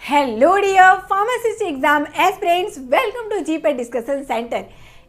Hello dear pharmacist exam aspirants, welcome to GPay discussion centre.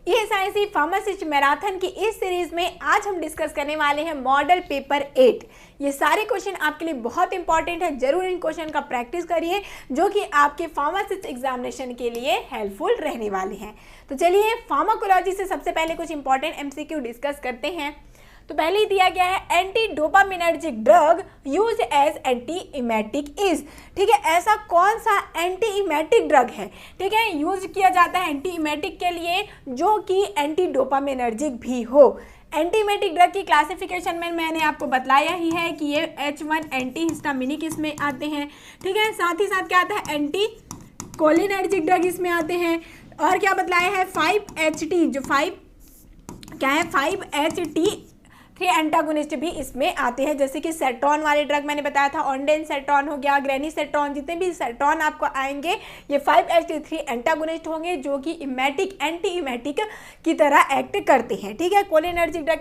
ESIC pharmacist marathon की इस series में आज हम डिस्कस करने वाले हैं मॉडल पेपर 8। ये सारे क्वेश्चन आपके लिए बहुत इंपॉर्टेंट है, जरूर इन क्वेश्चन का प्रैक्टिस करिए जो कि आपके फार्मासिस्ट एग्जामिनेशन के लिए हेल्पफुल रहने वाले हैं। तो चलिए फार्माकोलॉजी से सबसे पहले कुछ इंपॉर्टेंट एमसीक्यू डिस्कस करते हैं। तो पहले ही दिया गया है anti dopaminergic drug use as anti emetic is. ठीक है, ऐसा कौन सा एंटी इमेटिक ड्रग है, ठीक है, यूज किया जाता है एंटी इमेटिक के लिए जो कि एंटी डोपामिनर्जिक भी हो। एंटीमेटिक ड्रग की क्लासिफिकेशन में मैंने आपको बताया ही है कि ये H1 एंटी हिस्टामिनिक इसमें आते हैं। ठीक है, साथ ही साथ क्या आता है एंटी कोलिनर्जिक ड्रग इसमें आते हैं। और क्या बतलाया है 5HT जो 5HT 3 एंटागोनिस्ट भी इसमें आते हैं, जैसे कि सेट्रॉन वाले ड्रग मैंने बताया था, ऑनडेन सेट्रॉन हो गया, ग्रेनी सेट्रॉन, जितने भी सेट्रॉन आपको आएंगे ये 5HT3 एंटागोनिस्ट होंगे जो कि इमेटिक एंटी इमेटिक की तरह एक्ट करते हैं। ठीक है, कोलिनर्जिक ड्रग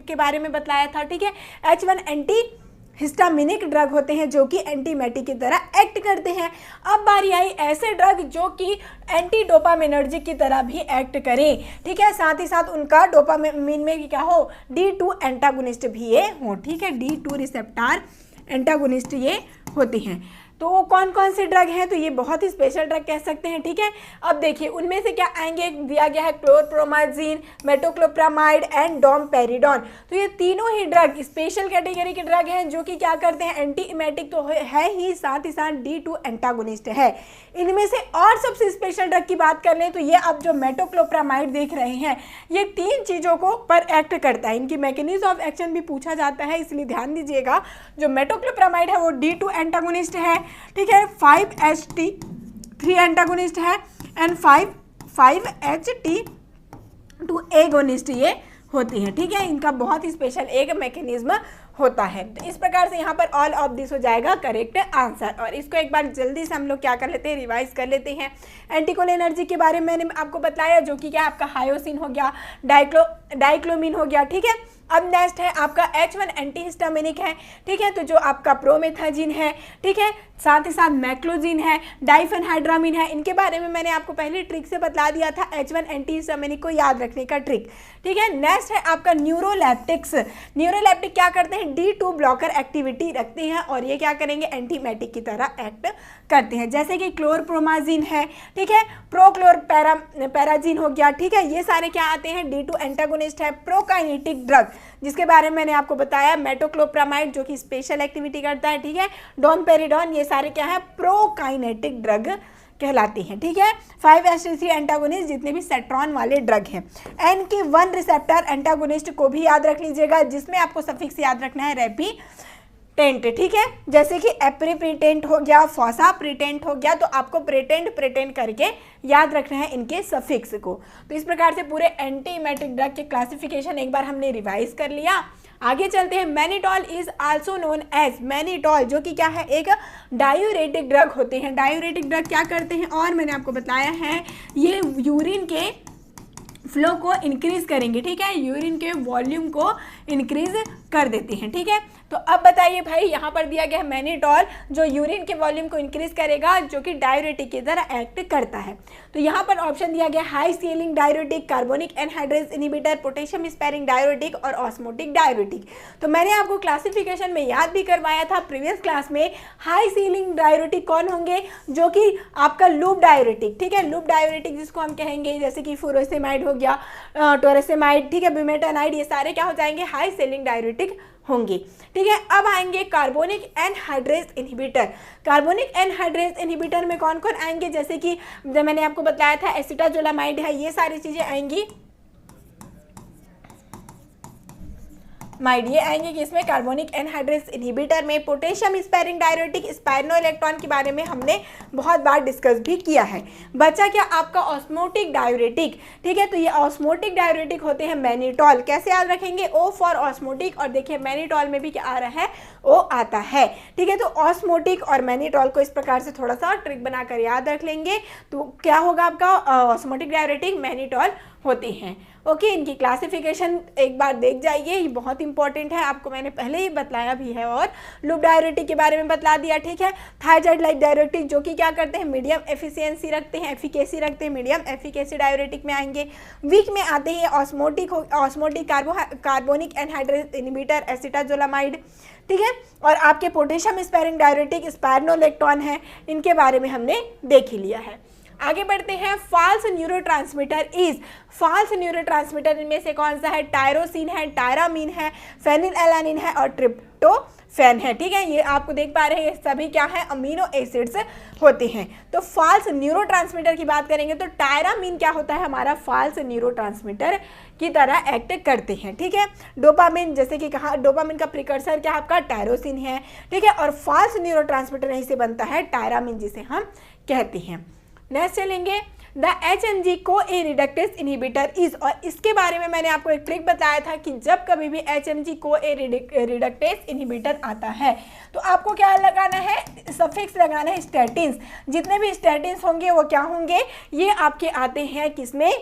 के बारे में बताया था। ठीक है, H1 एंटी हिस्टामिनिक ड्रग होते हैं जो कि एंटीमेटिक की तरह एक्ट करते हैं। अब बारी आई ऐसे ड्रग जो कि एंटी डोपामिनर्जिक की तरह भी एक्ट करें। ठीक है, साथ ही साथ उनका डोपामिन में क्या हो, D2 एंटागोनिस्ट भी ये हो। ठीक है, D2 रिसेप्टर एंटागोनिस्ट ये होते हैं। तो कौन कौन से ड्रग हैं, तो ये बहुत ही स्पेशल ड्रग कह सकते हैं। ठीक है, अब देखिए उनमें से क्या आएंगे, दिया गया है क्लोरप्रोमाजीन, मेटोक्लोप्रामाइड एंड डोमपेरिडोन। तो ये तीनों ही ड्रग स्पेशल कैटेगरी के ड्रग हैं जो कि क्या करते हैं, एंटी इमेटिक तो है ही, साथ ही साथ D2 एंटागोनिस्ट है। इनमें से और सबसे स्पेशल ड्रग की बात कर लें तो ये आप जो मेटोक्लोप्रामाइड देख रहे हैं ये 3 चीज़ों को पर एक्ट करता है। इनकी मैकेनिज्म ऑफ एक्शन भी पूछा जाता है, इसलिए ध्यान दीजिएगा। जो मेटोक्लोप्रामाइड है वो D2 एंटागोनिस्ट है। ठीक है, 5HT3 एंटागोनिस्ट है एंड 5HT2 एगोनिस्ट ये होती हैं। ठीक है, इनका बहुत ही स्पेशल एक मैकेनिज्म होता है। तो इस प्रकार से यहाँ पर ऑल ऑफ दिस हो जाएगा करेक्ट आंसर। और इसको एक बार जल्दी से हम लोग क्या कर लेते हैं, रिवाइज कर लेते हैं। एंटीकोलिनर्जिक के बारे में मैंने आपको बताया जो कि क्या आपका हायोसिन हो गया, डाइक्लोमिन हो गया। ठीक है, अब नेक्स्ट है आपका H1 एंटीहिस्टामिनिक है। ठीक है, तो जो आपका प्रोमेथाजिन है, ठीक है, साथ ही साथ मैक्लोजिन है, डाइफेनहाइड्रामिन है। इनके बारे में मैंने आपको पहले ट्रिक से बतला दिया था, H1 एंटीहिस्टामिनिक को याद रखने का ट्रिक। ठीक है, नेक्स्ट है आपका न्यूरोलेप्टिक्स। न्यूरोलेप्टिक क्या करते हैं, D2 ब्लॉकर एक्टिविटी रखते हैं और ये क्या करेंगे, एंटीमेटिक की तरह एक्ट करते हैं, जैसे कि क्लोरप्रोमाजीन है। ठीक है, प्रोक्लोरपैराजीन हो गया। ठीक है, ये सारे क्या आते हैं, D2 एंटागोनिस्ट है। प्रोकाइनेटिक ड्रग जिसके बारे में मैंने आपको बताया, मेटोक्लोप्रामाइड जो कि स्पेशल एक्टिविटी करता है। ठीक है, डोमपेरिडोन, ये सारे क्या है, प्रोकाइनेटिक ड्रग कहलाते हैं। ठीक है, 5HT3 एंटागोनिस्ट जितने भी सेट्रॉन वाले ड्रग हैं। NK1 रिसेप्टर एंटागोनिस्ट को भी याद रख लीजिएगा, जिसमें आपको सफिक्स याद रखना है रेपिटेंट। ठीक है, जैसे कि एप्रीप्रिटेंट हो गया, फॉसाप्रिटेंट हो गया, तो आपको प्रिटेंट करके याद रखना है इनके सफिक्स को। तो इस प्रकार से पूरे एंटीमेटिक ड्रग के क्लासिफिकेशन एक बार हमने रिवाइज कर लिया। आगे चलते हैं। Mannitol is also known as, mannitol जो कि क्या है, एक डायूरेटिक ड्रग होते हैं। डायूरेटिक ड्रग क्या करते हैं, और मैंने आपको बताया है ये यूरिन के फ्लो को इंक्रीज करेंगे। ठीक है, यूरिन के वॉल्यूम को इंक्रीज कर देते हैं। ठीक है, तो अब बताइए भाई, यहाँ पर दिया गया है मैनिटॉल जो यूरिन के वॉल्यूम को इंक्रीज करेगा, जो कि डायूरेटिक की तरह एक्ट करता है। तो यहाँ पर ऑप्शन दिया गया high ceiling diuretic, carbonic anhydrase inhibitor, potassium sparing diuretic और ऑस्मोटिक डायूरेटिक। तो मैंने आपको क्लासिफिकेशन में याद भी करवाया था प्रीवियस क्लास में। हाई सीलिंग डायूरेटिक कौन होंगे, जो कि आपका लूप डायूरेटिक। ठीक है, लूप डायूरेटिक जिसको हम कहेंगे जैसे कि फुरोसेमाइड हो गया, टोरेसेमाइड, ठीक है, ब्यूमेटानाइड, ये सारे क्या हो जाएंगे, हाई सीलिंग डायूरेटिक होंगे। ठीक है, अब आएंगे carbonic anhydrase inhibitor. Carbonic anhydrase inhibitor में कौन कौन आएंगे, जैसे कि जब मैंने आपको बताया था एसिटाजोलामाइड है, ये सारी चीजें आएंगी। ये आएंगे कि इसमें कार्बोनिक एनहाइड्रेज इनहिबिटर में। पोटेशियम स्पेयरिंग डायूरेटिक, स्पाइरोइलेक्ट्रॉन के बारे में हमने बहुत बार डिस्कस भी किया है। बचा क्या आपका ऑस्मोटिक डायूरेटिक। ठीक है, तो ये ऑस्मोटिक डायूरेटिक होते हैं मैनिटॉल। कैसे याद रखेंगे, O फॉर ऑस्मोटिक, और देखिए मैनिटॉल में भी क्या आ रहा है, O आता है। ठीक है, तो ऑस्मोटिक और मैनिटॉल को इस प्रकार से थोड़ा सा ट्रिक बनाकर याद रख लेंगे तो क्या होगा आपका, ऑस्मोटिक डायूरेटिक मैनिटॉल होती हैं। ओके, इनकी क्लासिफिकेशन एक बार देख जाइए, ये बहुत इंपॉर्टेंट है, आपको मैंने पहले ही बतलाया भी है और लूप डायरेटिक के बारे में बतला दिया, ठीक है। थायराइड लाइक डायरेटिक जो कि क्या करते हैं, मीडियम एफिशिएंसी रखते हैं, एफिकेसी रखते हैं, मीडियम एफिकेसी डायरेटिक में आएंगे। वीक में आते हैं osmotic carbonic anhydrase inhibitor acetazolamide, ठीक है। और आपके पोटेशियम स्पेयरिंग डायरेटिक स्पायरनोलेक्टोन है, इनके बारे में हमने देख ही लिया है। आगे बढ़ते हैं, false neurotransmitter is, false neurotransmitter इनमें से कौन सा है, टायरोसिन है, टायरामीन है, फेनिलएलानिन है और ट्रिप्टोफैन है, ठीक है। ये आपको देख पा रहे हैं, ये सभी क्या है, अमीनो एसिड्स होते हैं। तो फॉल्स न्यूरोट्रांसमीटर की बात करेंगे तो टायरामीन क्या होता है, हमारा फॉल्स न्यूरोट्रांसमीटर की तरह एक्ट करते हैं, ठीक है। डोपामिन, जैसे कि कहा, डोपामिन का प्रिकर्सर क्या आपका टायरोसिन है, ठीक है। और फॉल्स न्यूरोट्रांसमीटर यहीं से बनता है टायरामीन, जिसे हम कहते हैं। नेक्स्ट चलेंगे, the HMG CoA reductase inhibitor is, और इसके बारे में मैंने आपको एक ट्रिक बताया था कि जब कभी भी HMG को-ए रिडक्टेस इनहिबिटर आता है तो आपको क्या लगाना है, सफिक्स लगाना है स्टैटिन्स। जितने भी स्टैटिन्स होंगे वो क्या होंगे, ये आपके आते हैं किसमें,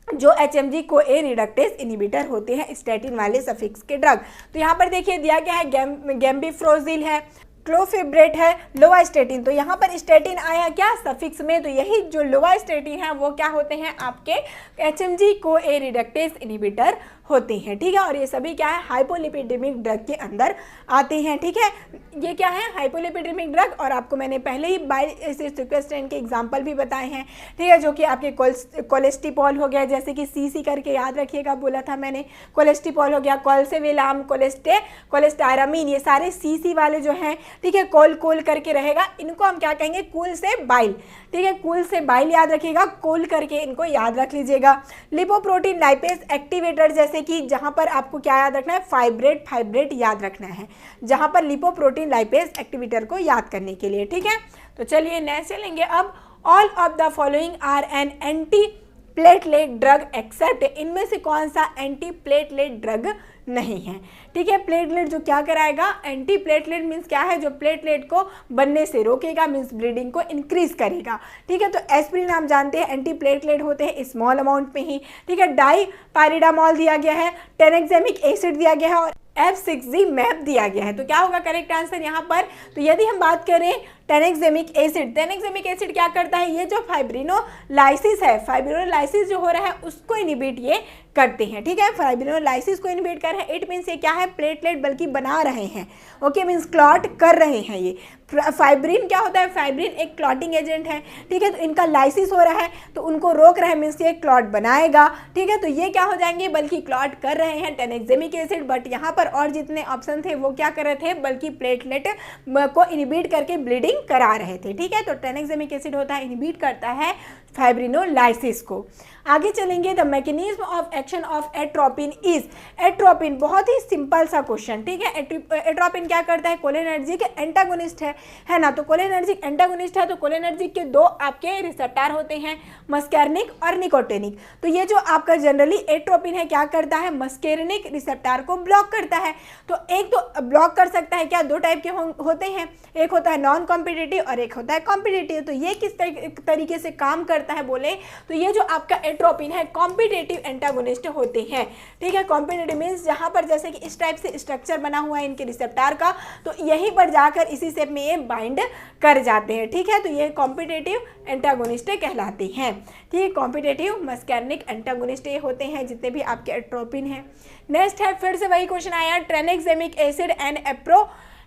जो HMG को-ए रिडक्टेस इनहिबिटर होते हैं, स्टैटिन वाले सफिक्स के ड्रग। तो यहाँ पर देखिए दिया गया है, गैम्बिफ्रोजिल है, क्लोफिब्रेट है, लोवास्टेटिन। तो यहाँ पर स्टेटिन आया क्या, सफिक्स में, तो यही जो लोवास्टेटिन है वो क्या होते हैं, आपके HMG को-ए रिडक्टेस इनहिबिटर होते हैं, ठीक है। और ये सभी क्या है, हाइपोलिपिडेमिक ड्रग के अंदर आते हैं, ठीक है। ये क्या है, हाइपोलिपिडेमिक ड्रग, और आपको मैंने पहले ही बाइल एसिड सिक्वेस्ट्रेन के एग्जांपल भी बताए हैं, ठीक है, जो कि आपके कोलेस्टिपॉल हो गया, जैसे कि CC करके याद रखिएगा, बोला था मैंने, कोलेस्टिपॉल हो गया, कोल्सेविलाम, कोलेस्टायरामीन, ये सारे CC वाले जो हैं, ठीक है, कोल करके रहेगा, इनको हम क्या कहेंगे, कूल से बाइल, ठीक है, कूल से बाइल याद रखिएगा, कोल करके इनको याद रख लीजिएगा। लिपोप्रोटीन लाइपेज एक्टिवेटर, जैसे कि जहां पर आपको क्या याद रखना है, फाइब्रेट याद रखना है, जहां पर लिपोप्रोटीन लाइपेज एक्टिवेटर को याद करने के लिए, ठीक है। तो चलिए नेक्स्ट चलेंगे अब, all of the following are an anti platelet drug except, इनमें से कौन सा एंटी प्लेटलेट ड्रग नहीं है, ठीक है। प्लेटलेट जो क्या कराएगा, एंटी प्लेटलेट मीन्स क्या है, जो प्लेटलेट को बनने से रोकेगा, मीन्स ब्लीडिंग को इंक्रीज करेगा, ठीक है। तो एस्पिरिन हम जानते हैं एंटी प्लेटलेट होते हैं स्मॉल अमाउंट में ही, ठीक है। डाईपायरिडामोल दिया गया है, टेनेक्सेमिक एसिड दिया गया है और F6G मैप दिया गया है। तो क्या होगा करेक्ट आंसर यहाँ पर, तो यदि हम बात करें टेनेक्सेमिक एसिड क्या करता है, ये जो फाइब्रिनोलाइसिस है, फाइब्रिनोलाइसिस जो हो रहा है उसको इनहिबिट ये करते हैं, ठीक है। फाइब्रिनोलाइसिस को इनहिबिट कर रहे हैं, इट मीन्स ये क्या है, प्लेटलेट बल्कि बना रहे हैं, ओके, मीन्स क्लॉट कर रहे हैं। ये फाइब्रिन क्या होता है, फाइब्रिन एक क्लॉटिंग एजेंट है, ठीक है। तो इनका लाइसिस हो रहा है तो उनको रोक रहे हैं, मीन्स ये क्लॉट बनाएगा, ठीक है। तो ये क्या हो जाएंगे, बल्कि क्लॉट कर रहे हैं टेनेक्सेमिक एसिड, बट यहाँ पर और जितने ऑप्शन थे वो क्या कर रहे थे, बल्कि प्लेटलेट को इनहिबिट करके ब्लीडिंग करा रहे थे, ठीक है। तो टेनेक्सेमिक एसिड होता है, इनहिबिट करता है फाइब्रिनोलाइसिस को। आगे चलेंगे, the mechanism of action of atropine is, atropine बहुत ही सिंपल सा क्वेश्चन, ठीक है। एट्रोपिन क्या करता है, कोलिनर्जिक एंटागोनिस्ट है ना। तो कोलिनर्जिक एंटागोनिस्ट है, तो कोलिनर्जिक के दो आपके रिसेप्टर होते हैं, मस्कैर्निक और निकोटिनिक। तो ये जो आपका जनरली एट्रोपिन है क्या करता है, मस्कैर्निक रिसेप्टर को ब्लॉक करता है। तो एक तो ब्लॉक कर सकता है क्या, दो टाइप के होते हैं, एक होता है नॉन कॉम्पिटिटिव और एक होता है कॉम्पिटिटिव। तो ये किस तरीके से काम करता है बोले तो ये जो आपका एट्रोपिन है कॉम्पिटिटिव एंटागोनिस्ट होते हैं, ठीक है। कॉम्पिटिटिव मीन्स जहां पर जैसे कि इस टाइप से स्ट्रक्चर बना हुआ है इनके रिसेप्टर का, तो यहीं पर जाकर इसी शेप में ये बाइंड कर जाते हैं, ठीक है। तो ये कॉम्पिटिटिव एंटागोनिस्ट कहलाते हैं, ठीक है। कॉम्पिटिटिव मस्कैर्निक एंटागोनिस्ट ये होते हैं जितने भी आपके एट्रोपिन हैं। नेक्स्ट है, फिर से वही क्वेश्चन आया, ट्रेनेक्सेमिक एसिड एंड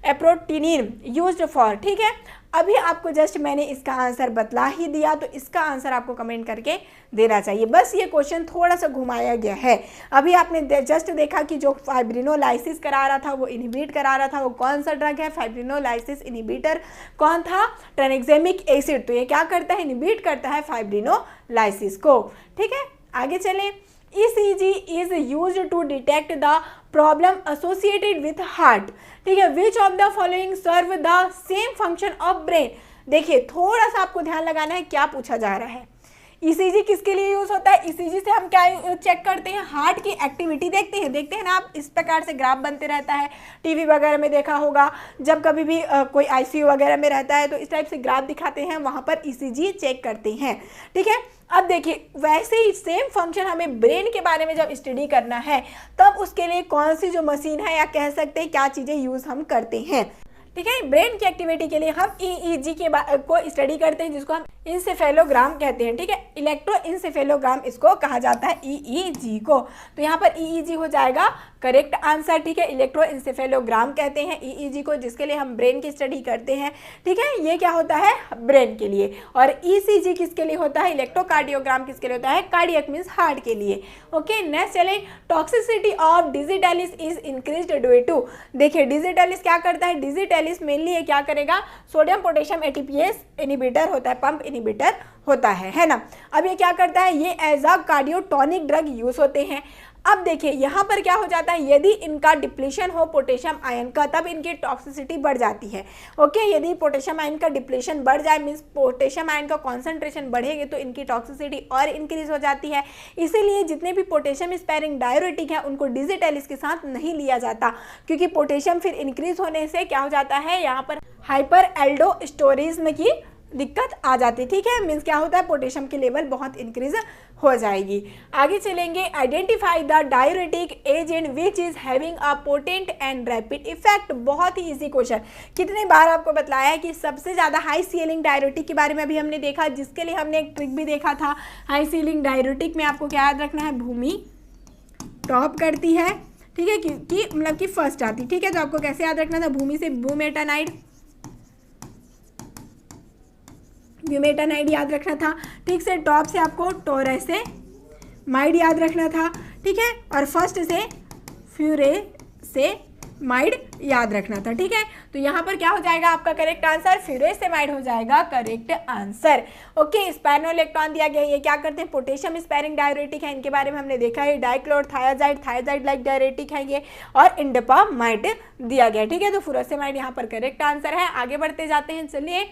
एप्रोटिनिन यूज्ड फॉर, ठीक है। अभी आपको जस्ट मैंने इसका आंसर बतला ही दिया, तो इसका आंसर आपको कमेंट करके देना चाहिए। बस ये क्वेश्चन थोड़ा सा घुमाया गया है। अभी आपने जस्ट देखा कि जो फाइब्रिनोलाइसिस करा रहा था, वो इनहिबिट करा रहा था, वो कौन सा ड्रग है, फाइब्रिनोलाइसिस इनहिबिटर कौन था, ट्रेनेक्सेमिक एसिड। तो ये क्या करता है, इनहिबिट करता है फाइब्रिनोलाइसिस को, ठीक है। आगे चलें, ECG is used to detect the problem associated with heart, ठीक है। Which of the following serve the same function of brain, देखिए थोड़ा सा आपको ध्यान लगाना है क्या पूछा जा रहा है। ईसीजी किसके लिए यूज होता है? ईसीजी से हम क्या चेक करते हैं? हार्ट की एक्टिविटी देखते हैं ना आप, इस प्रकार से ग्राफ बनते रहता है, टीवी वगैरह में देखा होगा, जब कभी भी कोई आईसीयू वगैरह में रहता है तो इस टाइप से ग्राफ दिखाते हैं, वहां पर ईसीजी चेक करते हैं, ठीक है। अब देखिए वैसे ही सेम फंक्शन हमें ब्रेन के बारे में जब स्टडी करना है तब उसके लिए कौन सी जो मशीन है या कह सकते हैं क्या चीज़ें यूज़ हम करते हैं, ठीक है। ब्रेन की एक्टिविटी के लिए हम ईईजी को स्टडी करते हैं, जिसको हम इंसेफेलोग्राम कहते हैं, ठीक है। इलेक्ट्रो इंसेफेलोग्राम इसको कहा जाता है, ईईजी को। तो यहाँ पर ईईजी हो जाएगा करेक्ट आंसर, ठीक है। इलेक्ट्रो इंसेफेलोग्राम कहते हैं ईईजी को, जिसके लिए हम ब्रेन की स्टडी करते हैं, ठीक है। ये क्या होता है? ब्रेन के लिए। और ईसीजी किसके लिए होता है? इलेक्ट्रोकार्डियोग्राम किसके लिए होता है? कार्डियक मीन्स हार्ट के लिए। ओके, नेक्स्ट चले, toxicity of digitalis is increased due to. देखिए डिजिटलिस क्या करता है? डिजिटलिस मेनली ये क्या करेगा? सोडियम पोटेशियम एटीपीएस इनहिबिटर होता है, पंप इनहिबिटर होता है ना। अब ये क्या करता है? ये as a cardiotonic drug use होते हैं। अब देखिए यहाँ पर क्या हो जाता है? यदि इनका डिप्लीशन हो पोटेशियम आयन का तब इनकी टॉक्सिसिटी बढ़ जाती है। ओके, यदि पोटेशियम आयन का डिप्लीशन बढ़ जाए मीन्स पोटेशियम आयन का कॉन्सेंट्रेशन बढ़ेगी तो इनकी टॉक्सिसिटी और इंक्रीज हो जाती है। इसीलिए जितने भी पोटेशियम स्पेयरिंग डाययूरेटिक है उनको डिजिटलिस के साथ नहीं लिया जाता, क्योंकि पोटेशियम फिर इंक्रीज होने से क्या हो जाता है? यहाँ पर हाइपर एल्डोस्टोरिज्म की दिक्कत आ जाती, ठीक है। मीन्स क्या होता है? पोटेशियम की लेवल बहुत इंक्रीज हो जाएगी। आगे चलेंगे, identify the diuretic agent which is having a potent and rapid effect. बहुत ही इजी क्वेश्चन, कितने बार आपको बताया है कि सबसे ज़्यादा हाई सीलिंग डाययूरेटिक के बारे में अभी हमने देखा, जिसके लिए हमने एक ट्रिक भी देखा था। हाई सीलिंग डाययूरेटिक में आपको क्या याद रखना है? भूमि टॉप करती है, ठीक है, कि मतलब कि फर्स्ट आती, ठीक है। तो आपको कैसे याद रखना था? भूमि से ब्यूमेटानाइड याद रखना था, ठीक से। टॉप से आपको टोरेसेमाइड याद रखना था, ठीक है। और फर्स्ट से फ्यूरेसेमाइड याद रखना था, ठीक है। तो यहाँ पर क्या हो जाएगा आपका करेक्ट आंसर? फ्यूरेसेमाइड हो जाएगा करेक्ट आंसर। ओके, स्पाइनोलेक्ट्रॉन दिया गया, ये क्या करते हैं? पोटेशियम स्पेयरिंग डाययूरेटिक है, इनके बारे में हमने देखा है। डाइक्लोरथायाजाइड लाइक डाययूरेटिक है ये, और इंडोपामाइड दिया गया, ठीक है। तो फ्यूरेसेमाइड यहाँ पर करेक्ट आंसर है। आगे बढ़ते जाते हैं, चलिए।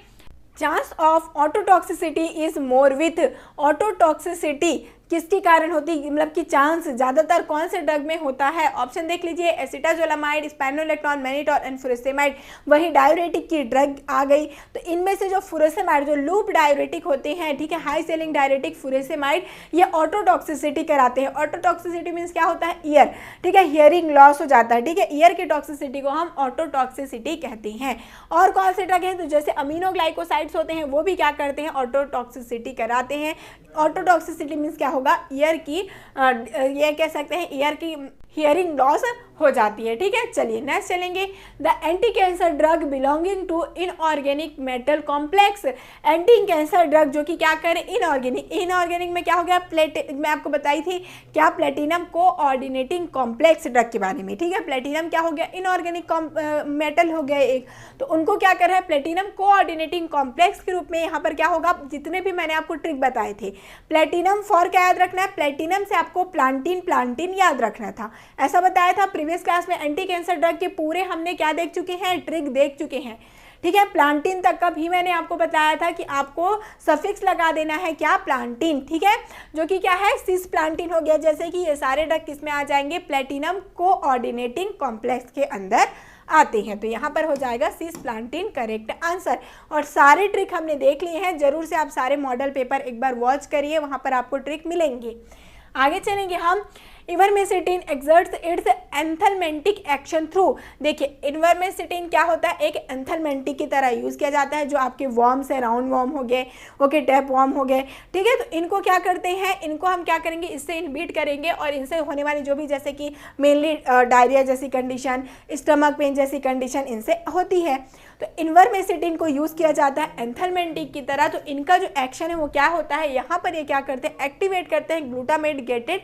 Chance of autotoxicity is more with. Autotoxicity किसके कारण होती है? मतलब कि चांस ज़्यादातर कौन से ड्रग में होता है? ऑप्शन देख लीजिए, एसिटाजोलामाइड, स्पाइनोलेक्ट्रॉन, मैनिटोल एंड फुरोसेमाइड। वही डाययूरेटिक की ड्रग आ गई। तो इनमें से जो फुरोसेमाइड, जो लूप डाययूरेटिक होते हैं, ठीक है, हाई सेलिंग डाययूरेटिक फुरोसेमाइड, ये ऑटोटॉक्सिसिटी कराते हैं। ऑटोटॉक्सिसिटी मीन्स क्या होता है? ईयर, ठीक है, हियरिंग लॉस हो जाता है, ठीक है। ईयर की टॉक्सिसिटी को हम ऑटोटॉक्सिसिटी कहते हैं। और कौन से ड्रग हैं? तो जैसे अमीनोग्लाइकोसाइड्स होते हैं, वो भी क्या करते हैं? ऑटोटॉक्सिसिटी कराते हैं। ऑटोटॉक्सिसिटी मीन्स क्या होगा? ईयर की ये कह सकते हैं ईयर की हियरिंग लॉस हो जाती है, ठीक है। चलिए नेक्स्ट चलेंगे, the anti cancer drug belonging to inorganic metal complex. Anti cancer drug जो कि क्या करें? इनऑर्गेनिक में क्या हो गया? मैं आपको बताई थी क्या? प्लेटिनम कोऑर्डिनेटिंग कॉम्प्लेक्स ड्रग के बारे में, ठीक है। प्लेटिनम क्या हो गया? इनऑर्गेनिक मेटल हो गया एक, तो उनको क्या कर रहा है? प्लेटिनम कोऑर्डिनेटिंग कॉम्प्लेक्स के रूप में यहाँ पर क्या होगा? जितने भी मैंने आपको ट्रिक बताए थे, प्लेटिनम फॉर क्या याद रखना है? प्लेटिनम से आपको प्लांटिन याद रखना था, ऐसा बताया था प्रीवियस क्लास में। एंटी कैंसर ड्रग के पूरे हमने क्या देख चुके हैं? ट्रिक देख चुके हैं, ठीक है। प्लांटिन तक का भी मैंने आपको बताया था कि आपको सफिक्स लगा देना है, क्या? प्लांटिन, ठीक है, जो कि क्या है? सिस प्लांटिन हो गया। जैसे कि ये सारे ड्रग किस में आ जाएंगे? प्लेटिनम कोऑर्डिनेटिंग कॉम्प्लेक्स के अंदर आते हैं। तो यहाँ पर हो जाएगा सिस प्लांटिन करेक्ट आंसर। और सारे ट्रिक हमने देख लिए हैं, जरूर से आप सारे मॉडल पेपर एक बार वॉच करिए, वहाँ पर आपको ट्रिक मिलेंगे। आगे चलेंगे हम, इवर्मेसिटिन exerts it's anthelmintic action through. देखिए इवर्मेसिटिन क्या होता है? एक एंथलमेंटिक की तरह यूज़ किया जाता है। जो आपके वॉर्म्स है, राउंड वॉर्म हो गए, ओके, टैप वॉर्म हो गए, ठीक है। तो इनको क्या करते हैं? इनको हम क्या करेंगे? इससे इनहिबिट करेंगे और इनसे होने वाली जो भी, जैसे कि मेनली डायरिया जैसी कंडीशन, स्टमक पेन जैसी कंडीशन इनसे होती है। तो इन्वर्मेसिटिन को यूज़ किया जाता है एंथलमेंटिक की तरह। तो इनका जो एक्शन है वो क्या होता है? यहाँ पर ये क्या करते हैं? एक्टिवेट करते हैं ग्लूटामेट गेटेड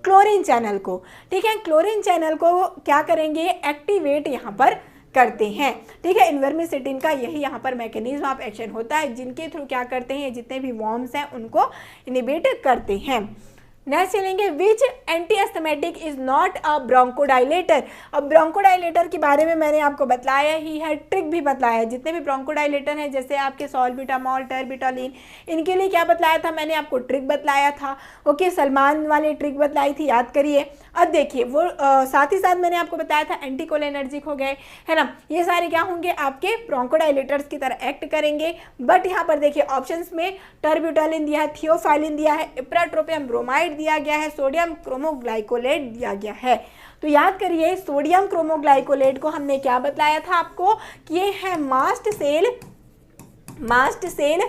क्लोरीन चैनल को, ठीक है। क्लोरीन चैनल को क्या करेंगे? एक्टिवेट यहाँ पर करते हैं, ठीक है। इन्वर्मेसिटिन का यही यहाँ पर मैकेनिज्म ऑफ एक्शन होता है, जिनके थ्रू क्या करते हैं? जितने भी वॉर्म्स हैं उनको इनहिबिट करते हैं। नेक्स्ट चलेंगे, विच एंटीएस्थमेटिक इज नॉट अ ब्रोंकोडाइलेटर। अब ब्रोंकोडाइलेटर के बारे में मैंने आपको बताया ही है, ट्रिक भी बताया है। जितने भी ब्रोंकोडाइलेटर हैं जैसे आपके सॉल्बिटामॉल, टर्बिटोलिन, इनके लिए क्या बताया था मैंने आपको, ट्रिक बताया था। ओके, सलमान वाली ट्रिक बताई थी, याद करिए। अब देखिए वो साथ ही साथ मैंने आपको बताया था एंटीकोलिनर्जिक हो गए, है ना, ये सारे क्या होंगे आपके ब्रोंकोडाइलेटर्स की तरह एक्ट करेंगे। बट यहाँ पर देखिए ऑप्शंस में टर्बिटोलिन दिया है, थियोफाइलिन दिया है, इप्राट्रोपियम ब्रोमाइड दिया गया है, सोडियम क्रोमोग्लाइकोलेट दिया गया है। तो याद करिए सोडियम क्रोमोग्लाइकोलेट को हमने क्या बताया था आपको कि ये है मास्ट सेल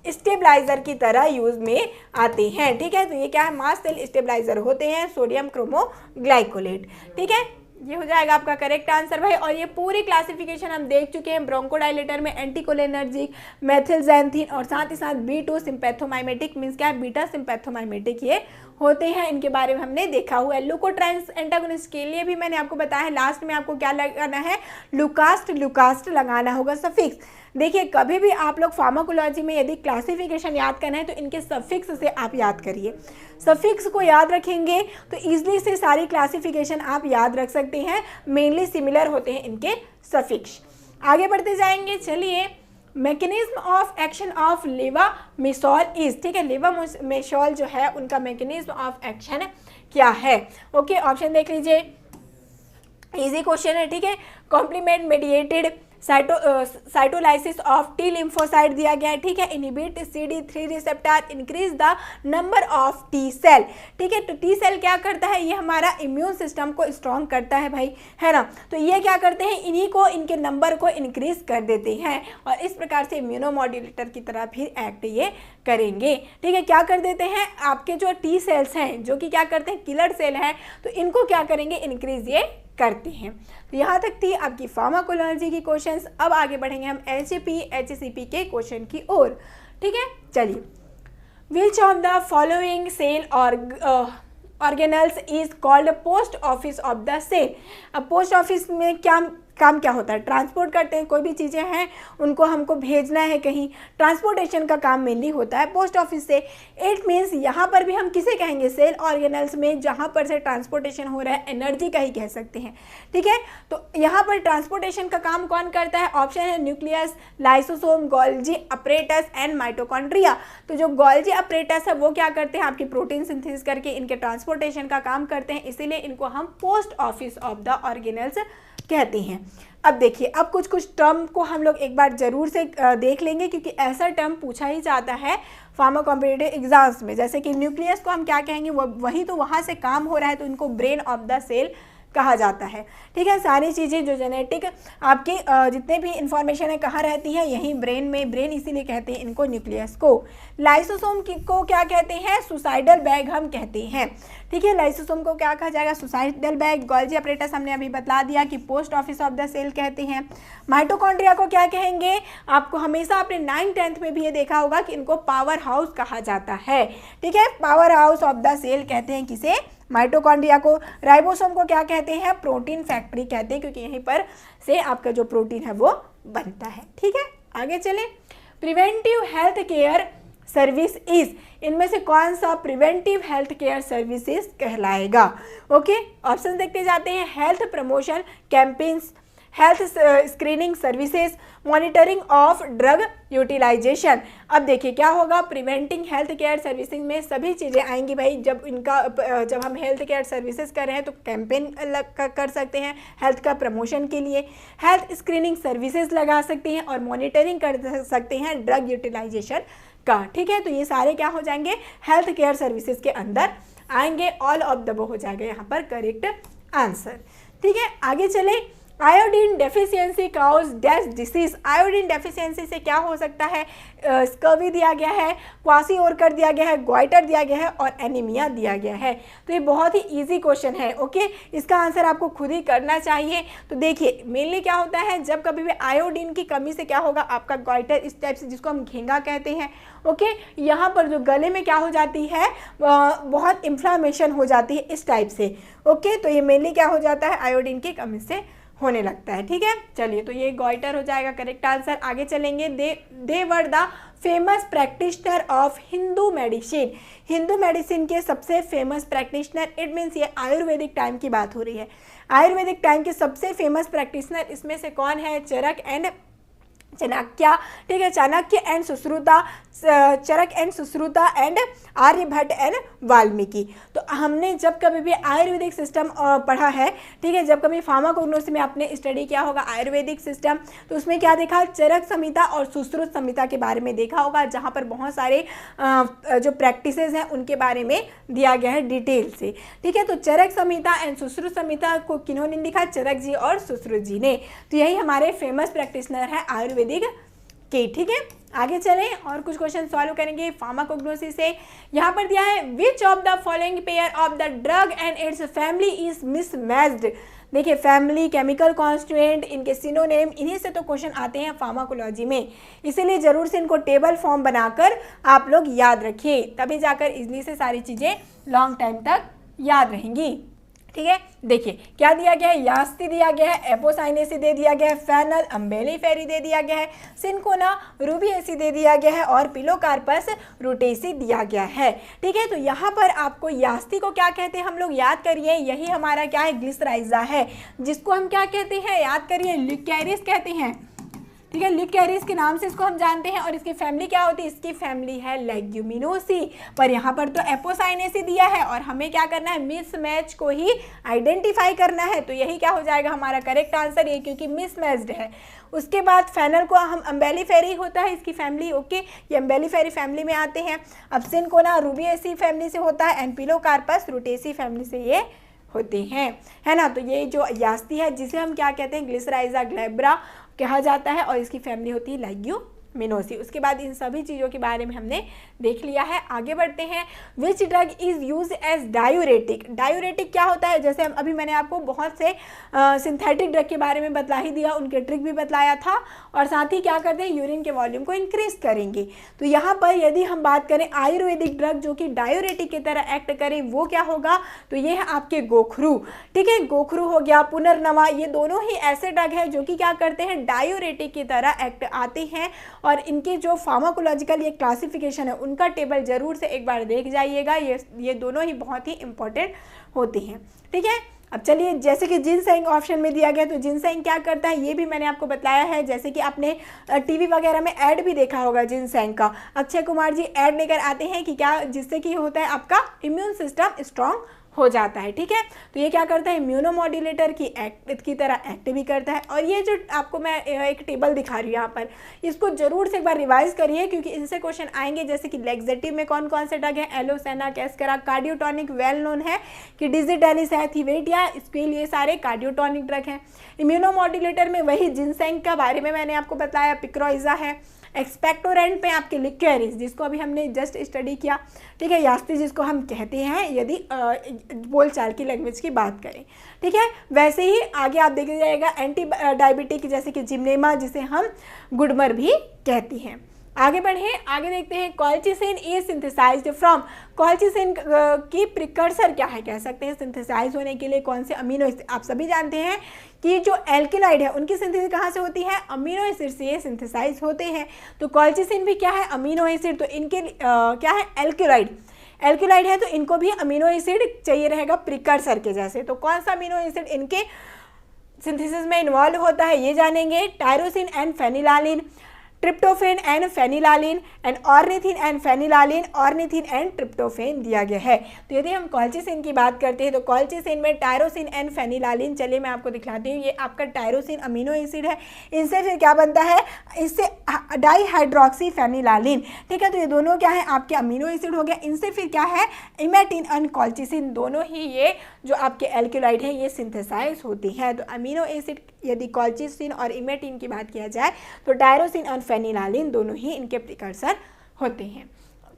स्टेबलाइजर की तरह यूज में आते हैं। ठीक है, तो ये क्या है, मास्ट सेल स्टेबलाइजर होते हैं सोडियम क्रोमोग्लाइकोलेट। ठीक है, ये हो जाएगा आपका करेक्ट आंसर भाई। और ये पूरी क्लासिफिकेशन हम देख चुके हैं ब्रोंकोडाइलेटर में, एंटीकोलिनर्जिक, मेथिलजैंथिन और साथ ही साथ B2 सिंपैथोमाइमेटिक मींस क्या है, बीटा सिंपैथोमाइमेटिक ये होते हैं। इनके बारे में हमने देखा हुआ है। लुकोट्रांस एंटागोनिस्ट के लिए भी मैंने आपको बताया है, लास्ट में आपको क्या लगाना है, लुकास्ट लगाना होगा सफिक्स। देखिए कभी भी आप लोग फार्माकोलॉजी में यदि क्लासिफिकेशन याद करना है तो इनके सफिक्स से आप याद करिए। सफिक्स को याद रखेंगे तो ईजिली से सारी क्लासिफिकेशन आप याद रख सकते हैं, मेनली सिमिलर होते हैं इनके सफिक्स। आगे बढ़ते जाएंगे, चलिए mechanism of action of levamisole is, ठीक है, लेवामिसॉल जो है उनका मैकेनिज्म ऑफ एक्शन क्या है। ओके, ऑप्शन देख लीजिए, इजी क्वेश्चन है। ठीक है, complement mediated cytolysis of T lymphocyte दिया गया है। ठीक है, inhibit CD3 receptor, increase the number of T cell. ठीक है, तो टी सेल क्या करता है, ये हमारा इम्यून सिस्टम को स्ट्रॉन्ग करता है भाई, है ना। तो ये क्या करते हैं, इन्हीं को, इनके नंबर को इंक्रीज कर देते हैं और इस प्रकार से इम्यूनोमॉड्यूलेटर की तरह भी एक्ट ये करेंगे। ठीक है, क्या कर देते हैं, आपके जो टी सेल्स हैं जो कि क्या करते हैं, किलर सेल है, तो इनको क्या करेंगे, इंक्रीज ये करते हैं। तो यहाँ तक थी आपकी फार्माकोलॉजी की क्वेश्चंस। अब आगे बढ़ेंगे हम HCP के क्वेश्चन की ओर। ठीक है, चलिए, which of the following cell organelles is called post office of the cell. अब पोस्ट ऑफिस में क्या काम क्या होता है, ट्रांसपोर्ट करते हैं, कोई भी चीज़ें हैं उनको हमको भेजना है कहीं, ट्रांसपोर्टेशन का काम मेनली होता है पोस्ट ऑफिस से। इट मीन्स यहाँ पर भी हम किसे कहेंगे, सेल ऑर्गेनल्स में जहाँ पर से ट्रांसपोर्टेशन हो रहा है, एनर्जी का ही कह सकते हैं। ठीक है, तो यहाँ पर ट्रांसपोर्टेशन का काम कौन करता है, ऑप्शन है nucleus, lysosome, Golgi apparatus and mitochondria. तो जो गोल्जी अपरेटस है वो क्या करते हैं, आपकी प्रोटीन सिंथेसिस करके इनके ट्रांसपोर्टेशन का काम करते हैं, इसीलिए इनको हम post office of the organelles कहते हैं। अब देखिए, अब कुछ टर्म को हम लोग एक बार जरूर से देख लेंगे क्योंकि ऐसा टर्म पूछा ही जाता है फार्मा कॉम्पिटिटिव एग्जाम्स में। जैसे कि न्यूक्लियस को हम क्या कहेंगे, वही तो वहाँ से काम हो रहा है, तो इनको ब्रेन ऑफ द सेल कहा जाता है। ठीक है, सारी चीज़ें जो जेनेटिक आपकी जितने भी इंफॉर्मेशन है कहाँ रहती है, यहीं ब्रेन में, ब्रेन इसीलिए कहते हैं इनको न्यूक्लियस को। लाइसोसोम को क्या कहते हैं, सुसाइडल बैग हम कहते हैं। ठीक है, लाइसोसोम को क्या कहा जाएगा, सुसाइडल बैग। गोल्जी अपरेटस हमने अभी बता दिया कि post office of the cell कहते हैं। माइटोकॉन्ड्रिया को क्या कहेंगे, आपको हमेशा आपने 9th-10th में भी ये देखा होगा कि इनको पावर हाउस कहा जाता है। ठीक है, power house of the cell कहते हैं किसे, माइटोकॉन्ड्रिया को। राइबोसोम को क्या कहते हैं, प्रोटीन फैक्ट्री कहते हैं क्योंकि यहीं पर से आपका जो प्रोटीन है वो बनता है। ठीक है, आगे चले, preventive health care service is, इनमें से कौन सा प्रिवेंटिव हेल्थ केयर सर्विसेज कहलाएगा। ओके, ऑप्शन देखते जाते हैं, health promotion campaigns, health screening services, monitoring of drug utilisation. अब देखिए क्या होगा, प्रिवेंटिंग हेल्थ केयर सर्विसेज में सभी चीज़ें आएंगी भाई। जब हम हेल्थ केयर सर्विसेज कर रहे हैं तो कैंपेन कर सकते हैं हेल्थ का प्रमोशन के लिए, हेल्थ स्क्रीनिंग सर्विसेज लगा सकते हैं और मॉनिटरिंग कर सकते हैं ड्रग यूटिलाइजेशन का। ठीक है, तो ये सारे क्या हो जाएंगे, हेल्थ केयर सर्विसेज के अंदर आएंगे। ऑल ऑफ द हो जाएगा यहाँ पर करेक्ट आंसर। ठीक है, आगे चले, iodine deficiency causes dash disease. Iodine deficiency से क्या हो सकता है, स्कर्वी दिया गया है, क्वासी-ओरकर दिया गया है, गोइटर दिया गया है और एनीमिया दिया गया है। तो ये बहुत ही इजी क्वेश्चन है। ओके, इसका आंसर आपको खुद ही करना चाहिए। तो देखिए मेनली क्या होता है, जब कभी भी आयोडीन की कमी से क्या होगा, आपका गोइटर इस टाइप से, जिसको हम घेंगा कहते हैं। ओके, यहाँ पर जो गले में क्या हो जाती है, बहुत इन्फ्लामेशन हो जाती है इस टाइप से। ओके, तो ये मेनली क्या हो जाता है, आयोडीन की कमी से होने लगता है। ठीक है, चलिए, तो ये गोइटर हो जाएगा करेक्ट आंसर। आगे चलेंगे, they were the famous practitioner of Hindu medicine. Hindu medicine के सबसे फेमस प्रैक्टिशनर, इट मीन्स ये आयुर्वेदिक टाइम की बात हो रही है। आयुर्वेदिक टाइम के सबसे फेमस प्रैक्टिशनर इसमें से कौन है? चरक एंड चाणक्य, ठीक है, Chanakya and Sushruta, Charaka and Sushruta and Aryabhata and Valmiki. तो हमने जब कभी भी आयुर्वेदिक सिस्टम पढ़ा है, ठीक है, जब कभी फार्माकोग्नोसी में आपने स्टडी किया होगा आयुर्वेदिक सिस्टम, तो उसमें क्या देखा? चरक संहिता और सुश्रुत संहिता के बारे में देखा होगा, जहाँ पर बहुत सारे जो प्रैक्टिसेस हैं उनके बारे में दिया गया है डिटेल से, ठीक है। तो चरक संहिता एंड सुश्रुत संहिता को किन्होंने लिखा? चरक जी और सुश्रुत जी ने। तो यही हमारे फेमस प्रैक्टिशनर है आयुर्वेदिक के, ठीक है। आगे चलें और कुछ क्वेश्चन सॉल्व करेंगे फार्माकोग्नोसी से। यहाँ पर दिया है विच of the following pair of the drug and it's family is mismatched. देखिए फैमिली, केमिकल कॉन्स्टिट्यूएंट, इनके सिनोनेम, इन्हीं से तो क्वेश्चन आते हैं फार्माकोलॉजी में, इसीलिए जरूर से इनको टेबल फॉर्म बनाकर आप लोग याद रखिए, तभी जाकर इजली से सारी चीज़ें लॉन्ग टाइम तक याद रहेंगी, ठीक है। देखिए क्या दिया गया है? यास्ती दिया गया है, एपोसाइनेसी दे दिया गया है, फेनल अम्बेलिफेरी दे दिया गया है, सिनकोना रूबिएसी दे दिया गया है और पिलोकार्पस रूटेसी दिया गया है, ठीक है। तो यहाँ पर आपको यास्ती को क्या कहते हैं हम लोग याद करिए, यही हमारा क्या है? ग्लिसराइजा है, जिसको हम क्या कहते हैं? याद करिए, लिक्यारिस कहते हैं, ठीक है। लिक्यारिस के नाम से इसको हम जानते हैं। और इसकी फैमिली क्या होती है? इसकी फैमिली है लेग्यूमिनोसी, पर यहाँ पर तो एपोसाइनेसी दिया है और हमें क्या करना है? मिसमैच को ही आइडेंटिफाई करना है। तो यही क्या हो जाएगा हमारा करेक्ट आंसर, ये क्योंकि मिसमैच्ड है। उसके बाद फेनल को हम अम्बेलिफेरी होता है इसकी फैमिली, ओके, ये अम्बेलिफेरी फैमिली में आते हैं। अब सिनकोना रूबिएसी फैमिली से होता है एंड पिलोकार्पस रूटेसी फैमिली से ये होते हैं, है ना। तो ये जो यास्ती है जिसे हम क्या कहते हैं? ग्लिसराइजा ग्लैब्रा कहा जाता है और इसकी फैमिली होती है लेग्यूमिनोसी। उसके बाद इन सभी चीज़ों के बारे में हमने देख लिया है। आगे बढ़ते हैं। Which drug is use as diuretic. Diuretic क्या होता है? जैसे अभी मैंने आपको बहुत से सिंथेटिक ड्रग के बारे में बतला ही दिया, उनके ट्रिक भी बतलाया था, और साथ ही क्या करते हैं? यूरिन के वॉल्यूम को इंक्रीज करेंगे। तो यहाँ पर यदि हम बात करें आयुर्वेदिक ड्रग जो कि डायूरेटिक की तरह एक्ट करें, वो क्या होगा? तो ये है आपके गोखरू, ठीक है। गोखरू हो गया, पुनर्नवा, ये दोनों ही ऐसे ड्रग है जो कि क्या करते हैं? डायूरेटिक की तरह एक्ट आते हैं। और इनके जो फार्माकोलॉजिकल ये क्लासिफिकेशन है उनका टेबल जरूर से एक बार देख जाइएगा, ये दोनों ही बहुत ही इंपॉर्टेंट होते हैं, ठीक है। अब चलिए, जैसे कि जिनसेंग ऑप्शन में दिया गया, तो जिनसेंग क्या करता है ये भी मैंने आपको बताया है। जैसे कि आपने टीवी वगैरह में ऐड भी देखा होगा जिनसेंग का, अक्षय कुमार जी ऐड लेकर आते हैं कि क्या, जिससे कि होता है आपका इम्यून सिस्टम स्ट्रांग हो जाता है, ठीक है। तो ये क्या करता है? इम्यूनोमॉड्यूलेटर की तरह एक्ट भी करता है। और ये जो आपको मैं एक टेबल दिखा रही हूँ यहाँ पर, इसको जरूर से एक बार रिवाइज करिए क्योंकि इनसे क्वेश्चन आएंगे। जैसे कि लेग्जेटिव में कौन कौन से ड्रग है? एलोसेना, कैस्करा। कार्डियोटॉनिक वेल नोन है कि डिजिटेलिस है, थिवेटिया, इसके लिए सारे कार्डियोटॉनिक ड्रग हैं। इम्यूनोमॉड्यूलेटर में वही जिनसेंग का बारे में मैंने आपको बताया, पिक्रोइजा है। एक्सपेक्टोरेंट पे आपके लिक्वेरिस, जिसको अभी हमने जस्ट स्टडी किया, ठीक है, यास्ती जिसको हम कहते हैं यदि बोलचाल की लैंग्वेज की बात करें, ठीक है। वैसे ही आगे आप देखिए जाएगा एंटी डायबिटिक जैसे कि जिम्नेमा, जिसे हम गुडमर भी कहते हैं। आगे बढ़े, आगे देखते हैं colchicine is synthesised from. Colchicine की प्रिकर्सर क्या है कह सकते हैं सिंथेसाइज होने के लिए? कौन से अमीनो एसिड? आप सभी जानते हैं कि जो एल्केलाइड है उनकी सिंथेसिस कहाँ से होती है? अमीनो एसिड से ये सिंथेसाइज होते हैं। तो कॉल्चिसिन भी क्या है? Amino acid. तो इनके क्या है? एल्केलाइड। एल्केलाइड है तो इनको भी अमीनो एसिड चाहिए रहेगा प्रिकर्सर के जैसे। तो कौन सा अमीनो एसिड इनके सिंथेसिस में इन्वॉल्व होता है ये जानेंगे। Tyrosine and phenylalanine, tryptophan and phenylalanine and ornithine and phenylalanine, ornithine and tryptophan दिया गया है। तो यदि हम कॉल्चिसिन की बात करते हैं तो कॉल्चिसिन में टायरोसिन एंड फेनिलालिन, चलिए मैं आपको दिखलाती हूँ, ये आपका टायरोसिन अमीनो एसिड है। इनसे फिर क्या बनता है? इससे डाईहाइड्रोक्सी फेनिलालिन, ठीक है। तो ये दोनों क्या है? आपके अमीनो एसिड हो गया। इनसे फिर क्या है? इमेटिन एंड कॉल्चिसिन, दोनों ही ये जो आपके एल्केलाइड हैं ये सिंथेसाइज होती हैं। तो अमीनो एसिड यदि कॉल्चिसिन और इमेटिन की बात किया जाए तो टायरोसिन और फेनिलालिन दोनों ही इनके प्रिकर्सर होते हैं।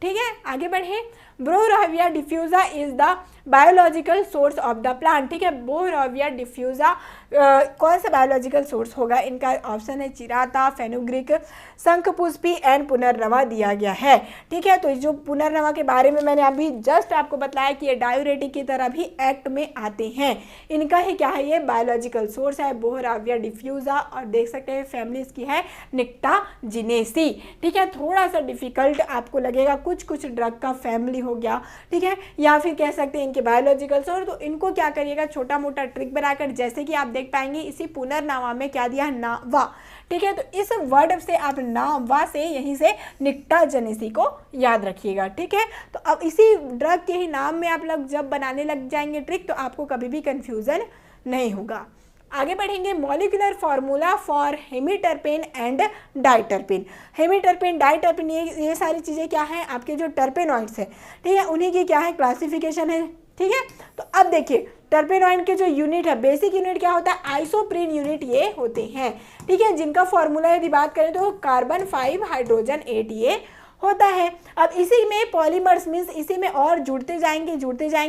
ठीक है, आगे बढ़े। Boerhavia diffusa is the biological source of the plant. ठीक है, बोरोविया डिफ्यूजा कौन सा बायोलॉजिकल सोर्स होगा? इनका ऑप्शन है चिराता, फेनुग्रीक, शंखपुष्पी एंड पुनर्नवा दिया गया है। ठीक है, तो जो पुनर्नवा के बारे में मैंने अभी जस्ट आपको बताया कि ये डायूरेटिक की तरह भी एक्ट में आते हैं। इनका ही क्या है, ये बायोलॉजिकल सोर्स है बोरोविया डिफ्यूजा, और देख सकते हैं फैमिली इसकी है निक्टाजिनेसी। ठीक है, थोड़ा सा डिफिकल्ट आपको लगेगा, कुछ कुछ ड्रग का फैमिली हो गया। ठीक है, या फिर कह सकते हैं इनके बायोलॉजिकल सोर्स। तो इनको क्या करिएगा, छोटा मोटा ट्रिक बनाकर, जैसे कि आप देख पाएंगे इसी पुनर्नवा में क्या दिया, नावा। ठीक है, तो इस वर्ड से आप नावा से यहीं से निक्टाजिनेसी को याद रखिएगा। ठीक है, तो अब इसी ड्रग के ही नाम में आप लोग जब बनाने लग जाएंगे ट्रिक, तो आपको कभी भी कंफ्यूजन नहीं होगा। आगे बढ़ेंगे। Molecular formula for hemiterpene and diterpene. Hemiterpene, diterpene, ये सारी चीज़ें क्या हैं, आपके जो टर्पेनॉइड्स हैं, ठीक है, उन्हीं की क्या है, क्लासिफिकेशन है। ठीक है, तो अब देखिए टर्पेनॉइड के जो यूनिट है, बेसिक यूनिट क्या होता है, आइसोप्रीन यूनिट ये होते हैं। ठीक है, जिनका फॉर्मूला यदि बात करें तो कार्बन 5 हाइड्रोजन 8 ये होता है। अब इसी में पॉलीमर्स मीन्स इसी में और जुड़ते जाएंगे,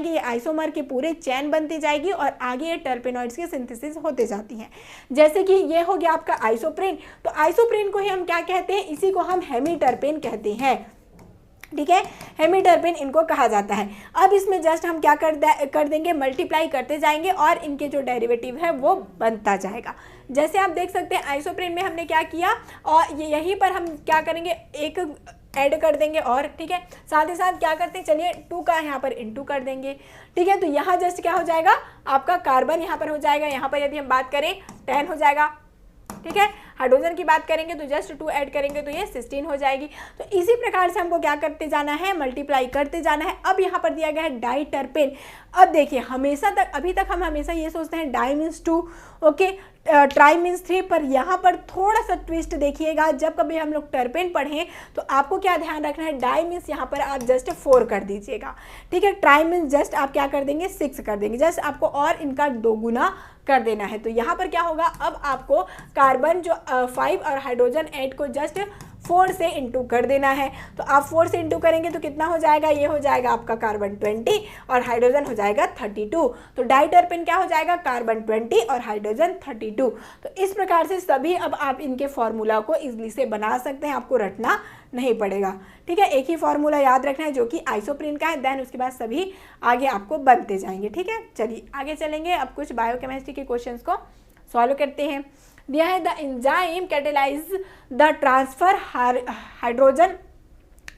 ये आइसोमर के पूरे चैन बनती जाएगी और आगे ये टर्पेनॉइड्स की सिंथेसिस होते जाती हैं। जैसे कि ये हो गया आपका आइसोप्रीन, तो आइसोप्रीन को ही हम क्या कहते हैं, इसी को हम हेमीटरपेन कहते हैं। ठीक है, हेमीटरपेन इनको कहा जाता है। अब इसमें जस्ट हम क्या कर देंगे, मल्टीप्लाई करते जाएंगे और इनके जो डेरिवेटिव है वो बनता जाएगा। जैसे आप देख सकते हैं आइसोप्रीन में हमने क्या किया, और यहीं पर हम क्या करेंगे, एक ऐड कर देंगे, और ठीक है साथ ही साथ क्या करते हैं, चलिए 2 का यहाँ पर इंटू कर देंगे। ठीक है, तो यहाँ जस्ट क्या हो जाएगा, आपका कार्बन यहाँ पर हो जाएगा, यहाँ पर यदि हम बात करें 10 हो जाएगा। ठीक है, हाइड्रोजन की बात करेंगे तो जस्ट 2 ऐड करेंगे तो ये 16 हो जाएगी। तो इसी प्रकार से हमको क्या करते जाना है, मल्टीप्लाई करते जाना है। अब यहाँ पर दिया गया है डाइटरपेन। अब देखिए अभी तक हम हमेशा ये सोचते हैं di means 2, okay, tri means 3, पर यहाँ पर थोड़ा सा ट्विस्ट देखिएगा। जब कभी हम लोग टर्पेन पढ़ें तो आपको क्या ध्यान रखना है, डाई मीन्स यहाँ पर आप जस्ट 4 कर दीजिएगा। ठीक है, ट्राई मीन्स जस्ट आप क्या कर देंगे, 6 कर देंगे, जस्ट आपको और इनका 2 गुना कर देना है। तो यहाँ पर क्या होगा, अब आपको कार्बन जो 5 और हाइड्रोजन 8 को जस्ट 4 से इंटू कर देना है। तो आप 4 से इंटू करेंगे तो कितना हो जाएगा, ये हो जाएगा आपका कार्बन 20 और हाइड्रोजन हो जाएगा 32। तो डाइटरपेन क्या हो जाएगा, कार्बन 20 और हाइड्रोजन 32। तो इस प्रकार से सभी अब आप इनके फॉर्मूला को इजली से बना सकते हैं, आपको रटना नहीं पड़ेगा। ठीक है, एक ही फॉर्मूला याद रखना है जो कि आइसोप्रीन का है, देन उसके बाद सभी आगे आपको बनते जाएंगे। ठीक है, चलिए आगे चलेंगे। अब कुछ बायोकेमिस्ट्री के क्वेश्चंस को सॉल्व करते हैं। दिया है the enzyme catalyse the transfer hydrogen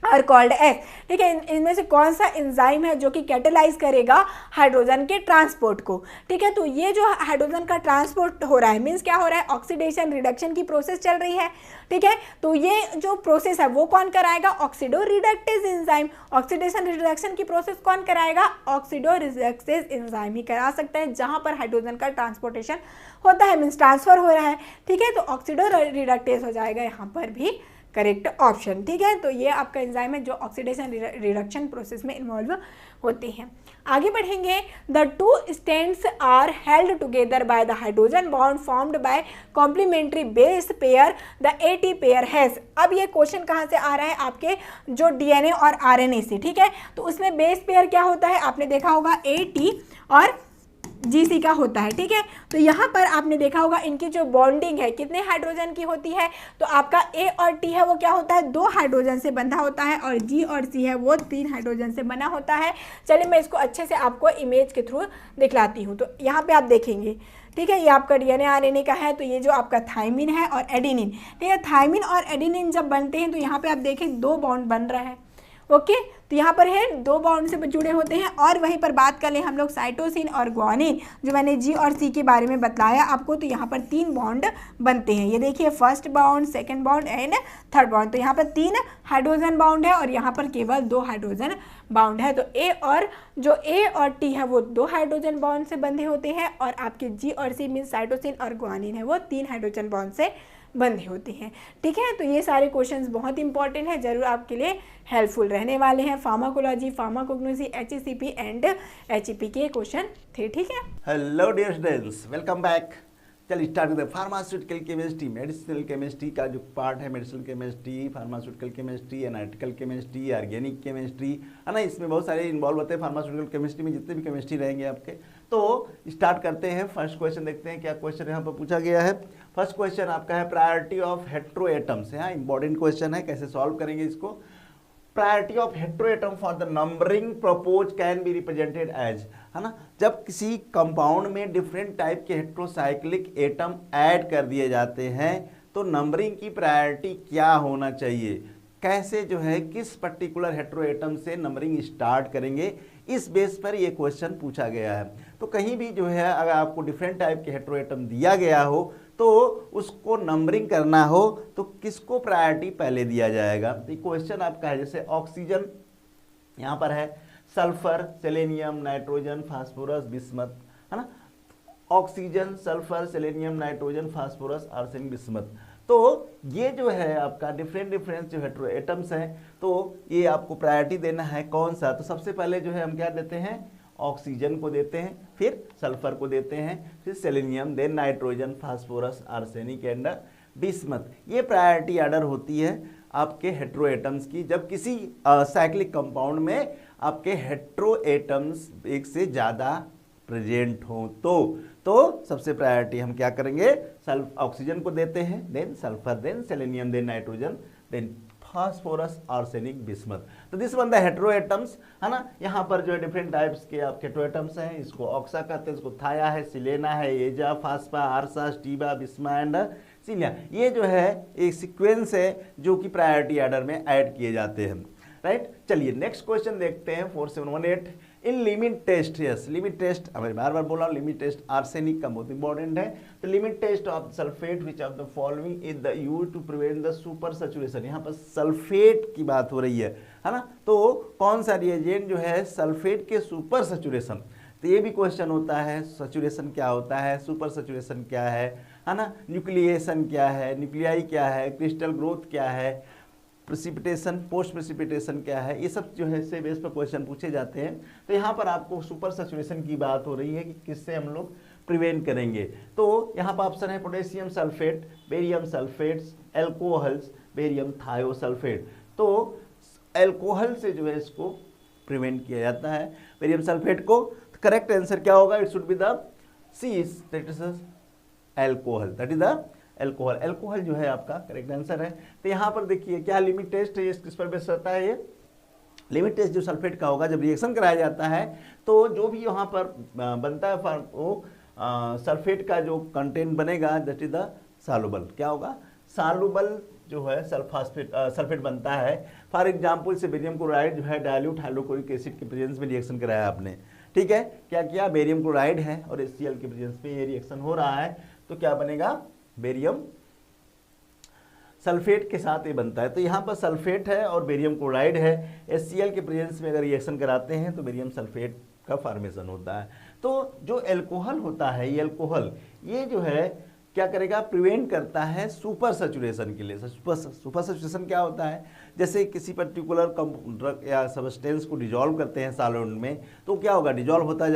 are called as. ठीक है, इनमें से कौन सा एंजाइम है जो कि कैटेलाइज करेगा हाइड्रोजन के ट्रांसपोर्ट को। ठीक है, तो ये जो हाइड्रोजन का ट्रांसपोर्ट हो रहा है मीन्स क्या हो रहा है, ऑक्सीडेशन रिडक्शन की प्रोसेस चल रही है। ठीक है, तो ये जो प्रोसेस है वो कौन कराएगा, oxido reductase enzyme. Oxidation reduction की प्रोसेस कौन कराएगा, ऑक्सीडो रिडक्टेज एंजाइम ही करा सकता है, जहां पर हाइड्रोजन का ट्रांसपोर्टेशन होता है मीन्स ट्रांसफर हो रहा है। ठीक है, तो ऑक्सीडो रिडक्टेज हो जाएगा यहाँ पर भी करेक्ट ऑप्शन। ठीक है, तो ये आपका एंजाइम है जो ऑक्सीडेशन रिडक्शन प्रोसेस में इन्वॉल्व होते हैं। आगे बढ़ेंगे। The 2 strands are held together by the hydrogen bond formed by complementary base pair the AT pair has. अब ये क्वेश्चन कहाँ से आ रहा है, आपके जो DNA और RNA से। ठीक है, तो उसमें बेस पेयर क्या होता है, आपने देखा होगा AT और GC का होता है। ठीक है, तो यहाँ पर आपने देखा होगा इनकी जो बॉन्डिंग है कितने हाइड्रोजन की होती है, तो आपका A और T है वो क्या होता है, 2 हाइड्रोजन से बंधा होता है, और G और C है वो 3 हाइड्रोजन से बना होता है। चलिए मैं इसको अच्छे से आपको इमेज के थ्रू दिखलाती हूँ। तो यहाँ पे आप देखेंगे, ठीक है, ये आपका DNA RNA का है, तो ये जो आपका थाइमिन है और एडेनिन। ठीक है, थाइमिन और एडेनिन जब बनते हैं तो यहाँ पे आप देखें 2 बॉन्ड बन रहा है। ओके, तो यहाँ पर है 2 बॉन्ड से जुड़े होते हैं। और वहीं पर बात कर लें हम लोग साइटोसिन और ग्वानिन, जो मैंने G और C के बारे में बताया आपको, तो यहाँ पर 3 बॉन्ड बनते हैं। ये देखिए first bond, second bond and third bond. तो यहाँ पर 3 हाइड्रोजन बॉन्ड है और यहाँ पर केवल 2 हाइड्रोजन बॉन्ड है। तो A और T है वो 2 हाइड्रोजन बॉन्ड से बंधे होते हैं, और आपके G और C मीन साइटोसिन और ग्वानिन है वो 3 हाइड्रोजन बॉन्ड से बंधे होते हैं। ठीक है, तो ये सारे क्वेश्चंस बहुत इंपॉर्टेंट है, जरूर आपके लिए हेल्पफुल रहने वाले हैं। Pharmacology, pharmacognosy, HACP and HEP के क्वेश्चन थे। ठीक है, hello dear students, welcome back. चलिए स्टार्ट करते हैं। फार्मास्यूटिकल केमिस्ट्री, मेडिसिनल केमिस्ट्री का जो पार्ट है, medicinal chemistry, pharmaceutical chemistry, analytical chemistry, organic chemistry, है ना, इसमें बहुत सारे इन्वॉल्व होते हैं। फार्मास्यूटिकल केमिस्ट्री में जितने भी केमिस्ट्री रहेंगे आपके। तो स्टार्ट करते हैं। फर्स्ट क्वेश्चन देखते हैं क्या क्वेश्चन यहाँ पर पूछा गया है। फर्स्ट क्वेश्चन आपका है प्रायोरिटी ऑफ हेट्रो एटम्स। हाँ, इंपॉर्टेंट क्वेश्चन है, कैसे सॉल्व करेंगे इसको। Priority of heteroatom for the numbering purpose can be represented as, है ना, जब किसी कंपाउंड में डिफरेंट टाइप के हेट्रोसाइक्लिक एटम ऐड कर दिए जाते हैं तो नंबरिंग की प्रायोरिटी क्या होना चाहिए, कैसे जो है किस पर्टिकुलर हेट्रोएटम से नंबरिंग स्टार्ट करेंगे, इस बेस पर ये क्वेश्चन पूछा गया है। तो कहीं भी जो है अगर आपको डिफरेंट टाइप के हेट्रोएटम दिया गया हो तो उसको नंबरिंग करना हो तो किसको प्रायोरिटी पहले दिया जाएगा। तो क्वेश्चन आपका है जैसे ऑक्सीजन यहाँ पर है, sulphur, selenium, nitrogen, phosphorus, bismuth, है ना, oxygen, sulphur, selenium, nitrogen, phosphorus, arsenic, bismuth. तो ये जो है आपका डिफरेंट जो हेट्रो एटम्स हैं तो ये आपको प्रायोरिटी देना है कौन सा। तो सबसे पहले जो है हम क्या देते हैं, ऑक्सीजन को देते हैं, फिर सल्फर को देते हैं, फिर selenium, then nitrogen, phosphorus, arsenic and bismuth. ये प्रायोरिटी ऑर्डर होती है आपके हेट्रो एटम्स की जब किसी साइक्लिक कंपाउंड में आपके हेट्रो एटम्स एक से ज़्यादा प्रेजेंट हो तो सबसे प्रायोरिटी हम क्या करेंगे, ऑक्सीजन को देते हैं, then sulphur, then selenium, then nitrogen, then phosphorus, arsenic, bismuth. तो this one the hetero atoms, है ना। यहाँ पर जो है डिफरेंट टाइप्स के आपके हेट्रो एटम्स हैं, इसको ऑक्सा कहते हैं, इसको थाया है, सिलेना है, एजा, फास्फा, आर्सा, स्टीबा, बिस्मा एंड सिलिया। ये जो है एक सीक्वेंस है जो कि प्रायोरिटी ऑर्डर में ऐड किए जाते हैं, राइट। चलिए नेक्स्ट क्वेश्चन देखते हैं 4718। In limit test, yes limit test, हमें बार बार बोला लिमिट टेस्ट आर्सेनिक का बहुत इंपॉर्टेंट है। तो limit test of sulphate which of the following is the use to prevent the supersaturation. यहाँ पर सल्फेट की बात हो रही है ना। तो कौन सा रिएजेंट जो है सल्फेट के सुपर सैचुरेशन, तो ये भी क्वेश्चन होता है, सैचुरेशन क्या होता है, सुपर सैचुरेशन क्या है ना, न्यूक्लिएशन क्या है, न्यूक्लियाई क्या है, क्रिस्टल ग्रोथ क्या है, प्रेसिपिटेशन, पोस्ट प्रेसिपिटेशन क्या है, ये सब जो है इससे बेस पर क्वेश्चन पूछे जाते हैं। तो यहाँ पर आपको सुपर सैचुरेशन की बात हो रही है कि किससे हम लोग प्रिवेंट करेंगे। तो यहाँ पर ऑप्शन है potassium sulphate, barium sulphates, alcohols, barium thiosulphate. तो एल्कोहल से जो है इसको प्रिवेंट किया जाता है, बेरियम सल्फेट को। करेक्ट आंसर क्या होगा, it should be the C, that is alcohol, that is the alcohol. Alcohol जो है आपका करेक्ट आंसर है। तो यहाँ पर देखिए क्या लिमिट टेस्ट है, किस पर बेस रहता है, ये लिमिट टेस्ट जो सल्फेट का होगा, जब रिएक्शन कराया जाता है तो जो भी यहाँ पर बनता है वो सल्फेट का जो कंटेंट बनेगा दैट इज द सॉल्युबल। क्या होगा, सॉल्युबल जो है सल्फेट बनता है। फॉर एग्जाम्पल से बेरियम क्लोराइड जो है डाइल्यूट हाइड्रोक्लोरिक एसिड के प्रेजेंस में रिएक्शन कराया आपने, ठीक है, क्या किया, बेरियम क्लोराइड है और HCl के प्रेजेंस में ये रिएक्शन हो रहा है, तो क्या बनेगा, बेरियम सल्फेट के साथ ये बनता है। तो यहाँ पर सल्फेट है और बेरियम क्लोराइड है, HCl के प्रेजेंस में अगर रिएक्शन कराते हैं तो बेरियम सल्फेट का फॉर्मेशन होता है। तो जो एल्कोहल होता है, ये एल्कोहल ये जो है क्या करेगा, प्रिवेंट करता है सुपर सैचुरेशन के लिए। सुपर सैचुरेशन क्या होता है, जैसे किसी पर्टिकुलर ड्रग या सब्सटेंस को डिजॉल्व करते हैं सॉल्वेंट में तो क्या होगा, डिजॉल्व होता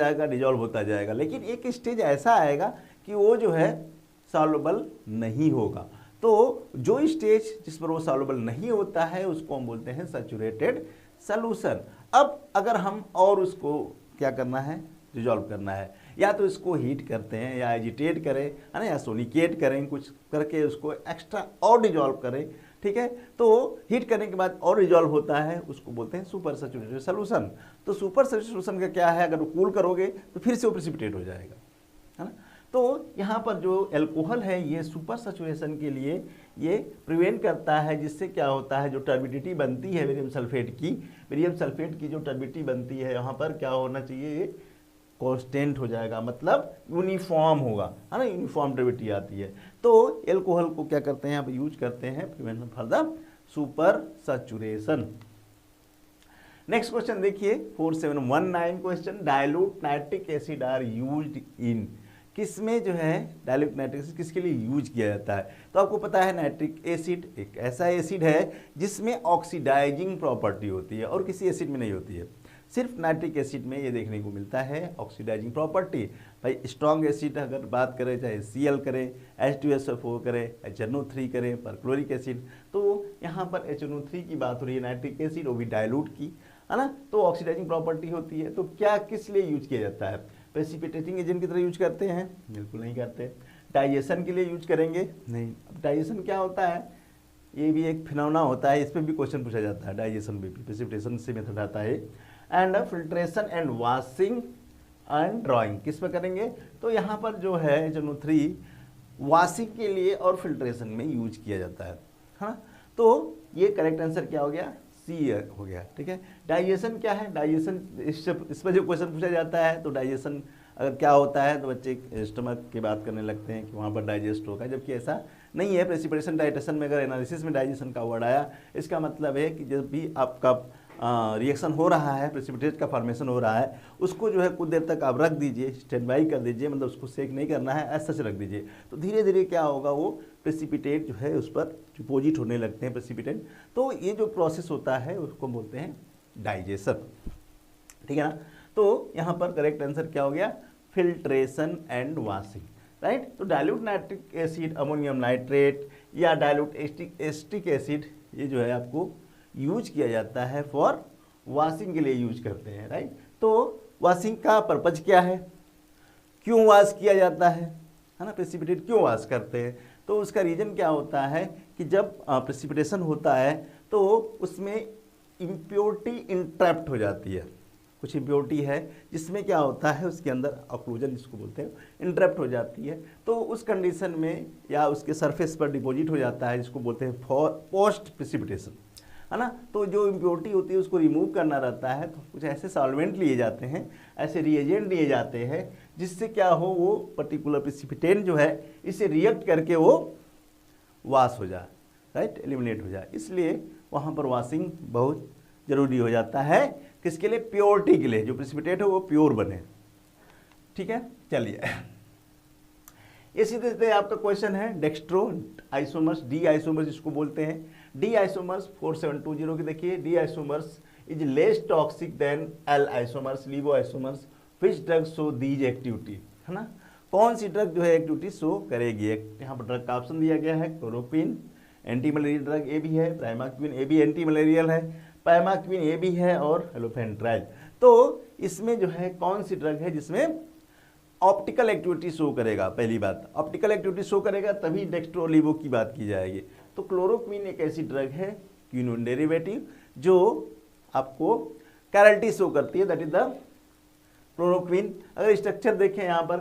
जाएगा, लेकिन एक स्टेज ऐसा आएगा कि वो जो है सॉल्युबल नहीं होगा। तो जो स्टेज जिस पर वो सॉल्युबल नहीं होता है उसको हम बोलते हैं सैचुरेटेड सॉल्यूशन। अब अगर हम और उसको क्या करना है, डिजॉल्व करना है, या तो इसको हीट करते हैं या एजिटेट करें, है ना, या सोनिकेट करें, कुछ करके उसको एक्स्ट्रा और डिजॉल्व करें, ठीक है। तो हीट करने के बाद और डिजॉल्व होता है, उसको बोलते हैं सुपर सैचुरेटेड सॉल्यूशन। तो सुपर सैचुरेशन का क्या है, अगर कूल करोगे तो फिर से वो प्रेसिपिटेट हो जाएगा, है ना। तो यहाँ पर जो एल्कोहल है ये सुपर सैचुरेशन के लिए ये प्रिवेंट करता है, जिससे क्या होता है, जो टर्बिडिटी बनती है बेरियम सल्फेट की जो टर्बिडिटी बनती है यहाँ पर क्या होना चाहिए, ये कांस्टेंट हो जाएगा, मतलब यूनिफॉर्म होगा, है ना, यूनिफॉर्म टर्बिडिटी आती है। तो एल्कोहल को क्या करते हैं, आप यूज करते हैं prevention for the supersaturation. Next question देखिए 4719 question, dilute nitric acid are used in, किसमें जो है डाइल्यूट नाइट्रिक एसिड किसके लिए यूज किया जाता है। तो आपको पता है नाइट्रिक एसिड एक ऐसा एसिड है जिसमें ऑक्सीडाइजिंग प्रॉपर्टी होती है और किसी एसिड में नहीं होती है। सिर्फ नाइट्रिक एसिड में ये देखने को मिलता है ऑक्सीडाइजिंग प्रॉपर्टी। भाई स्ट्रॉन्ग एसिड अगर बात करें, चाहे Cl करें, H2SO4 करें, HNO3 करें, परक्लोरिक एसिड, तो यहाँ पर HNO3 की बात हो रही है, नाइट्रिक एसिड वो भी डाइल्यूट की, है ना, तो ऑक्सीडाइजिंग प्रॉपर्टी होती है। तो क्या किस लिए यूज किया जाता है? प्रेसिपिटेटिंग एजेंट की तरह यूज करते हैं? बिल्कुल नहीं करते। डाइजेशन के लिए यूज करेंगे? नहीं। अब डाइजेशन क्या होता है? ये भी एक फिनोमेना होता है, इस पर भी क्वेश्चन पूछा जाता है, डाइजेशन में भी प्रेसिपिटेशन से मेथड आता है। And filtration and washing and drawing किस में करेंगे? तो यहाँ पर जो है HNO3 वॉशिंग के लिए और फिल्ट्रेशन में यूज किया जाता है, हाँ। तो ये करेक्ट आंसर क्या हो गया? सी हो गया, ठीक है। डाइजेशन क्या है? डाइजेशन इस पर जो क्वेश्चन पूछा जाता है, तो डाइजेशन अगर क्या होता है तो बच्चे स्टमक की बात करने लगते हैं कि वहाँ पर डाइजेस्ट होगा, जबकि ऐसा नहीं है। प्रेसिपिटेशन डाइजेशन में अगर एनालिसिस में डाइजेशन का वर्ड आया, इसका मतलब है कि जब भी आपका रिएक्शन हो रहा है, प्रेसिपिटेट का फॉर्मेशन हो रहा है, उसको जो है कुछ देर तक आप रख दीजिए, स्टैंड बाई कर दीजिए, मतलब उसको सेक नहीं करना है, ऐसा सच रख दीजिए, तो धीरे धीरे क्या होगा, वो प्रेसिपिटेट जो है उस पर डिपोजिट होने लगते हैं प्रेसिपिटेट। तो ये जो प्रोसेस होता है उसको बोलते हैं डाइजेशन, ठीक है ना। तो यहाँ पर करेक्ट आंसर क्या हो गया? Filtration and washing, right. तो dilute nitric acid, ammonium nitrate या डाइल्यूट एस्टिक एसिड, ये जो है आपको यूज किया जाता है फॉर वॉशिंग के लिए यूज करते हैं, राइट। तो वॉशिंग का पर्पज क्या है? क्यों वॉश किया जाता है ना, प्रेसिपिटेट क्यों वॉश करते हैं? तो उसका रीजन क्या होता है कि जब प्रेसिपिटेशन होता है तो उसमें इम्प्योरिटी इंट्रैप्ट हो जाती है, कुछ इम्प्योरिटी है जिसमें क्या होता है, उसके अंदर ऑक्लूजन जिसको बोलते हैं, इंट्रैप्ट हो जाती है। तो उस कंडीशन में या उसके सरफेस पर डिपॉजिट हो जाता है, जिसको बोलते हैं पोस्ट प्रेसिपिटेशन, है ना। तो जो इम्प्योरिटी होती है उसको रिमूव करना रहता है, तो कुछ ऐसे सॉल्वेंट लिए जाते हैं, ऐसे रिएजेंट लिए जाते हैं, जिससे क्या हो, वो पर्टिकुलर प्रेसिपिटेंट जो है इसे रिएक्ट करके वो वॉश हो जाए, राइट, एलिमिनेट हो जाए। इसलिए वहाँ पर वॉशिंग बहुत ज़रूरी हो जाता है, किसके लिए? प्योरिटी के लिए, जो प्रेसिपिटेट हो वो प्योर बने, ठीक है। चलिए इसी तरह से आपका क्वेश्चन है डेक्स्ट्रो आइसोमर्स, डी आइसोमर्स जिसको बोलते हैं, डी आइसोमर्स 4720 की देखिए, D isomers is less toxic than L isomers, levo isomers, which drug show these activity, है ना। कौन सी ड्रग जो है एक्टिविटी शो करेगी? यहाँ पर ड्रग का ऑप्शन दिया गया है, क्लोरोक्विन एंटी मलेरियल ड्रग ए भी है, प्राइमाक्विन ए भी एंटी मलेरियल है, पैमाक्विन ए भी है, और हेलोफेंट्राइल। तो इसमें जो है कौन सी ड्रग है जिसमें ऑप्टिकल एक्टिविटी शो करेगा? पहली बात, ऑप्टिकल एक्टिविटी शो करेगा तभी डेक्स्ट्रोलीवो की बात की जाएगी। तो क्लोरोक्विन एक ऐसी ड्रग है, क्विनोन डेरिवेटिव, जो आपको कैरल्टी शो करती है, दैट इज द क्लोरोक्विन। अगर स्ट्रक्चर देखें यहाँ पर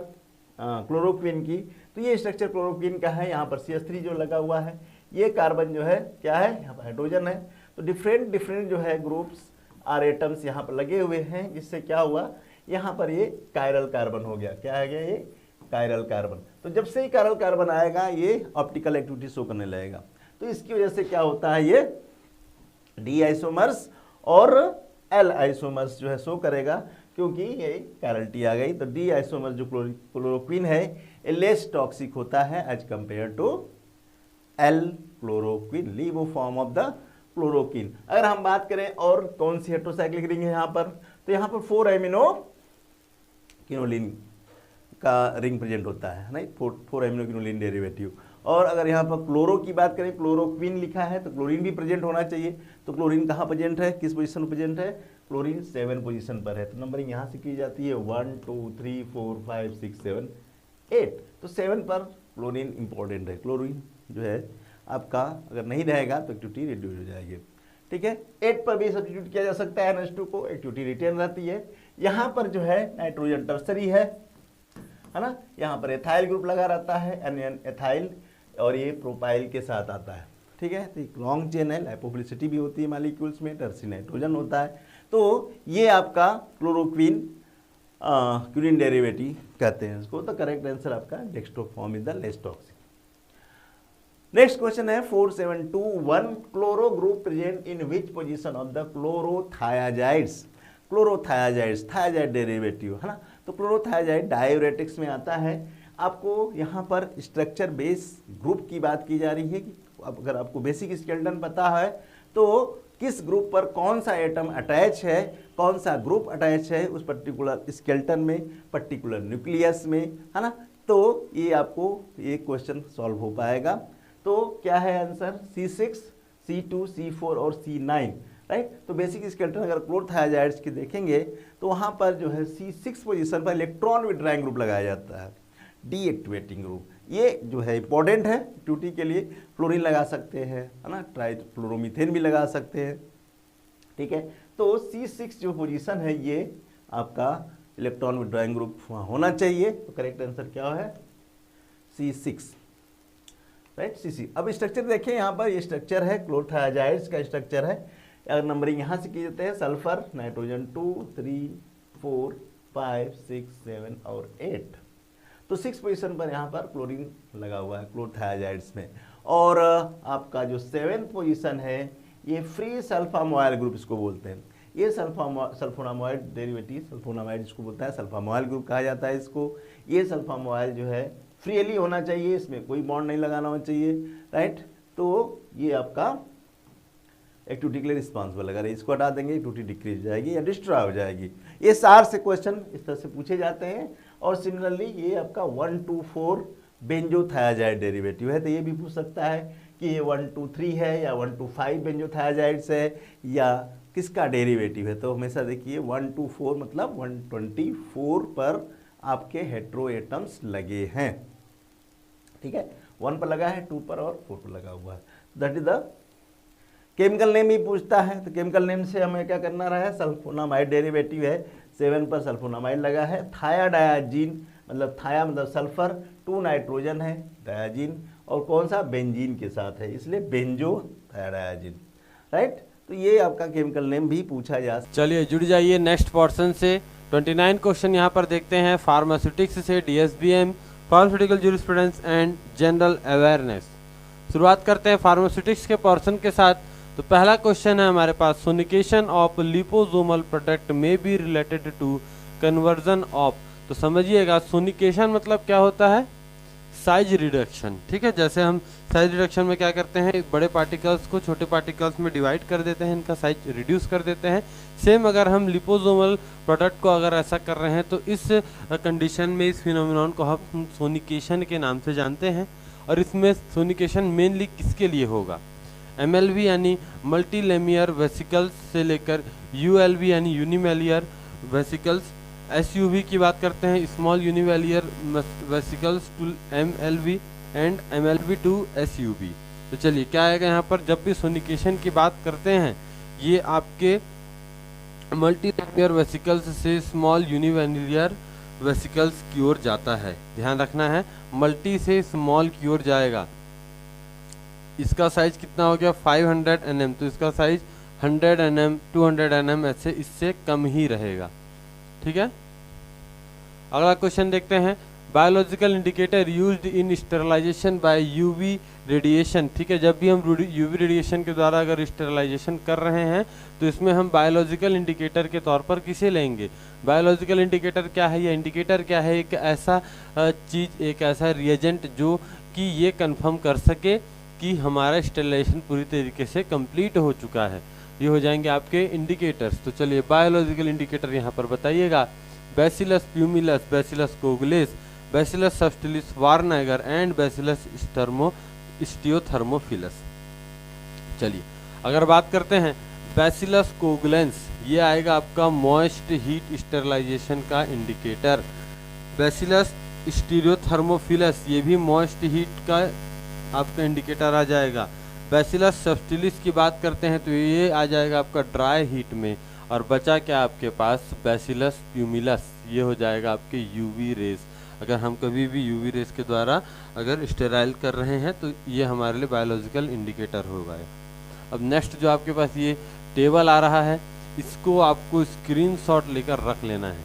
क्लोरोक्विन की, तो ये स्ट्रक्चर क्लोरोक्विन का है। यहाँ पर CH3 जो लगा हुआ है, ये कार्बन जो है क्या है, यहाँ पर हाइड्रोजन है। तो डिफरेंट जो है ग्रुप्स आर एटम्स यहाँ पर लगे हुए हैं, जिससे क्या हुआ, यहाँ पर ये कायरल कार्बन हो गया। क्या आ गया? ये कायरल कार्बन। तो जब से ही कायरल कार्बन आएगा, ये ऑप्टिकल एक्टिविटी शो करने लगेगा। तो इसकी वजह से क्या होता है, ये डी आइसोमर्स और एल आइसोमर्स जो है शो करेगा, क्योंकि ये कैरल्टी आ गई। तो डी आइसोमर्स जो क्लोरोक्विन है, ये लेस टॉक्सिक होता है as compare to L chloroquine, levo form of the chloroquine. अगर हम बात करें और कौन सी हेट्रोसाइक्लिक रिंग है यहाँ पर, तो यहाँ पर 4 एमिनो क्विनोलिन का रिंग प्रेजेंट होता है, नहीं, 4 एमिनो क्विनोलिन डेरिवेटिव। और अगर यहाँ पर क्लोरो की बात करें, क्लोरोक्विन लिखा है, तो क्लोरीन भी प्रेजेंट होना चाहिए। तो क्लोरीन कहाँ प्रेजेंट है, किस पोजीशन पर प्रेजेंट है? क्लोरीन 7 पोजीशन पर है। तो नंबरिंग यहाँ से की जाती है 1 2 3 4 5 6 7 8। तो 7 पर क्लोरीन इंपॉर्टेंट है। क्लोरीन जो है आपका अगर नहीं रहेगा तो एक्टिविटी रिड्यूस हो जाएगी, ठीक है। 8 पर भी सब्स्टिट्यूट किया जा सकता है NH2 को, एक्टिविटी रिटेन रहती है। यहाँ पर जो है नाइट्रोजन टर्सरी है ना, यहाँ पर एथाइल ग्रुप लगा रहता है, एन एथाइल, और ये प्रोपाइल के साथ आता है, ठीक है। तो एक लॉन्ग चेन है, लाइपोफिलिसिटी भी होती है मॉलिक्यूल्स में, टर्सरी नाइट्रोजन होता है। तो ये आपका क्लोरोक्विन क्विनोन डेरिवेटिव कहते हैं इसको। तो करेक्ट आंसर आपका dextro form is the less toxic. Next question है 4721, chloro group present in which position of the chlorothiazides? Chlorothiazides, thiazide derivative, है ना। तो क्लोरोथायाजाइड डायूरेटिक्स में आता है। आपको यहाँ पर स्ट्रक्चर बेस ग्रुप की बात की जा रही है कि अगर आपको बेसिक स्केलेटन पता है तो किस ग्रुप पर कौन सा एटम अटैच है, कौन सा ग्रुप अटैच है उस पर्टिकुलर स्केलेटन में, पर्टिकुलर न्यूक्लियस में, है ना। तो ये आपको ये क्वेश्चन सॉल्व हो पाएगा। तो क्या है आंसर, C6, C2, C4 और C9, राइट। तो बेसिक स्केलेटन अगर क्लोरोथायोजाइड्स की देखेंगे तो वहाँ पर जो है C6 पोजीशन पर इलेक्ट्रॉन विड्रॉइंग ग्रुप लगाया जाता है, डीएक्टिवेटिंग ग्रुप। ये जो है इंपॉर्टेंट है एक्टिविटी के लिए। फ्लोरीन लगा सकते हैं, है ना, ट्राइफ्लोरोमीथेन भी लगा सकते हैं, ठीक है। तो C6 जो पोजीशन है ये आपका इलेक्ट्रॉन विड्रॉइंग ग्रुप होना चाहिए। तो करेक्ट आंसर क्या है, C6, राइट, C6। अब स्ट्रक्चर देखें, यहाँ पर ये स्ट्रक्चर है क्लोरोथायोजाइड्स का स्ट्रक्चर है। अगर नंबरिंग यहाँ से की जाते हैं, सल्फर, नाइट्रोजन 2, 3, 4, 5, 6, 7 और 8। तो 6 पोजीशन पर यहाँ पर क्लोरीन लगा हुआ है क्लोरोथायोजाइड्स में। और आपका जो 7th पोजीशन है ये फ्री सल्फामोइल ग्रुप इसको बोलते हैं। ये सल्फोनामोइड डेरिवेटिव, सल्फोनामाइड इसको बोलता है, सल्फामोइल ग्रुप कहा जाता है इसको। ये सल्फामोइल जो है फ्रीली होना चाहिए, इसमें कोई बॉन्ड नहीं लगाना होना चाहिए, राइट। तो ये आपका एक्टिविटी के लिए रिस्पॉन्सिबल, अगर इसको हटा देंगे एक्टिविटी डिक्रीज हो जाएगी या डिस्ट्रॉय हो जाएगी। ये सार से क्वेश्चन इस तरह से पूछे जाते हैं। और सिमिलरली ये आपका 1, 2, 4 बेंजोथायोजाइड डेरिवेटिव है, तो ये भी पूछ सकता है कि ये 1, 2, 3 है या 1, 2, 5 बेंजोथायोजाइड्स है या किसका डेरिवेटिव है। तो हमेशा देखिए 1, 2, 4 मतलब 124 पर आपके हेट्रो एटम्स लगे हैं, ठीक है। 1 पर लगा है, 2 पर और 4 पर लगा हुआ है। That is the chemical name ही पूछता है। तो केमिकल नेम से हमें क्या करना रहा है, सल्फोनामाइड डेरिवेटिव है, 7 पर सल्फोनामाइड लगा है। थायाडायाजीन मतलब थाया मतलब सल्फर, 2 नाइट्रोजन है, डायाजीन और कौन सा बेंजीन के साथ है, इसलिए बेंजो थायाडायाजीन, राइट। तो ये आपका केमिकल नेम भी पूछा जा सकता है। चलिए जुड़ जाइए नेक्स्ट पोर्शन से। 29 क्वेश्चन यहाँ पर देखते हैं फार्मास्यूटिक्स से, DSBM, pharmaceutical jurisprudence and general awareness. शुरुआत करते हैं फार्मास्यूटिक्स के पोर्शन के साथ। तो पहला क्वेश्चन है हमारे पास, सोनिकेशन ऑफ लिपोसोमल प्रोडक्ट में be related to conversion of. तो समझिएगा सोनिकेशन मतलब क्या होता है, साइज रिडक्शन, ठीक है। जैसे हम साइज रिडक्शन में क्या करते हैं, बड़े पार्टिकल्स को छोटे पार्टिकल्स में डिवाइड कर देते हैं, इनका साइज रिड्यूस कर देते हैं। सेम अगर हम लिपोसोमल प्रोडक्ट को अगर ऐसा कर रहे हैं तो इस कंडीशन में इस फिनोमिनन को हम सोनिकेशन के नाम से जानते हैं। और इसमें सोनिकेशन मेनली किसके लिए होगा, MLV यानी मल्टीलेमियर वेसिकल्स से लेकर ULV यानी यूनिमेलियर वेसिकल्स, SUV की बात करते हैं, small unilamellar vesicles to MLV and MLV to SUV। तो चलिए क्या आएगा यहाँ पर, जब भी सोनिकेशन की बात करते हैं ये आपके मल्टीलेमियर वेसिकल्स से स्मॉल यूनिवेलियर वेसिकल्स की ओर जाता है। ध्यान रखना है, मल्टी से स्मॉल की ओर जाएगा। इसका साइज कितना हो गया 500 nm, तो इसका साइज 100 nm 200 nm ऐसे इससे कम ही रहेगा, ठीक है। अगला क्वेश्चन देखते हैं, biological indicator used in sterilisation by UV radiation, ठीक है। जब भी हम UV रेडिएशन के द्वारा अगर स्टेरिलाइजेशन कर रहे हैं तो इसमें हम बायोलॉजिकल इंडिकेटर के तौर पर किसे लेंगे। बायोलॉजिकल इंडिकेटर क्या है, या इंडिकेटर क्या है, एक ऐसा चीज़, एक ऐसा रिएजेंट जो कि ये कंफर्म कर सके कि हमारा स्टेरिलाइजेशन पूरी तरीके से कंप्लीट हो चुका है। ये हो जाएंगे आपके इंडिकेटर्स। तो चलिए बायोलॉजिकल इंडिकेटर यहाँ पर बताइएगा, Bacillus pumilus, Bacillus coagulans, Bacillus subtilis var niger and Bacillus stearothermophilus. चलिए अगर बात करते हैं बैसिलस कोगुलेंस, ये आएगा आपका मॉइस्ट हीट स्टेरिलाइजेशन का इंडिकेटर। बैसिलस स्टियोथर्मोफिलस ये भी मॉइस्ट हीट का आपका इंडिकेटर आ जाएगा। बैसिलस सब्टिलिस की बात करते हैं तो ये आ जाएगा आपका ड्राई हीट में। और बचा क्या आपके पास, बैसिलस प्यूमिलस, ये हो जाएगा आपके UV रेस। अगर हम कभी भी UV रेस के द्वारा अगर स्टेराइल कर रहे हैं तो ये हमारे लिए बायोलॉजिकल इंडिकेटर होगा। अब नेक्स्ट जो आपके पास ये टेबल आ रहा है, इसको आपको स्क्रीनशॉट लेकर रख लेना है,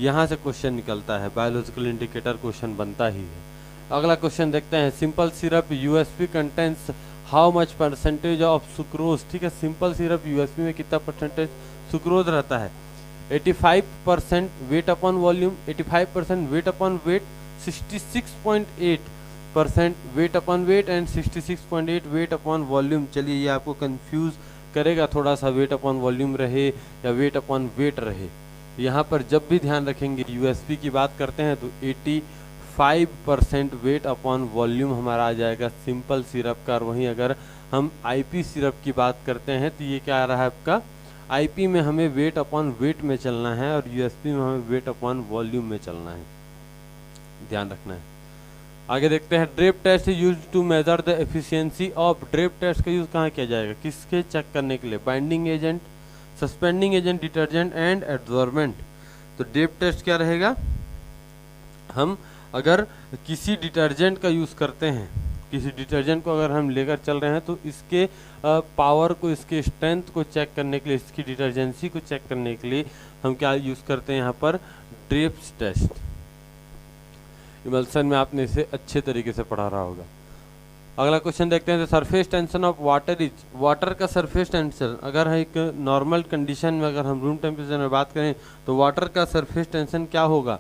यहाँ से क्वेश्चन निकलता है, बायोलॉजिकल इंडिकेटर क्वेश्चन बनता ही है। अगला क्वेश्चन देखते हैं, simple syrup USP contents how much percentage of sucrose, ठीक है। सिंपल सिरप USP में कितना परसेंटेज सुक्रोज रहता है, 85% weight upon volume, 85% weight upon weight, 66.8% weight upon weight and 66.8 weight upon volume. चलिए ये आपको कंफ्यूज करेगा, थोड़ा सा वेट अपॉन वॉल्यूम रहे या वेट अपॉन वेट रहे। यहाँ पर जब भी ध्यान रखेंगे यूएसपी की बात करते हैं तो 85% वेट अपॉन वॉल्यूम हमारा आ जाएगा सिंपल सिरप का। और वहीं अगर हम आईपी सिरप की बात करते हैं तो ये क्या आ रहा है आपका, आईपी में हमें वेट अपॉन वेट में चलना है और यूएसपी में हमें वेट अपॉन वॉल्यूम में चलना है, ध्यान रखना है। आगे देखते हैं, Draves test use to measure the efficiency of. Draves test का यूज कहाँ किया जाएगा, किसके चेक करने के लिए, binding agent, suspending agent, detergent and absorbent. तो ड्रेप टेस्ट क्या रहेगा, हम अगर किसी डिटर्जेंट का यूज़ करते हैं, किसी डिटर्जेंट को अगर हम लेकर चल रहे हैं तो इसके पावर को, इसके स्ट्रेंथ को चेक करने के लिए, इसकी डिटर्जेंसी को चेक करने के लिए हम क्या यूज़ करते हैं यहाँ पर, ड्रेप्स टेस्ट। इमल्सन में आपने इसे अच्छे तरीके से पढ़ा रहा होगा। अगला क्वेश्चन देखते हैं, surface tension of water is. Water का सरफेस टेंशन अगर एक नॉर्मल कंडीशन में, अगर हम रूम टेम्परेचर में बात करें तो वाटर का सरफेस टेंशन क्या होगा,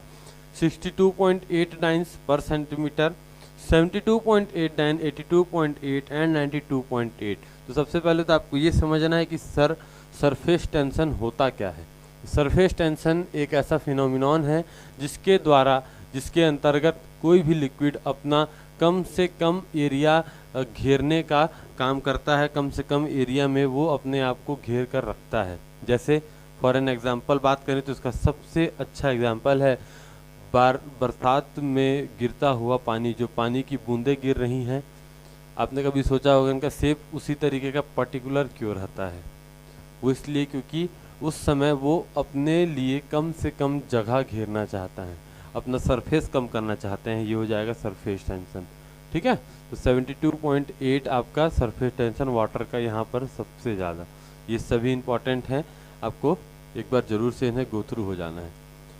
62.89 पर सेंटीमीटर, 72.89, 82.8 एंड 92.8। तो सबसे पहले तो आपको ये समझना है कि सरफेस टेंशन होता क्या है। सरफेस टेंशन एक ऐसा फिनोमिनॉन है जिसके द्वारा, जिसके अंतर्गत कोई भी लिक्विड अपना कम से कम एरिया घेरने का काम करता है, कम से कम एरिया में वो अपने आप को घेर कर रखता है। जैसे फॉर एन एग्जांपल बात करें तो इसका सबसे अच्छा एग्जांपल है बरसात में गिरता हुआ पानी, जो पानी की बूंदें गिर रही हैं, आपने कभी सोचा होगा इनका शेप उसी तरीके का पर्टिकुलर क्यों रहता है, वो इसलिए क्योंकि उस समय वो अपने लिए कम से कम जगह घेरना चाहता है, अपना सरफेस कम करना चाहते हैं, ये हो जाएगा सरफेस टेंशन। ठीक है, तो 72.8 आपका सरफेस टेंशन वाटर का यहाँ पर सबसे ज़्यादा। ये सभी इंपॉर्टेंट हैं, आपको एक बार जरूर से इन्हें गो थ्रू हो जाना है।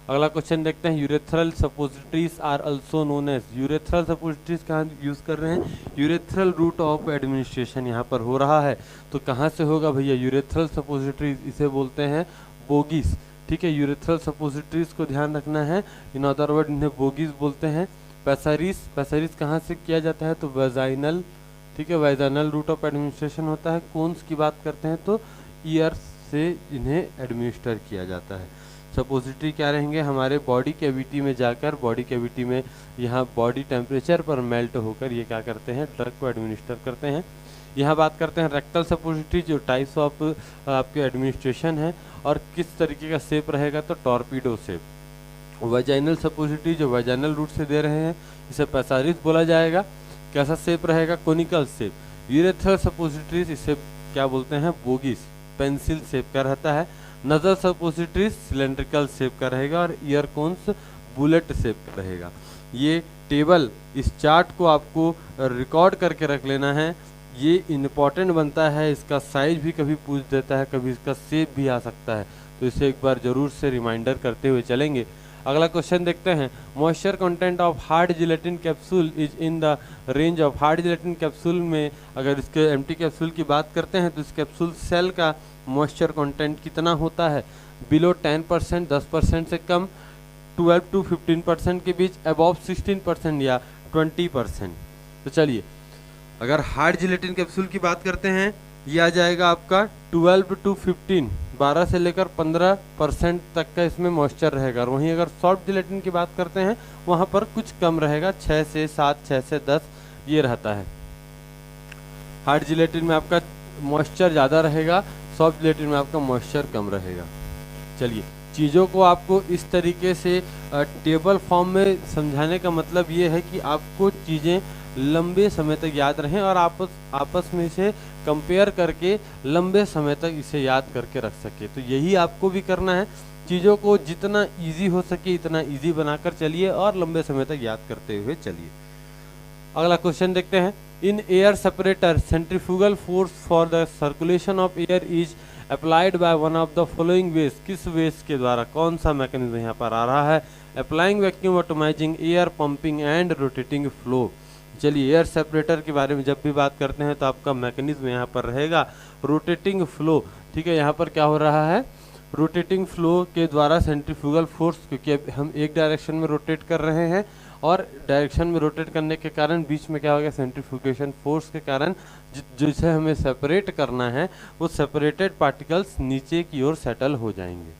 अगला क्वेश्चन देखते हैं, urethral suppositories are also known as. Urethral suppositories कहाँ यूज़ कर रहे हैं, यूरेथ्रल रूट ऑफ एडमिनिस्ट्रेशन यहाँ पर हो रहा है, तो कहाँ से होगा भैया, यूरेथ्रल सपोजिटरीज, इसे बोलते हैं बोगीज। ठीक है, यूरेथ्रल सपोजिटरीज को ध्यान रखना है, इन अदर वर्ड इन्हें बोगीज बोलते हैं। पैसारीज, पैसारीज कहाँ से किया जाता है, तो वेजाइनल, ठीक है, वेजाइनल रूट ऑफ एडमिनिस्ट्रेशन होता है। कोन्स की बात करते हैं तो ईयर से इन्हें एडमिनिस्टर किया जाता है। सपोजिटरी क्या रहेंगे, हमारे बॉडी कैविटी में जाकर, बॉडी कैविटी में यहाँ बॉडी टेम्परेचर पर मेल्ट होकर ये क्या करते हैं, ड्रग को एडमिनिस्टर करते हैं। यहाँ बात करते हैं रेक्टल सपोजिटरी, जो टाइप्स ऑफ आपके एडमिनिस्ट्रेशन है और किस तरीके का शेप रहेगा, तो टॉर्पीडो शेप। वेजाइनल सपोजिटरी जो वेजाइनल रूट से दे रहे हैं, इसे पैसारीज बोला जाएगा। कैसा शेप रहेगा, कोनिकल शेप। यूरेथ्रल सपोजिटरीज इसे क्या बोलते हैं, बोगीज, पेंसिल शेप का रहता है। नजर सपोजिटरीज सिलेंड्रिकल शेप का रहेगा और ईयर कोन्स बुलेट शेप का रहेगा। ये टेबल, इस चार्ट को आपको रिकॉर्ड करके रख लेना है, ये इम्पॉर्टेंट बनता है। इसका साइज भी कभी पूछ देता है, कभी इसका शेप भी आ सकता है, तो इसे एक बार जरूर से रिमाइंडर करते हुए चलेंगे। अगला क्वेश्चन देखते हैं, moisture content of hard gelatin capsule is in the range of. Hard gelatin capsule में अगर इसके एम्प्टी कैप्सूल की बात करते हैं तो इस कैप्सूल सेल का मॉइस्चर कंटेंट कितना होता है, बिलो 10%, 10% से कम, 12 to 15% के बीच, अबव 16% या 20%। तो चलिए, अगर हार्ड जिलेटिन कैप्सूल की बात करते हैं, ये आ जाएगा आपका 12 to 15, 12 से लेकर 15% तक का इसमें मॉइस्चर रहेगा। और वहीं अगर सॉफ्ट जिलेटिन की बात करते हैं, वहाँ पर कुछ कम रहेगा, 6 से 7, 6 से 10 ये रहता है। हार्ड जिलेटिन में आपका मॉइस्चर ज़्यादा रहेगा, सॉफ्ट जिलेटिन में आपका मॉइस्चर कम रहेगा। चलिए, चीज़ों को आपको इस तरीके से टेबल फॉर्म में समझाने का मतलब ये है कि आपको चीज़ें लंबे समय तक याद रहें और आपस में इसे कंपेयर करके लंबे समय तक इसे याद करके रख सके। तो यही आपको भी करना है, चीज़ों को जितना इजी हो सके इतना इजी बनाकर चलिए और लंबे समय तक याद करते हुए चलिए। अगला क्वेश्चन देखते हैं, in air separator centrifugal force for the circulation of air is applied by one of the following veg. किस वेज के द्वारा, कौन सा मैकेनिज्म यहाँ पर आ रहा है, applying vacuum, atomizing air, pumping and rotating flow. चलिए, एयर सेपरेटर के बारे में जब भी बात करते हैं तो आपका मैकेनिज्म यहाँ पर रहेगा रोटेटिंग फ्लो। ठीक है, यहाँ पर क्या हो रहा है, रोटेटिंग फ्लो के द्वारा सेंट्रीफ्यूगल फोर्स, क्योंकि अब हम एक डायरेक्शन में रोटेट कर रहे हैं और डायरेक्शन में रोटेट करने के कारण बीच में क्या हो गया, सेंट्रीफ्यूगेशन फोर्स के कारण जिसे हमें सेपरेट करना है वो सेपरेटेड पार्टिकल्स नीचे की ओर सेटल हो जाएंगे।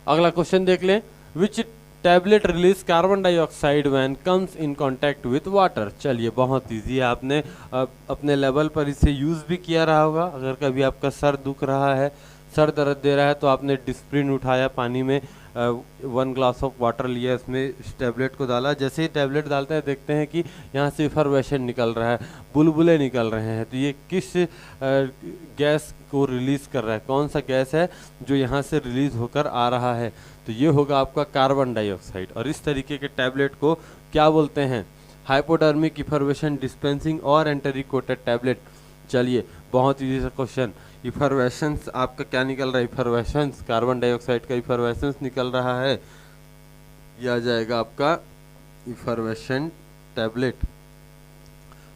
अगला क्वेश्चन देख लें, which tablet release carbon dioxide when comes in contact with water. चलिए बहुत इजी है, आपने अपने लेवल पर इसे यूज़ भी किया रहा होगा। अगर कभी आपका सर दुख रहा है, सर दर्द दे रहा है, तो आपने डिस्प्रिन उठाया, पानी में 1 ग्लास ऑफ वाटर लिया, इसमें इस टैबलेट को डाला। जैसे ही टैबलेट डालते हैं देखते हैं कि यहाँ से इफरवेशन निकल रहा है, बुलबुले निकल रहे हैं। तो ये किस गैस को रिलीज़ कर रहा है, कौन सा गैस है जो यहाँ से रिलीज़ होकर आ रहा है? तो ये होगा आपका कार्बन डाइऑक्साइड। और इस तरीके के टैबलेट को क्या बोलते हैं? हाइपोडर्मिक इफरवेशन डिस्पेंसिंग और एंटेरिक कोटेड टैबलेट। चलिए बहुत इजी सा क्वेश्चन, इफरवेशंस आपका क्या निकल रहा है? इफरवेशंस, कार्बन डाइऑक्साइड का इफरवेशंस निकल रहा है, यह आ जाएगा आपका इफरवेशन टैबलेट।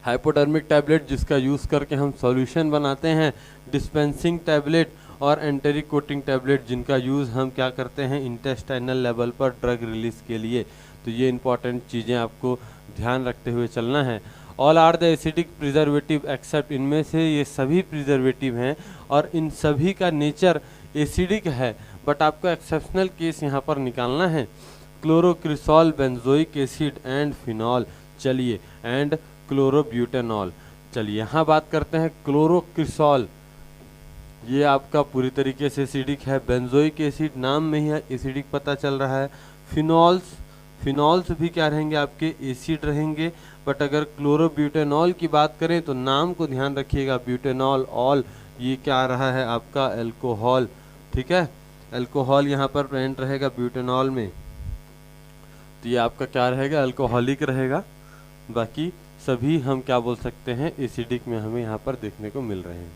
हाइपोडर्मिक टैबलेट जिसका यूज़ करके हम सॉल्यूशन बनाते हैं, डिस्पेंसिंग टैबलेट और एंटेरिक कोटिंग टैबलेट जिनका यूज़ हम क्या करते हैं, इंटेस्टाइनल लेवल पर ड्रग रिलीज के लिए। तो ये इंपॉर्टेंट चीज़ें आपको ध्यान रखते हुए चलना है। All are the acidic preservative except, इनमें से ये सभी प्रिजर्वेटिव हैं और इन सभी का नेचर एसिडिक है, बट आपको एक्सेप्शनल केस यहाँ पर निकालना है, क्लोरोक्रिसॉल, बेंजोइक एसिड एंड फिनॉल। चलिए एंड क्लोरोब्यूटेनॉल। चलिए यहाँ बात करते हैं क्लोरोक्रिसॉल, ये आपका पूरी तरीके से एसिडिक है। बेंजोइक एसिड नाम में ही एसिडिक पता चल रहा है। फिनॉल्स भी क्या रहेंगे, आपके एसिड रहेंगे। बट अगर क्लोरोब्यूटेनॉल की बात करें तो नाम को ध्यान रखिएगा, ब्यूटेनॉल ऑल, ये क्या रहा है आपका एल्कोहल। ठीक है, एल्कोहल यहाँ पर प्रेजेंट रहेगा ब्यूटेनॉल में, तो ये आपका क्या रहेगा, अल्कोहलिक रहेगा। बाकी सभी हम क्या बोल सकते हैं, एसिडिक में हमें यहाँ पर देखने को मिल रहे हैं।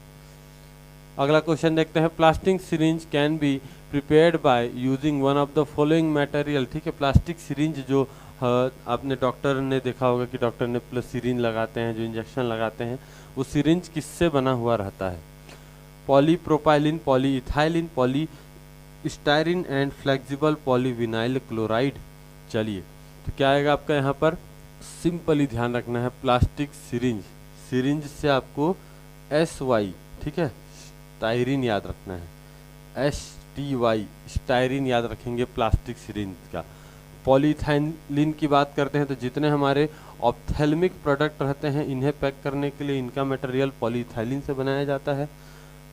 अगला क्वेश्चन देखते हैं, plastic syringe can be prepared by using one of the following material. ठीक है, प्लास्टिक सिरिंज जो आपने डॉक्टर ने देखा होगा कि डॉक्टर ने प्लस सिरिंज लगाते हैं, जो इंजेक्शन लगाते हैं, वो सिरिंज किससे बना हुआ रहता है? Polypropylene, polyethylene, polystyrene and flexible polyvinyl chloride. चलिए तो क्या आएगा आपका यहाँ पर, सिंपली ध्यान रखना है, प्लास्टिक सिरिंज से आपको SY, ठीक है, स्टायरिन याद रखना है, STY स्टायरिन याद रखेंगे प्लास्टिक सिरिंज का। पॉलीइथाइलिन की बात करते हैं तो जितने हमारे ऑप्थेल्मिक प्रोडक्ट रहते हैं इन्हें पैक करने के लिए इनका मटेरियल पॉलीइथाइलिन से बनाया जाता है।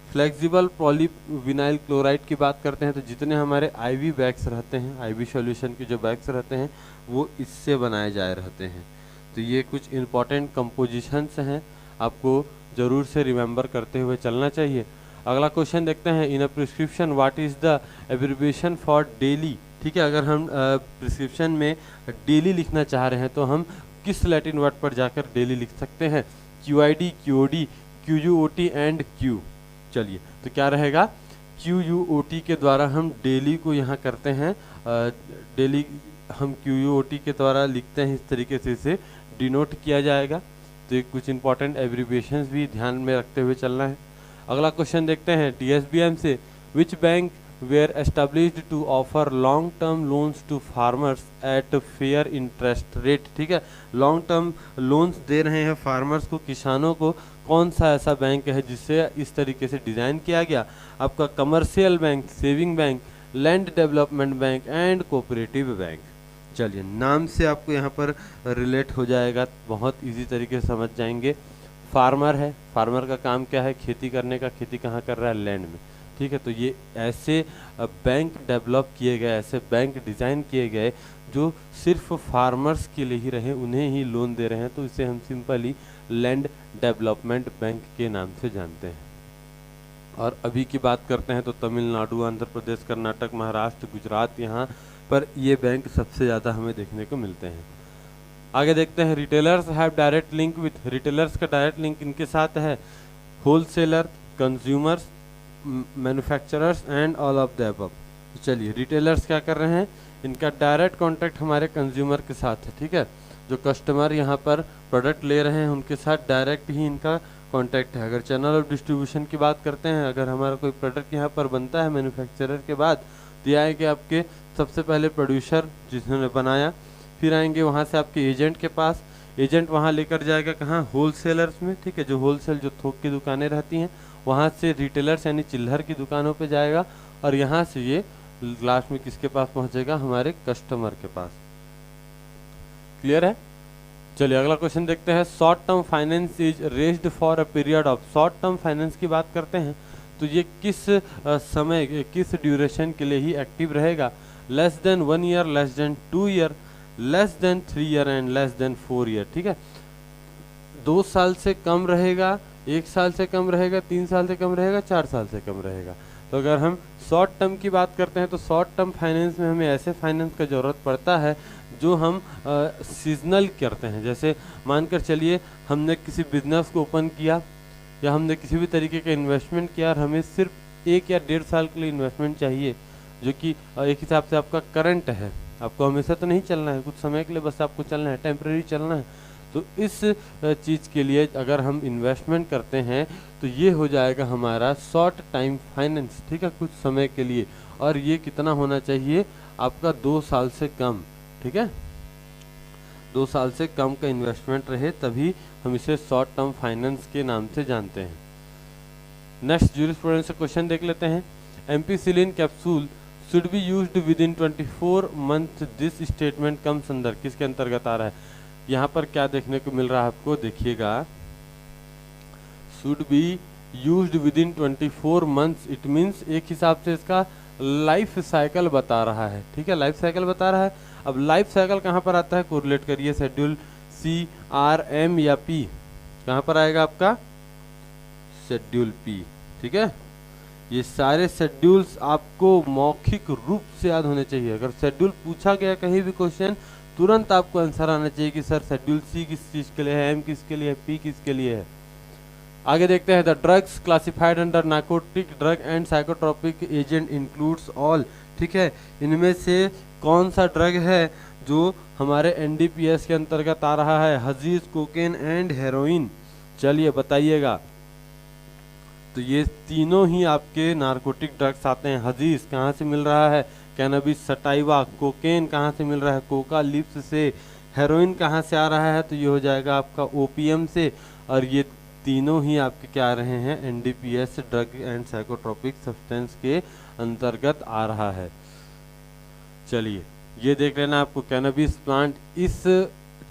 फ्लेक्सिबल पॉलीविनाइल क्लोराइड की बात करते हैं तो जितने हमारे IV बैग्स रहते हैं, IV सॉल्यूशन के जो बैग्स रहते हैं वो इससे बनाए जाए रहते हैं। तो ये कुछ इंपॉर्टेंट कंपोजिशंस हैं, आपको ज़रूर से रिमेंबर करते हुए चलना चाहिए। अगला क्वेश्चन देखते हैं, in a prescription what is the abbreviation for daily. ठीक है, अगर हम प्रिस्क्रिप्शन में डेली लिखना चाह रहे हैं तो हम किस लैटिन वर्ड पर जाकर डेली लिख सकते हैं? QID, QOD, QUOT and Q। चलिए तो क्या रहेगा, QUOT के द्वारा हम डेली को यहाँ करते हैं, डेली हम QUOT के द्वारा लिखते हैं, इस तरीके से इसे डिनोट किया जाएगा। तो ये कुछ इंपॉर्टेंट एब्रिविएशंस भी ध्यान में रखते हुए चलना है। अगला क्वेश्चन देखते हैं, DSBM से which bank were established to offer long term loans to farmers at fair interest rate. ठीक है, लॉन्ग टर्म लोन्स दे रहे हैं फार्मर्स को, किसानों को, कौन सा ऐसा बैंक है जिससे इस तरीके से डिज़ाइन किया गया? आपका commercial bank, saving bank, land development bank and cooperative bank. चलिए नाम से आपको यहाँ पर रिलेट हो जाएगा, बहुत इजी तरीके से समझ जाएंगे। फार्मर है, फार्मर का काम क्या है, खेती करने का। खेती कहाँ कर रहा है, लैंड में। ठीक है, तो ये ऐसे बैंक डेवलप किए गए, ऐसे बैंक डिज़ाइन किए गए जो सिर्फ फार्मर्स के लिए ही रहे, उन्हें ही लोन दे रहे हैं, तो इसे हम सिंपली लैंड डेवलपमेंट बैंक के नाम से जानते हैं। और अभी की बात करते हैं तो तमिलनाडु, आंध्र प्रदेश, कर्नाटक, महाराष्ट्र, गुजरात, यहाँ पर ये बैंक सबसे ज़्यादा हमें देखने को मिलते हैं। आगे देखते हैं, retailers have direct link with, retailers का डायरेक्ट लिंक इनके साथ है wholesaler, consumers, manufacturers and all of the above. चलिए रिटेलर्स क्या कर रहे हैं, इनका डायरेक्ट कॉन्टैक्ट हमारे कंज्यूमर के साथ है। ठीक है, जो कस्टमर यहाँ पर प्रोडक्ट ले रहे हैं उनके साथ डायरेक्ट ही इनका कॉन्टैक्ट है। अगर चैनल ऑफ डिस्ट्रीब्यूशन की बात करते हैं, अगर हमारा कोई प्रोडक्ट यहाँ पर बनता है मैन्युफैक्चरर के बाद, तो यह है कि आपके सबसे पहले प्रोड्यूसर जिन्होंने बनाया, फिर आएंगे वहाँ से आपके एजेंट के पास, एजेंट वहाँ लेकर जाएगा कहाँ, होलसेलर्स में, ठीक है, जो होलसेल जो थोक की दुकानें रहती हैं, वहाँ से रिटेलर्स यानी चिल्लर की दुकानों पे जाएगा, और यहाँ से ये लास्ट में किसके पास पहुँचेगा, हमारे कस्टमर के पास। क्लियर है? चलिए अगला क्वेश्चन देखते हैं। Short term finance is raised for a period of, short term finance की बात करते हैं तो ये किस समय, किस ड्यूरेशन के लिए ही एक्टिव रहेगा, less than 1 year, less than 2 year, less than 3 year and less than 4 year, ठीक है। 2 साल से कम रहेगा, 1 साल से कम रहेगा, 3 साल से कम रहेगा, 4 साल से कम रहेगा। तो अगर हम शॉर्ट टर्म की बात करते हैं तो शॉर्ट टर्म फाइनेंस में हमें ऐसे फाइनेंस का ज़रूरत पड़ता है जो हम सीजनल करते हैं। जैसे मानकर चलिए हमने किसी बिजनेस को ओपन किया या हमने किसी भी तरीके का इन्वेस्टमेंट किया और हमें सिर्फ 1 या 1.5 साल के लिए इन्वेस्टमेंट चाहिए, जो कि एक हिसाब से आपका करंट है, आपको हमेशा तो नहीं चलना है, कुछ समय के लिए बस आपको चलना है, टेम्प्रेरी चलना है। तो इस चीज़ के लिए अगर हम इन्वेस्टमेंट करते हैं तो ये हो जाएगा हमारा शॉर्ट टाइम फाइनेंस, ठीक है, कुछ समय के लिए। और ये कितना होना चाहिए आपका, 2 साल से कम, ठीक है, 2 साल से कम का इन्वेस्टमेंट रहे, तभी हम इसे शॉर्ट टर्म फाइनेंस के नाम से जानते हैं। नेक्स्ट ज्यूरिस्प्रूडेंस से क्वेश्चन देख लेते हैं। Ampicillin capsule should be used with in 24 month, this statement comes under, किसके अंतर्गत आ रहा है? यहाँ पर क्या देखने को मिल रहा है आपको, देखिएगा, should be used with in 24 months, it means एक हिसाब से इसका लाइफ साइकिल बता रहा है, ठीक है, लाइफ साइकिल बता रहा है। अब लाइफ साइकिल कहाँ पर आता है, कोरिलेट करिए, शेड्यूल सी, आर, एम या पी, कहाँ पर आएगा आपका, शेड्यूल पी, ठीक है। ये सारे शेड्यूल्स आपको मौखिक रूप से याद होने चाहिए। अगर शेड्यूल पूछा गया कहीं भी क्वेश्चन, तुरंत आपको आंसर आना चाहिए कि सर शेड्यूल सी किस चीज़ के लिए है, एम किसके लिए है, पी किसके लिए है। आगे देखते हैं। The drugs classified under narcotic drug and psychotropic agent includes all, ठीक है, इनमें से कौन सा ड्रग है जो हमारे एनडीपीएस के अंतर्गत आ रहा है, हजीज, कोकेन एंड हेरोइन, चलिए बताइएगा। तो ये तीनों ही आपके नार्कोटिक ड्रग्स आते हैं। हजीज कहाँ से मिल रहा है, कैनबिस सटाइवा, कोकेन कहाँ से मिल रहा है, कोका लिप्स से, हेरोइन कहाँ से आ रहा है, तो ये हो जाएगा आपका ओपीएम से, और ये तीनों ही आपके क्या आ रहे हैं, NDPS drug and psychotropic substance के अंतर्गत आ रहा है। चलिए ये देख लेना आपको, कैनबिस प्लांट, इस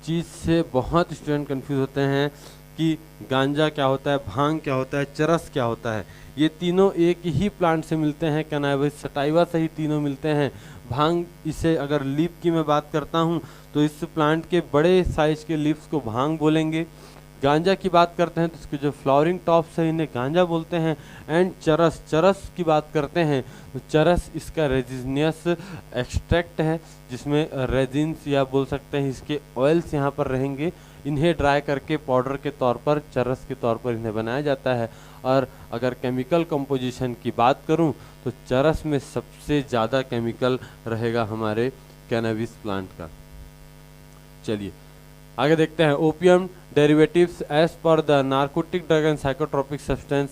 चीज़ से बहुत स्टूडेंट कंफ्यूज होते हैं कि गांजा क्या होता है, भांग क्या होता है, चरस क्या होता है। ये तीनों एक ही प्लांट से मिलते हैं, कैनबिस सटाइवा से ही तीनों मिलते हैं। भांग, इसे अगर लीफ की मैं बात करता हूँ तो इस प्लांट के बड़े साइज के लीव्स को भांग बोलेंगे। गांजा की बात करते हैं तो इसके जो फ्लावरिंग टॉप्स है इन्हें गांजा बोलते हैं। एंड चरस, चरस की बात करते हैं तो चरस इसका रेजिनियस एक्सट्रैक्ट है, जिसमें रेजिन्स या बोल सकते हैं इसके ऑयल्स यहाँ पर रहेंगे। इन्हें ड्राई करके पाउडर के तौर पर, चरस के तौर पर इन्हें बनाया जाता है। और अगर केमिकल कंपोजिशन की बात करूं तो चरस में सबसे ज़्यादा केमिकल रहेगा हमारे कैनबिस प्लांट का। चलिए आगे देखते हैं। Opium derivatives as per the narcotic drug and psychotropic substance,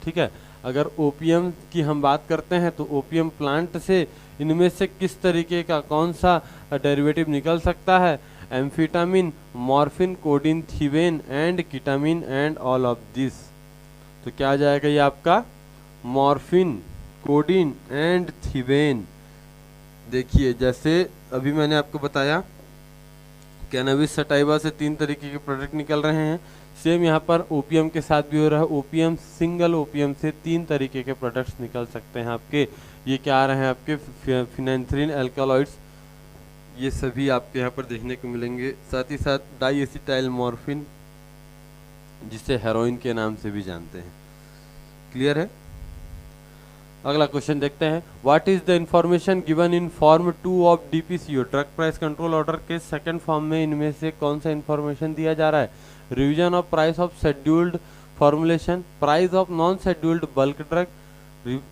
ठीक है। अगर ओपियम की हम बात करते हैं तो ओपियम प्लांट से इनमें से किस तरीके का कौन सा डेरिवेटिव निकल सकता है, amphetamine, morphine, codeine, thebaine and ketamine and all of this. तो क्या आ जाएगा ये आपका, मॉर्फिन, कोडीन एंड थीवेन। देखिए जैसे अभी मैंने आपको बताया कैनबिस सटाइवा से 3 तरीके के प्रोडक्ट निकल रहे हैं, सेम यहाँ पर ओपियम के साथ भी हो रहा है। ओपियम, सिंगल ओपियम से 3 तरीके के प्रोडक्ट्स निकल सकते हैं आपके। ये क्या आ रहे हैं आपके, फिनेंथ्रीन एल्कालॉइड्स, ये सभी आपके यहाँ पर देखने को मिलेंगे। साथ ही साथ डाईएसिटाइल मॉर्फिन, जिसे हेरोइन के नाम से भी जानते हैं। क्लियर है? अगला क्वेश्चन देखते हैं। What is the information given in form 2 of DPCO, drug price control order के सेकंड फॉर्म में इनमें से कौन सा इंफॉर्मेशन दिया जा रहा है? Revision of price of scheduled formulation, price of non scheduled bulk drug,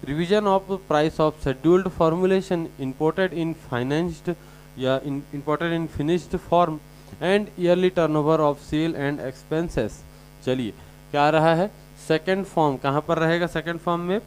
revision of price of scheduled formulation imported in financed या imported in finished form, and yearly turnover of sale and expenses. चलिए क्या आ रहा है, second form कहाँ पर रहेगा, second form में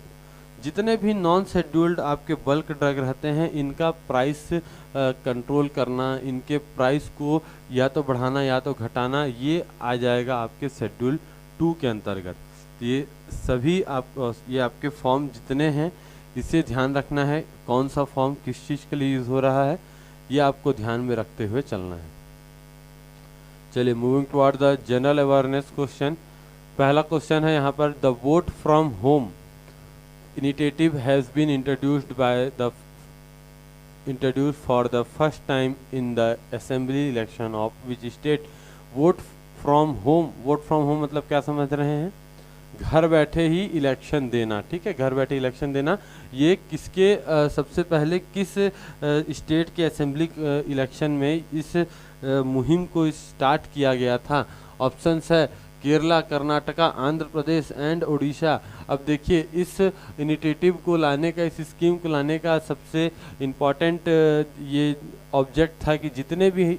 जितने भी नॉन शेड्यूल्ड आपके बल्क ड्रग रहते हैं इनका प्राइस कंट्रोल करना, इनके प्राइस को या तो बढ़ाना या तो घटाना, ये आ जाएगा आपके शेड्यूल 2 के अंतर्गत। ये सभी ये आपके फॉर्म जितने हैं इसे ध्यान रखना है, कौन सा फॉर्म किस चीज़ के लिए यूज़ हो रहा है ये आपको ध्यान में रखते हुए चलना है। चलिए moving toward the general awareness question. पहला क्वेश्चन है यहाँ पर, the vote from home initiative has been introduced for the first time in the assembly election of which state? Vote from home मतलब क्या समझ रहे हैं? घर बैठे ही इलेक्शन देना, ठीक है, घर बैठे इलेक्शन देना। ये किसके सबसे पहले किस स्टेट के असेंबली इलेक्शन में इस मुहिम को स्टार्ट किया गया था? ऑप्शंस है केरला, कर्नाटका, आंध्र प्रदेश एंड उड़ीसा। अब देखिए इस इनिशिएटिव को लाने का, इस स्कीम को लाने का सबसे इम्पॉर्टेंट ये ऑब्जेक्ट था कि जितने भी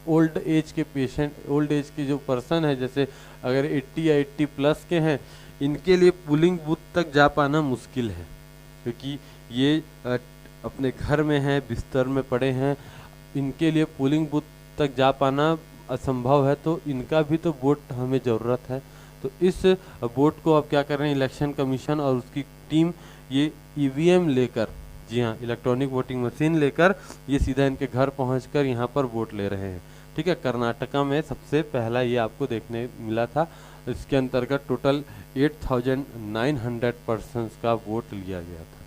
ओल्ड एज के पेशेंट, ओल्ड एज के जो पर्सन है, जैसे अगर 80 या 80 प्लस के हैं, इनके लिए पोलिंग बूथ तक जा पाना मुश्किल है, क्योंकि ये अपने घर में हैं, बिस्तर में पड़े हैं, इनके लिए पोलिंग बूथ तक जा पाना असंभव है। तो इनका भी तो वोट हमें ज़रूरत है। तो इस वोट को अब क्या कर रहे हैं, इलेक्शन कमीशन और उसकी टीम ये ईवीएम लेकर, जी हाँ, इलेक्ट्रॉनिक वोटिंग मशीन लेकर ये सीधा इनके घर पहुंचकर यहाँ पर वोट ले रहे हैं, ठीक है। कर्नाटका में सबसे पहला ये आपको देखने मिला था। इसके अंतर्गत टोटल 8,900 पर्सन्स का वोट लिया गया था।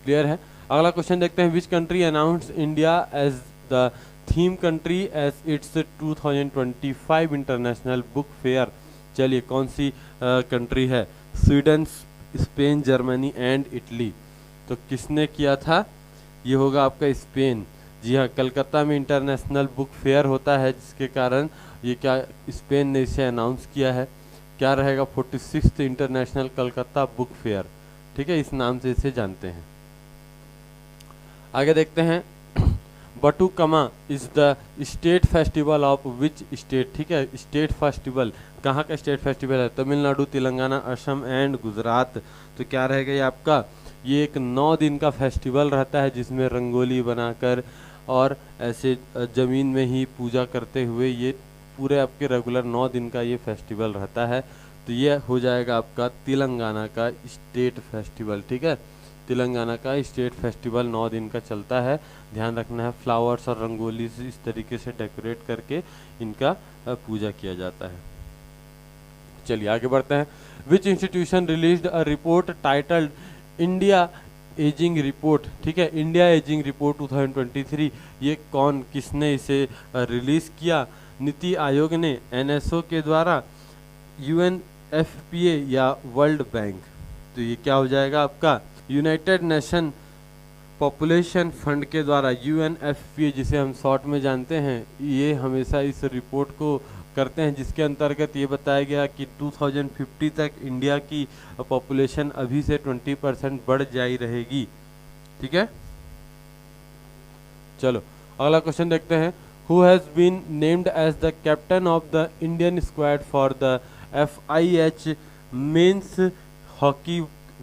क्लियर है? अगला क्वेश्चन देखते हैं, which country announce India as the theme country as its 2025 international book fair? चलिए कौन सी कंट्री है? Sweden, Spain, Germany and Italy. तो किसने किया था? ये होगा आपका स्पेन। जी हाँ, कलकत्ता में इंटरनेशनल बुक फेयर होता है, जिसके कारण ये क्या स्पेन ने इसे अनाउंस किया है। क्या रहेगा? 46th international Calcutta book fair, ठीक है, इस नाम से इसे जानते हैं। आगे देखते हैं, Bathukamma is the state festival of which state? ठीक है, स्टेट फेस्टिवल कहाँ का स्टेट फेस्टिवल है? तमिलनाडु, तेलंगाना, असम एंड गुजरात। तो क्या रहेगा ये आपका? ये एक 9 दिन का फेस्टिवल रहता है, जिसमें रंगोली बनाकर और ऐसे ज़मीन में ही पूजा करते हुए ये पूरे आपके रेगुलर 9 दिन का ये फेस्टिवल रहता है। तो ये हो जाएगा आपका तेलंगाना का स्टेट फेस्टिवल, ठीक है। तेलंगाना का स्टेट फेस्टिवल 9 दिन का चलता है। ध्यान रखना है, फ्लावर्स और रंगोली से इस तरीके से डेकोरेट करके इनका पूजा किया जाता है। चलिए आगे बढ़ते हैं। विच institution released a report titled India ageing report? ठीक है, इंडिया एजिंग रिपोर्ट 2023। ये कौन, किसने इसे रिलीज किया? नीति आयोग ने, एनएसओ के द्वारा, यूएनएफपीए या वर्ल्ड बैंक? तो ये क्या हो जाएगा आपका? यूनाइटेड नेशन पॉपुलेशन फंड के द्वारा, यूएनएफपीए जिसे हम शॉर्ट में जानते हैं, ये हमेशा इस रिपोर्ट को करते हैं, जिसके अंतर्गत ये बताया गया कि 2050 तक इंडिया की पॉपुलेशन अभी से 20% बढ़ जाई रहेगी, ठीक है। चलो अगला क्वेश्चन देखते हैं। Who has been named as the captain of the Indian squad for the FIH men's hockey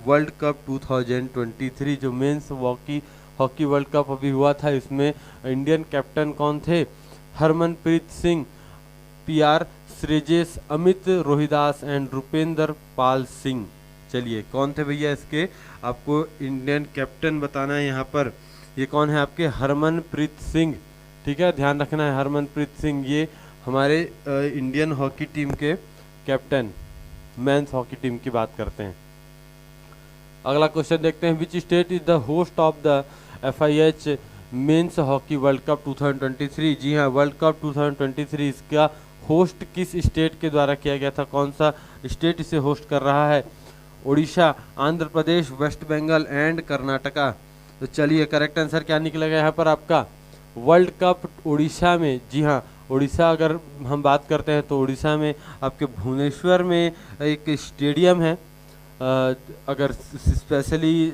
world cup 2023? जो मेंस हॉकी वर्ल्ड कप अभी हुआ था, इसमें इंडियन कैप्टन कौन थे? Harmanpreet Singh, PR श्रेजेश, Amit Rohidas and Rupendra Pal Singh. चलिए कौन थे भैया इसके? आपको इंडियन कैप्टन बताना है यहाँ पर। ये कौन है आपके? हरमनप्रीत सिंह, ठीक है, ध्यान रखना है। हरमनप्रीत सिंह ये हमारे इंडियन हॉकी टीम के कैप्टन, मेंस हॉकी टीम की बात करते हैं। अगला क्वेश्चन देखते हैं। Which state is the host of the FIH men's hockey world cup 2023? जी हाँ, वर्ल्ड कप 2023 इसका होस्ट किस स्टेट के द्वारा किया गया था? कौन सा स्टेट इसे होस्ट कर रहा है? Orissa, Andhra Pradesh, waste Bengal and Karnataka. तो चलिए करेक्ट आंसर क्या निकलेगा यहाँ पर आपका? वर्ल्ड कप उड़ीसा में। जी हाँ, उड़ीसा अगर हम बात करते हैं तो उड़ीसा में आपके भुवनेश्वर में एक स्टेडियम है, अगर स्पेशली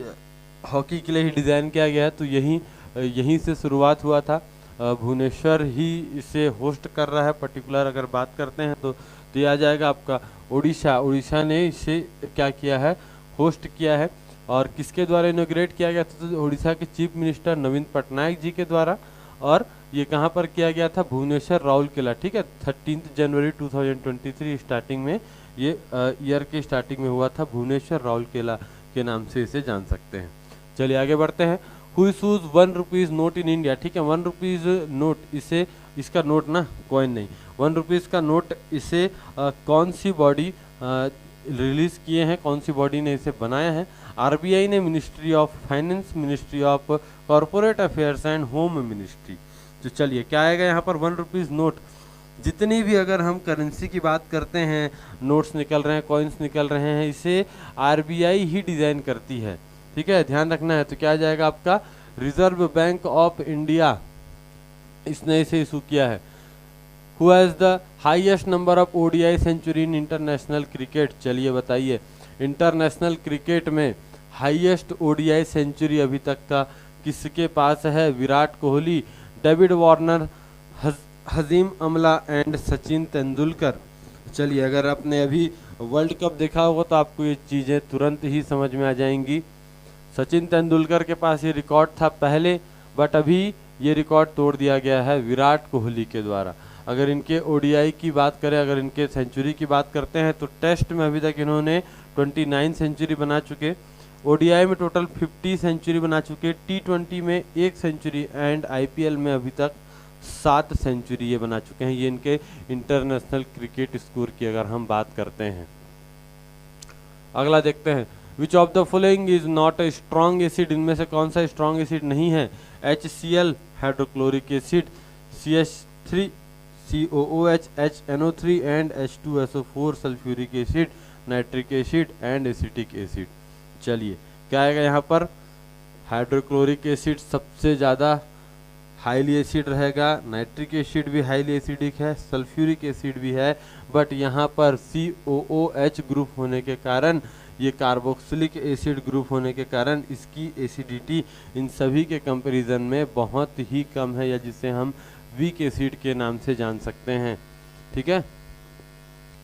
हॉकी के लिए ही डिज़ाइन किया गया है, तो यहीं से शुरुआत हुआ था। भुवनेश्वर ही इसे होस्ट कर रहा है। पर्टिकुलर अगर बात करते हैं तो ये आ जाएगा आपका उड़ीसा। उड़ीसा ने इसे क्या किया है? होस्ट किया है। और किसके द्वारा इनोग्रेट किया गया था? तो उड़ीसा के चीफ मिनिस्टर नवीन पटनायक जी के द्वारा। और ये कहाँ पर किया गया था? भुवनेश्वर राउरकेला, ठीक है। 13 जनवरी 2023 स्टार्टिंग में ये ईयर के स्टार्टिंग में हुआ था। भुवनेश्वर राउरकेला के नाम से इसे जान सकते हैं। चलिए आगे बढ़ते हैं। Who issues 1 rupees note in India, ठीक है। 1 रुपीज़ नोट, इसे इसका नोट ना, कॉइन नहीं, 1 रुपीज़ का नोट इसे कौन सी बॉडी रिलीज किए हैं, कौन सी बॉडी ने इसे बनाया है? आरबीआई ने, ministry of finance, ministry of corporate affairs and home ministry. तो चलिए क्या आएगा यहाँ पर? 1 रुपीज़ नोट। जितनी भी अगर हम करेंसी की बात करते हैं, नोट्स निकल रहे हैं, कॉइन्स निकल रहे हैं, इसे आरबीआई ही डिज़ाइन करती है, ठीक है, ध्यान रखना है। तो क्या आ जाएगा आपका? रिजर्व बैंक ऑफ इंडिया, इसने इसे इशू किया है। Who has the highest number of ODI century in international cricket? चलिए बताइए, इंटरनेशनल क्रिकेट में हाईएस्ट ओडीआई सेंचुरी अभी तक का किसके पास है? Virat Kohli, David Warner, Hashim Amla and Sachin Tendulkar. चलिए अगर आपने अभी वर्ल्ड कप देखा होगा तो आपको ये चीज़ें तुरंत ही समझ में आ जाएंगी। सचिन तेंदुलकर के पास ये रिकॉर्ड था पहले, बट अभी ये रिकॉर्ड तोड़ दिया गया है विराट कोहली के द्वारा। अगर इनके ओडीआई की बात करें, अगर इनके सेंचुरी की बात करते हैं, तो टेस्ट में अभी तक इन्होंने 29 सेंचुरी बना चुके, ओडीआई में टोटल 50 सेंचुरी बना चुके, T20 में 1 सेंचुरी एंड आईपीएल में अभी तक 7 सेंचुरी ये बना चुके हैं। ये इनके इंटरनेशनल क्रिकेट स्कोर की अगर हम बात करते हैं। अगला देखते हैं, which of the following is not a strong acid? इनमें से कौन सा स्ट्रॉन्ग एसिड नहीं है? HCl hydrochloric acid, CH3 COOH HNO3 and H2SO4 sulphuric acid, nitric acid and acetic acid. चलिए क्या आएगा यहाँ पर? हाइड्रोक्लोरिक एसिड सबसे ज़्यादा हाईली एसिड रहेगा, नाइट्रिक एसिड भी हाईली एसिडिक है, सल्फ्यूरिक एसिड भी है, बट यहाँ पर COOH ग्रुप होने के कारण, ये कार्बोक्सिलिक एसिड ग्रुप होने के कारण इसकी एसिडिटी इन सभी के कंपैरिजन में बहुत ही कम है, या जिसे हम वीक एसिड के नाम से जान सकते हैं, ठीक है।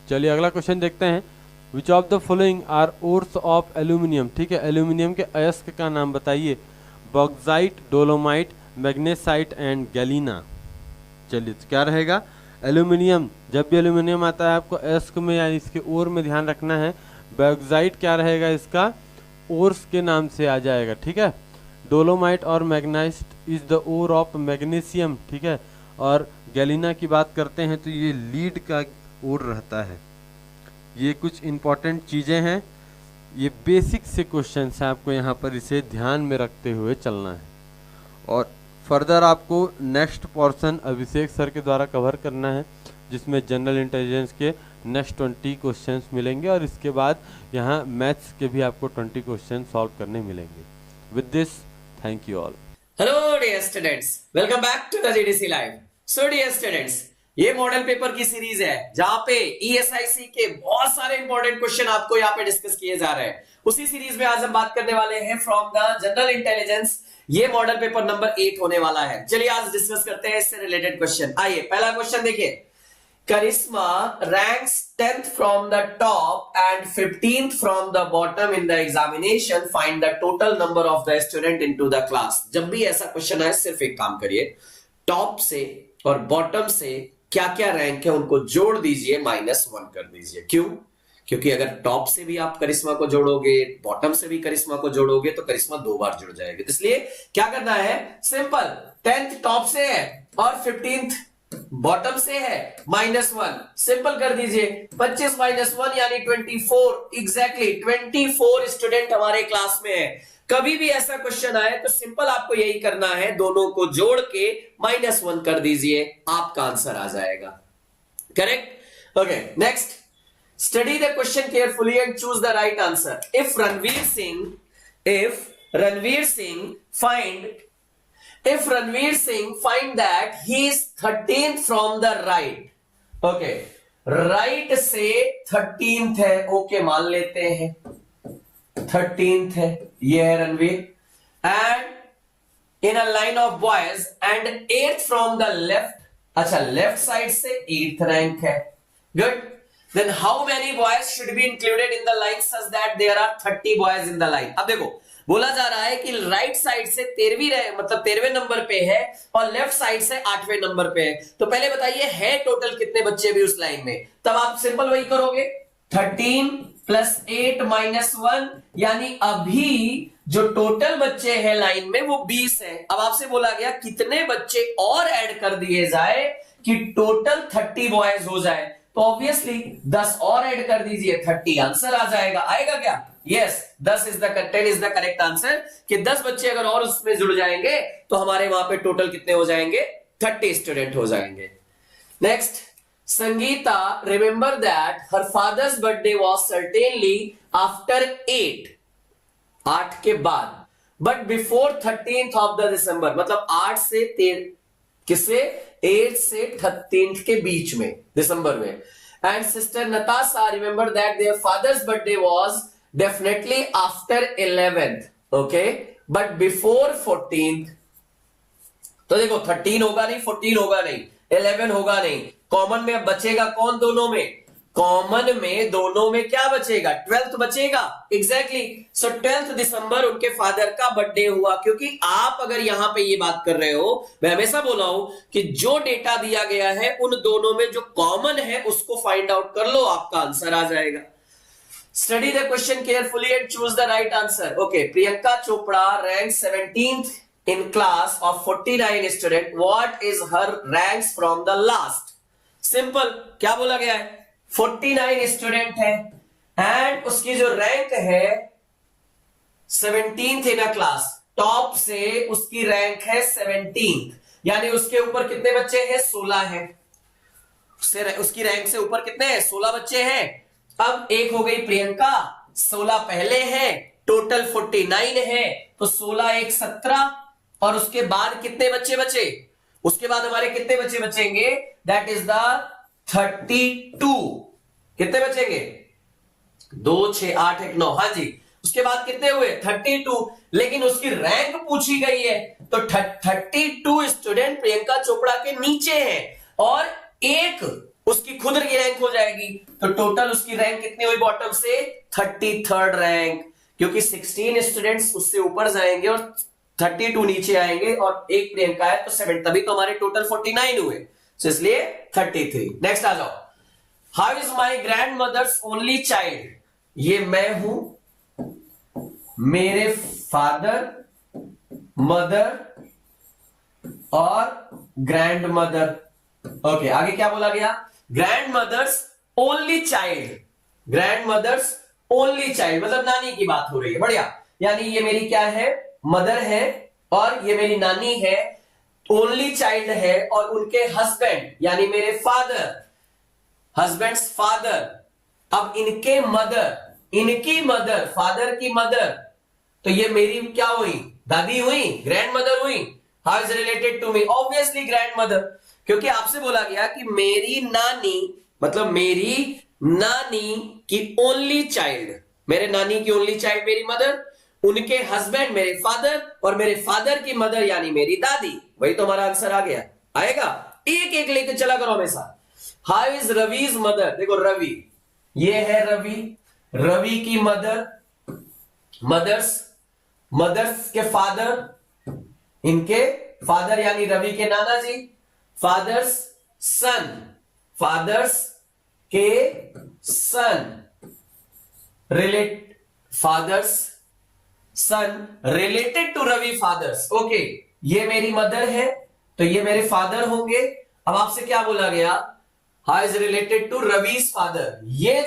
चलिए अगला क्वेश्चन देखते हैं, which of the following are ores of aluminium? ठीक है, एल्यूमिनियम के अयस्क का नाम बताइए। Bauxite, dolomite, magnesite and galena. चलिए तो क्या रहेगा? एल्यूमिनियम, जब भी एल्यूमिनियम आता है आपको अयस्क में या इसके ओर में ध्यान रखना है। बॉक्साइट क्या रहेगा? इसका ओर्स के नाम से आ जाएगा, ठीक है। डोलोमाइट और magnesite is the ore of magnesium, ठीक है। और गैलिना की बात करते हैं तो ये लीड का ओर रहता है। ये कुछ इंपॉर्टेंट चीज़ें हैं, ये बेसिक से क्वेश्चन है, आपको यहाँ पर इसे ध्यान में रखते हुए चलना है। और फर्दर आपको नेक्स्ट पोर्शन अभिषेक सर के द्वारा कवर करना है, जिसमें जनरल इंटेलिजेंस के नेक्स्ट 20 क्वेश्चंस मिलेंगे, और इसके बाद यहाँ मैथ्स के भी आपको 20 क्वेश्चन सॉल्व करने मिलेंगे। With this, thank you all. Hello dear students, welcome back to the GDC live. So dear students, ये मॉडल पेपर की सीरीज है जहां पे ESIC के बहुत सारे इंपॉर्टेंट क्वेश्चन आपको यहाँ पे डिस्कस किए जा रहे हैं। उसी सीरीज में आज हम बात करने वाले हैं फ्रॉम द जनरल इंटेलिजेंस। ये मॉडल पेपर नंबर 8 होने वाला है। चलिए आज डिस्कस करते हैं इससे रिलेटेड क्वेश्चन। आइए पहला क्वेश्चन देखिए, Karishma ranks 10th from the top and 15th from the bottom in the examination, find the total number of the student into the class. जब भी ऐसा क्वेश्चन आए सिर्फ एक काम करिए, टॉप से और बॉटम से क्या क्या रैंक है उनको जोड़ दीजिए, -1 कर दीजिए। क्यों? क्योंकि अगर टॉप से भी आप करिश्मा को जोड़ोगे, बॉटम से भी करिश्मा को जोड़ोगे तो करिश्मा 2 बार जुड़ जाएगी। इसलिए क्या करना है, सिंपल, 10th टॉप से है और 15th बॉटम से है, -1 सिंपल कर दीजिए। 25 - 1 यानी 24, एग्जैक्टली 24 स्टूडेंट हमारे क्लास में है। कभी भी ऐसा क्वेश्चन आए तो सिंपल आपको यही करना है, दोनों को जोड़ के -1 कर दीजिए, आपका आंसर आ जाएगा। Correct? Okay, next, study the question carefully and choose the right answer. If Ranveer Singh find that he is 13th from the right, okay, right से 13th है, ओके मान लेते हैं 13th है, ये है Ranveer, and in a line of boys and 8th from the left, अच्छा left side से 8th रैंक है, good. then how many boys should be included in the line such that there are 30 boys in the line? अब देखो बोला जा रहा है कि राइट साइड से 13वें नंबर पे है और लेफ्ट साइड से 8वें नंबर पे है। तो पहले बताइए है टोटल कितने बच्चे भी उस लाइन में? तब आप सिंपल वही करोगे, 13 प्लस 8 माइनस 1, यानी अभी जो टोटल बच्चे हैं लाइन में वो 20 है। अब आपसे बोला गया कितने बच्चे और ऐड कर दिए जाए कि टोटल 30 बॉयज हो जाए। तो ऑब्वियसली 10 और ऐड कर दीजिए, 30 आंसर आ जाएगा। आएगा क्या? Yes, 10 is the 10 is the correct answer कि 10 बच्चे अगर और उसमें जुड़ जाएंगे तो हमारे वहां पे टोटल कितने हो जाएंगे? 30 स्टूडेंट हो जाएंगे। Next, Sangeeta remember that her father's birthday was certainly after 8 के बाद, but before 13th of the दिसंबर, मतलब 8 से 13 किसे 8 से 13 के बीच में दिसंबर में। And sister Natasha remember that their father's birthday was definitely after 11th, okay, but before 14th। तो देखो 13 होगा नहीं, 14 होगा नहीं, 11 होगा नहीं, कॉमन में अब बचेगा कौन दोनों में? कॉमन में दोनों में क्या बचेगा? 12th बचेगा। एग्जैक्टली, सो 12th दिसंबर उनके फादर का बर्थडे हुआ। क्योंकि आप अगर यहां पे ये बात कर रहे हो, मैं हमेशा बोला हूं कि जो डेटा दिया गया है उन दोनों में जो कॉमन है उसको फाइंड आउट कर लो, आपका आंसर आ जाएगा। Study the question carefully and choose the right answer. Okay, Priyanka Chopra rank 17th in class of 49 student. What is her ranks from the last? Simple, क्या बोला गया है? 49 स्टूडेंट है एंड उसकी जो रैंक है 17th इन अ क्लास, टॉप से उसकी रैंक है 17th, यानी उसके ऊपर कितने बच्चे हैं? 16 है। उसकी रैंक से ऊपर कितने हैं? 16 बच्चे हैं। अब एक हो गई प्रियंका, 16 पहले है, टोटल 49 है, तो 16 एक 17, और उसके बाद कितने बच्चे बचे? उसके बाद हमारे कितने बच्चे बचेंगे? That is the 32। कितने बचेंगे? 2 6 8 1 9, हाँ जी। उसके बाद कितने हुए? 32। लेकिन उसकी रैंक पूछी गई है तो 32 स्टूडेंट प्रियंका चोपड़ा के नीचे है और एक उसकी खुद की रैंक हो जाएगी। तो टोटल उसकी रैंक कितनी हुई बॉटम से? 33rd रैंक, क्योंकि 16 स्टूडेंट्स उससे ऊपर जाएंगे और 32 नीचे आएंगे और एक प्रियंका है तो 7, तभी तो हमारे टोटल 49 हुए, तो इसलिए 33। नेक्स्ट आ जाओ। How is my grandmother's only child? ये मैं हूं, मेरे फादर, मदर और ग्रैंड मदर। ओके, आगे क्या बोला गया? Grandmother's only child. Grandmother's only child मतलब नानी की बात हो रही है। बढ़िया, यानी ये मेरी क्या है? मदर है और ये मेरी नानी है, ओनली चाइल्ड है, और उनके हस्बैंड यानी मेरे फादर, हस्बैंड्स फादर। अब इनके मदर, इनकी मदर, फादर की मदर, तो ये मेरी क्या हुई? दादी हुई, ग्रैंड मदर हुई। How is related to me? Obviously grandmother, क्योंकि आपसे बोला गया कि मेरी नानी, मतलब मेरी नानी की ओनली चाइल्ड, मेरे नानी की ओनली चाइल्ड मेरी मदर, उनके हस्बैंड मेरे फादर, और मेरे फादर की मदर यानी मेरी दादी। वही तो हमारा आंसर आ गया। आएगा? एक एक लेके चला करो हमेशा। How is Ravi's mother? देखो रवि, ये है रवि, रवि की मदर, मदर्स के फादर, इनके फादर यानी रवि के नाना जी, फादर्स सन, फादर्स के son, father's son related to Ravi father's. Okay, ये मेरी मदर है तो ये मेरे फादर होंगे। अब आपसे क्या बोला गया? हाउ इज रिलेटेड टू रवि's फादर? ये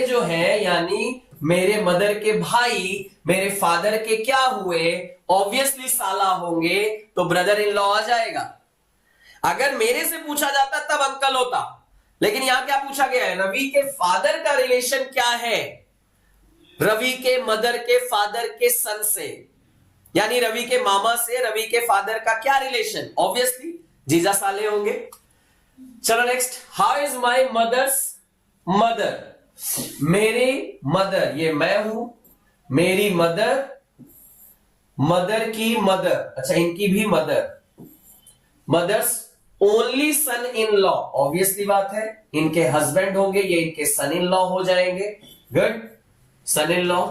जो है यानी मेरे मदर के भाई मेरे फादर के क्या हुए? ऑब्वियसली साला होंगे, तो ब्रदर इन लॉ आ जाएगा। अगर मेरे से पूछा जाता तब अंकल होता, लेकिन यहां क्या पूछा गया है? रवि के फादर का रिलेशन क्या है? रवि के मदर के फादर के सन से, यानी रवि के मामा से रवि के फादर का क्या रिलेशन? ऑब्वियसली जीजा साले होंगे। चलो next. How is my mother's mother? मेरी मदर, ये मैं हूं, मेरी मदर, मदर की मदर, अच्छा इनकी भी mother, mother's only son in law, obviously बात है इनके हस्बैंड होंगे, ये इनके सन इन लॉ हो जाएंगे। Good, son in law,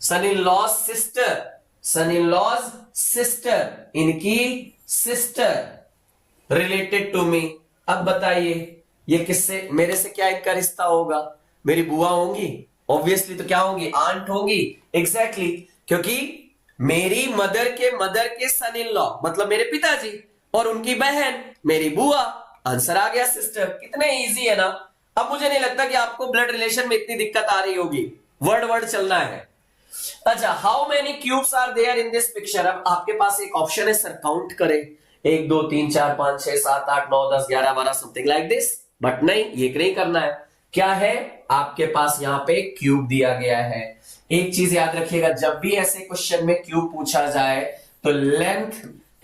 son in law sister, son in law's sister, इनकी सिस्टर रिलेटेड टू मी। अब बताइए ये किससे, मेरे से क्या इनका रिश्ता होगा? मेरी बुआ होंगी, ऑब्वियसली तो क्या होंगी? आंट होंगी। एग्जैक्टली, क्योंकि मेरी मदर के सन इन लॉ मतलब मेरे पिताजी, और उनकी बहन मेरी बुआ। आंसर आ गया सिस्टर। कितने इजी है ना। अब मुझे नहीं लगता कि आपको ब्लड रिलेशन में इतनी दिक्कत आ रही होगी, वर्ड वर्ड चलना है। अच्छा, how many cubes are there in this picture? अब आपके पास एक ऑप्शन है सर काउंट करें, 1 2 3 4 5 6 7 8 9 10 11 12 समथिंग लाइक दिस, बट नहीं, ये नहीं करना है। क्या है आपके पास? यहां पे क्यूब दिया गया है। एक चीज याद रखिएगा, जब भी ऐसे क्वेश्चन में क्यूब पूछा जाए तो length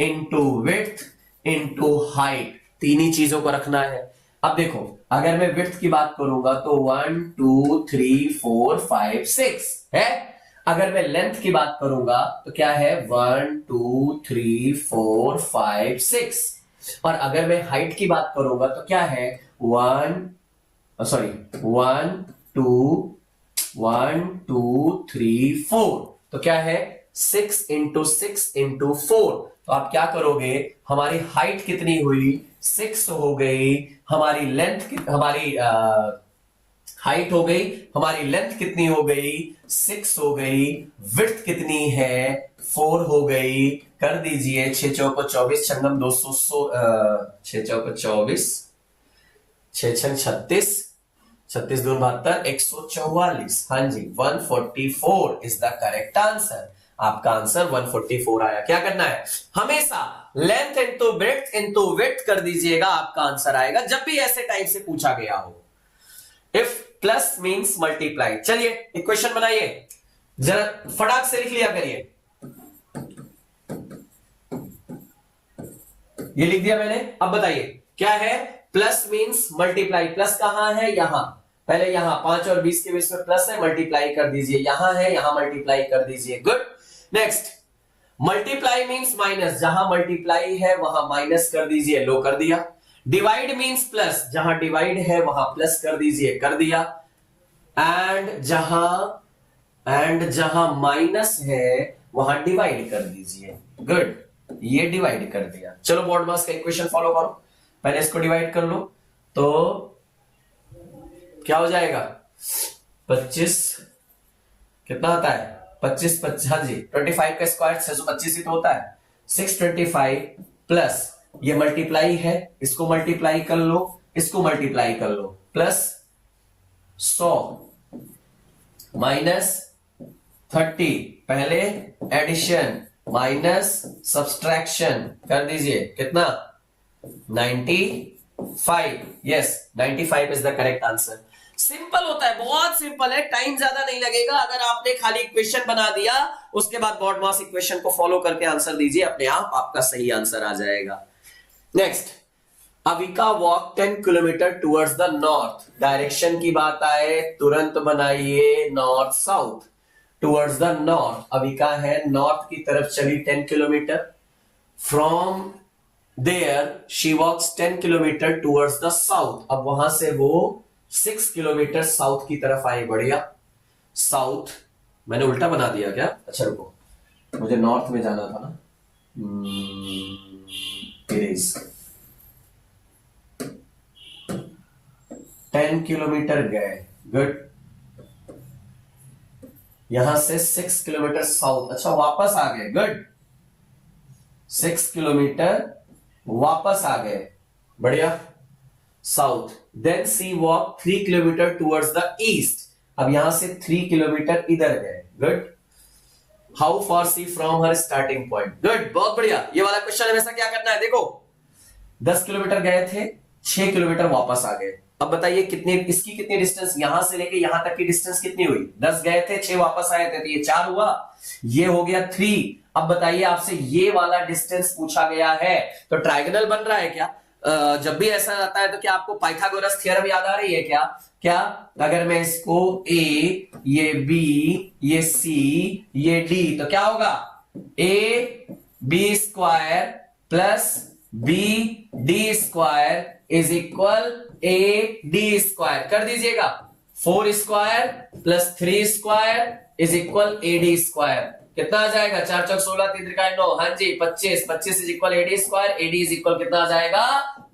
into width into height, तीन ही चीजों को रखना है। अब देखो, अगर मैं विड्थ की बात करूंगा तो 1 2 3 4 5 6 है। अगर मैं लेंथ की बात करूंगा तो क्या है? 1 2 3 4 5 6। और अगर मैं हाइट की बात करूंगा तो क्या है? 1 2 3 4। तो क्या है? 6 इंटू 6 इंटू 4। तो आप क्या करोगे? हमारी हाइट कितनी हुई? 6 हो गई। हमारी लेंथ हमारी हाइट हो गई, हमारी लेंथ कितनी हो गई? 6 हो गई। विड्थ कितनी है? 4 हो गई। कर दीजिए 6 चौको 24 छंगम 200 6 चौको 24 6 छंग 36 36 दून 72 144। हाँ जी, 144 इज द करेक्ट आंसर। आपका आंसर 144 आया। क्या करना है? हमेशा length into breadth into width कर दीजिएगा, आपका आंसर आएगा जब भी ऐसे टाइप से पूछा गया हो। If plus means multiply. चलिए एक क्वेश्चन बनाइए, जरा फटाक से लिख लिया करिए। ये लिख दिया मैंने। अब बताइए क्या है? Plus means multiply. प्लस कहां है? यहां, पहले यहां 5 और 20 के बीच में प्लस है, मल्टीप्लाई कर दीजिए। यहां है, यहां मल्टीप्लाई कर दीजिए। Good. Next, multiply means minus, जहां मल्टीप्लाई है वहां माइनस कर दीजिए। लो, कर दिया। डिवाइड मींस प्लस, जहां डिवाइड है वहां प्लस कर दीजिए। कर दिया। एंड जहां माइनस है वहां डिवाइड कर दीजिए। गुड, ये डिवाइड कर दिया। चलो बोर्ड मास का इक्वेशन फॉलो करो। पहले इसको डिवाइड कर लो तो क्या हो जाएगा? 25 कितना आता है? 25 हाँ जी, 25 का स्क्वायर 625 ही तो होता है। 625 प्लस ये मल्टीप्लाई है, इसको मल्टीप्लाई कर लो, इसको मल्टीप्लाई कर लो, प्लस 100 माइनस 30। पहले एडिशन माइनस सब्सट्रैक्शन कर दीजिए। कितना? 95। Yes, 95 is the correct answer. Simple होता है, बहुत सिंपल है, टाइम ज्यादा नहीं लगेगा। अगर आपने खाली इक्वेशन बना दिया, उसके बाद बॉड मास इक्वेशन को फॉलो करके आंसर दीजिए, अपने आप आपका सही आंसर आ जाएगा। Next, Avika walk 10 kilometre towards the north. Direction की बात आए तुरंत बनाइए north south. Towards the north, Avika है नॉर्थ की तरफ चली 10 kilometre. From there she walks 10 kilometre towards the south. अब वहां से वो 6 किलोमीटर साउथ की तरफ आई। बढ़िया। साउथ मैंने उल्टा बना दिया क्या? अच्छा रुको, मुझे नॉर्थ में जाना था ना। 10 किलोमीटर गए। गुड। यहां से 6 किलोमीटर साउथ। अच्छा, वापस आ गए। गुड। 6 किलोमीटर वापस आ गए। बढ़िया। South. Then she walk 3 kilometre towards the east. अब यहां से 3 किलोमीटर इधर गए। Good. How far she from her starting point. Good, बहुत बढ़िया। ये वाला क्वेश्चन हमेशा क्या करना है? देखो, 10 किलोमीटर गए थे, 6 किलोमीटर वापस आ गए। अब बताइए कितनी, इसकी कितनी डिस्टेंस, यहां से लेके यहां तक की डिस्टेंस कितनी हुई? 10 गए थे, 6 वापस आए थे, तो ये 4 हुआ, ये हो गया 3। अब बताइए आपसे ये वाला डिस्टेंस पूछा गया है, तो ट्रायंगल बन रहा है क्या? जब भी ऐसा आता है तो क्या आपको पाइथागोरस थ्योरम याद आ रही है क्या? क्या अगर मैं इसको ए, ये बी, ये सी, ये डी, तो क्या होगा? A B square plus B D square is equal A D square कर दीजिएगा। 4 square plus 3 square is equal A D square. कितना आ जाएगा? 4 चौक 16, 3 त्रिका 9, हाँ जी 25। 25 is equal A D square. A D is equal कितना आ जाएगा?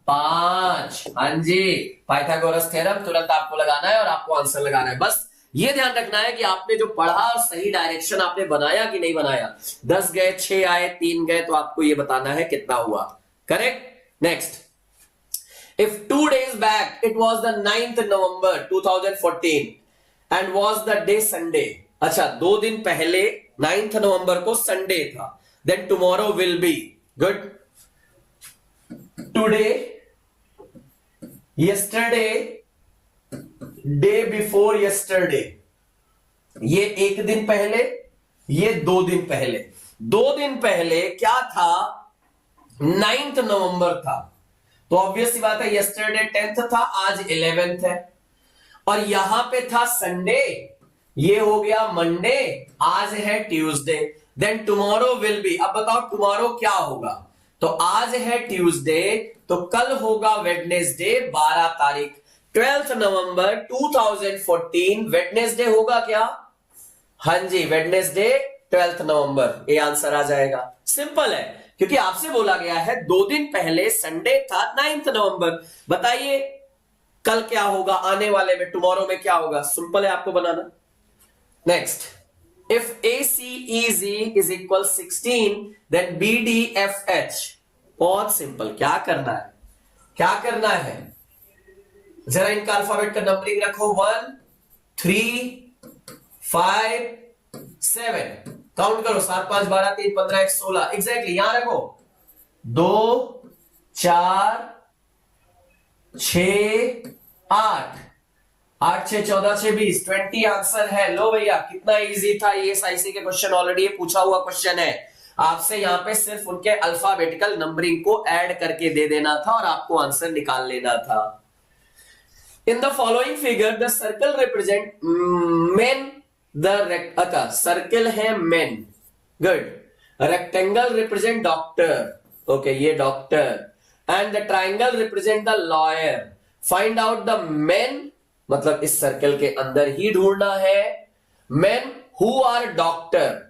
5। हाँ जी, पाइथागोरस थ्योरम तुरंत आपको लगाना है और आपको आंसर लगाना है। बस ये ध्यान रखना है कि आपने जो पढ़ा सही डायरेक्शन आपने बनाया कि नहीं बनाया। 10 गए, 6 आए, 3 गए, तो आपको ये बताना है कितना हुआ। Correct. Next, if 2 days back it was the 9th November 2014 and was the day Sunday। अच्छा, 2 दिन पहले 9th नवंबर को संडे था। then tomorrow will be good। today, yesterday, day before yesterday, ये 1 दिन पहले, ये 2 दिन पहले। 2 दिन पहले क्या था? 9th नवंबर था, तो ऑब्वियस सी बात है यस्टरडे 10th था, आज 11th है। और यहां पे था संडे, ये हो गया मंडे, आज है Tuesday. Then tomorrow will be, अब बताओ टुमारो क्या होगा? तो आज है ट्यूसडे, तो कल होगा वेडनेसडे 12 तारीख। 12th नवंबर 2014 वेडनेसडे होगा क्या? हाँ जी, वेडनेसडे 12th नवंबर, ये आंसर आ जाएगा। सिंपल है, क्योंकि आपसे बोला गया है 2 दिन पहले संडे था 9th नवंबर। बताइए कल क्या होगा, आने वाले में टुमारो में क्या होगा? सिंपल है आपको बनाना। Next, if ACEZ is equal 16 then BDFH। बहुत सिंपल, क्या करना है? क्या करना है? जरा इनका अल्फाबेट का नंबरिंग रखो। 1 3 5 7, काउंट करो। 7 5 12 3 15 1 16, एग्जैक्टली यहां रखो। 2 4 6 8 8 6 14 6 20 20 आंसर है। लो भैया, कितना इजी था ये। SIC के क्वेश्चन ऑलरेडी पूछा हुआ क्वेश्चन है। आपसे यहां पे सिर्फ उनके अल्फाबेटिकल नंबरिंग को ऐड करके दे देना था और आपको आंसर निकाल लेना था। In the following figure the circle represent men, अच्छा सर्कल है men, good. Rectangle represent doctor, okay ये doctor, and the triangle represent the lawyer. Find out the men, मतलब इस सर्कल के अंदर ही ढूंढना है men who are doctor.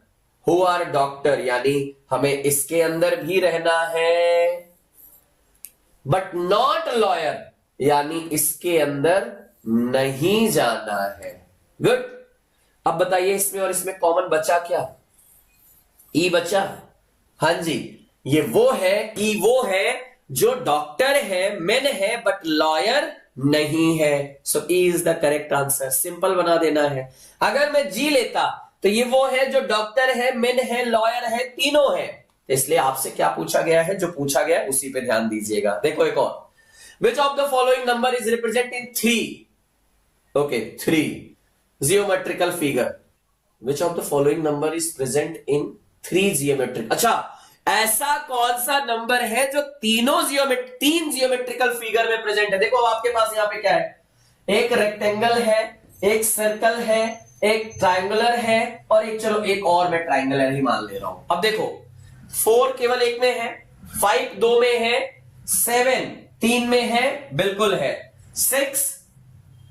Who are doctor यानी हमें इसके अंदर भी रहना है, बट नॉट लॉयर यानी इसके अंदर नहीं जाना है। गुड। अब बताइए इसमें और इसमें कॉमन बचा क्या? ई बचा। हाँ जी, ये वो है, ई वो है जो डॉक्टर है, मेन है, बट लॉयर नहीं है। So E is the correct answer. Simple बना देना है। अगर मैं जी लेता तो ये वो है जो डॉक्टर है, मेन है, लॉयर है, तीनों है। इसलिए आपसे क्या पूछा गया है? जो पूछा गया है उसी पे ध्यान दीजिएगा। देखो एक और, which of the following number is represented in 3? Okay, 3 geometrical figure. Which of the following number is present in 3 geometric? अच्छा, ऐसा कौन सा नंबर है जो तीन जियोमेट्रिकल फिगर में प्रेजेंट है? देखो अब आपके पास यहां पे क्या है? एक रेक्टेंगल है, एक सर्कल है, एक ट्राइंगुलर है और एक, चलो एक और मैं ट्राइंगुलर ही मान ले रहा हूं। अब देखो 4 केवल एक में है, 5 2 में है, 7 3 में है, बिल्कुल है। 6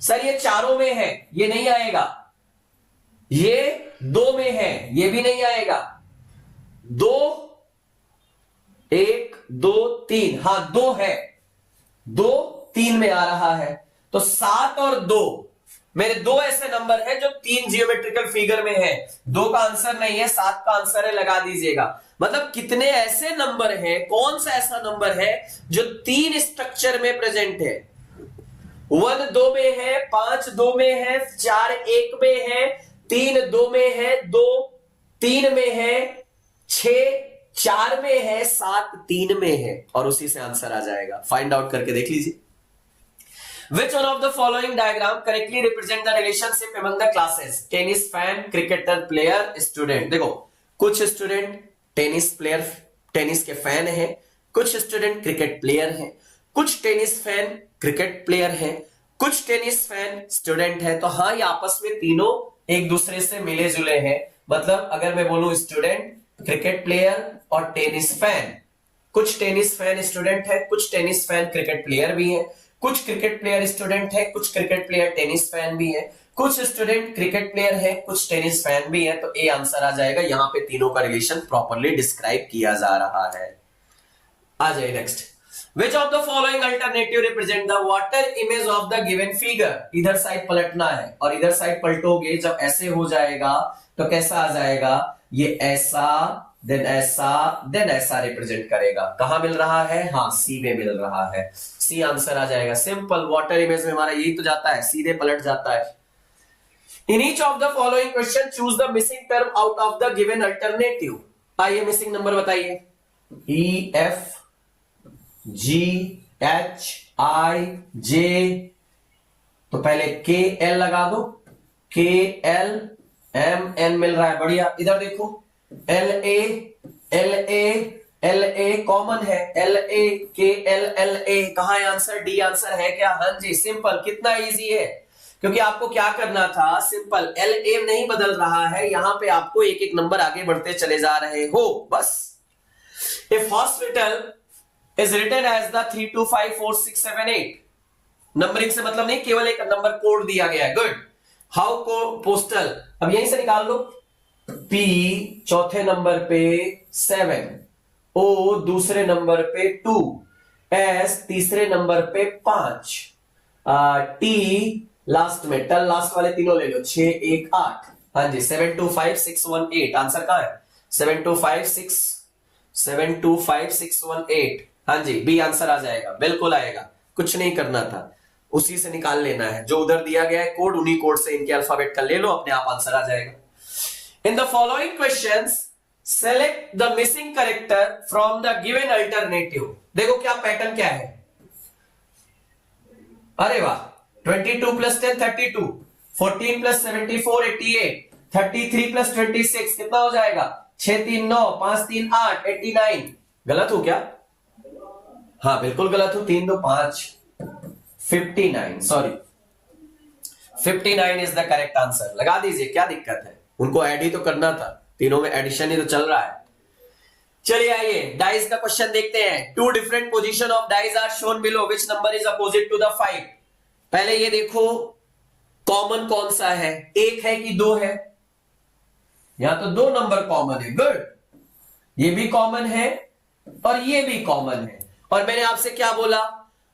सर ये चारों में है, ये नहीं आएगा। ये 2 में है, ये भी नहीं आएगा। 2 1 2 3, हाँ 2 है, 2 3 में आ रहा है। तो 7 और 2 मेरे 2 ऐसे नंबर है जो 3 जियोमेट्रिकल फिगर में है। 2 का आंसर नहीं है, 7 का आंसर है, लगा दीजिएगा। मतलब कितने ऐसे नंबर हैं, कौन सा ऐसा नंबर है जो 3 स्ट्रक्चर में प्रेजेंट है? 1 2 में है, 5 2 में है, 4 1 में है, 3 2 में है, 2 3 में है, 6 4 में है, 7 3 में है, और उसी से आंसर आ जाएगा। फाइंड आउट करके देख लीजिए। Which one of the following diagram correctly represent the relationship among the classes? Tennis fan, cricketer, player, student. देखो कुछ स्टूडेंट टेनिस प्लेयर, टेनिस के फैन हैं, कुछ स्टूडेंट क्रिकेट प्लेयर हैं, कुछ टेनिस फैन क्रिकेट प्लेयर हैं, कुछ टेनिस फैन स्टूडेंट है। तो हाँ, ये आपस में तीनों एक दूसरे से मिले जुले हैं। मतलब अगर मैं बोलूं स्टूडेंट, क्रिकेट प्लेयर और टेनिस फैन, कुछ टेनिस फैन स्टूडेंट है, कुछ टेनिस फैन क्रिकेट प्लेयर भी है, कुछ क्रिकेट प्लेयर स्टूडेंट है, कुछ क्रिकेट प्लेयर टेनिस फैन भी है, कुछ स्टूडेंट क्रिकेट प्लेयर है, कुछ टेनिस फैन भी है। तो ए आंसर आ जाएगा। यहां पे तीनों का रिलेशन प्रॉपर्ली डिस्क्राइब किया जा रहा है। आ जाए next. Which of the following alternative represent the water image of the given figure? इधर साइड पलटना है और इधर साइड पलटोगे जब ऐसे हो जाएगा तो कैसा आ जाएगा? ये ऐसा देन ऐसा देन ऐसा रिप्रेजेंट करेगा। कहां मिल रहा है? हाँ, सी में मिल रहा है। सी आंसर आ जाएगा। सिंपल, वाटर इमेज में हमारा यही तो जाता है, सीधे पलट जाता है। In each of the following question choose the missing term out of the given alternative. आइए मिसिंग नंबर बताइए। E F G H I J, तो पहले K L लगा दो। K L M N मिल रहा है, बढ़िया। इधर देखो L A L A L A common है, L A K L L A कहां है आंसर? डी आंसर है क्या? हाँ जी, सिंपल। कितना इजी है, क्योंकि आपको क्या करना था? सिंपल, L A नहीं बदल रहा है, यहां पे आपको एक एक नंबर आगे बढ़ते चले जा रहे हो, बस। If hospital is written as the 3 2 5 4 6 7 8, numbering से मतलब नहीं, केवल एक नंबर कोड दिया गया है। गुड। हाउ को पोस्टल, अब यहीं से निकाल लो। P चौथे नंबर पे 7, O दूसरे नंबर पे 2, S तीसरे नंबर पे 5, T लास्ट में, टल लास्ट वाले तीनों ले लो, 6 1 8। हाँ जी, 7 2 5 6 1 8 आंसर कहां है? 7 2 5 6 1 8। हाँ जी, बी आंसर आ जाएगा, बिल्कुल आएगा। कुछ नहीं करना था, उसी से निकाल लेना है। जो उधर दिया गया है कोड, उन्हीं कोड से इनके अल्फाबेट का ले लो, अपने आप आंसर आ जाएगा। इन the following questions select the missing character from the given alternative. देखो क्या पैटर्न क्या है। अरे वाह, 22 + 10 32, 14 + 74 88, 33 + 26 कितना हो जाएगा? 6 3 9, 5 3 8 89। गलत हो क्या? हाँ बिल्कुल गलत हो। 3 2 5 59, sorry 59 is the correct answer. लगा दीजिए, क्या दिक्कत है? उनको ऐड ही तो करना था, तीनों में एडिशन ही तो चल रहा है। चलिए आइए डाइस का क्वेश्चन देखते हैं। 2 different position of dice are shown below, which number is opposite to the 5? पहले ये देखो कॉमन कौन सा है, 1 है कि 2 है? यहां तो 2 नंबर कॉमन है। गुड, ये भी कॉमन है और ये भी कॉमन है। और मैंने आपसे क्या बोला?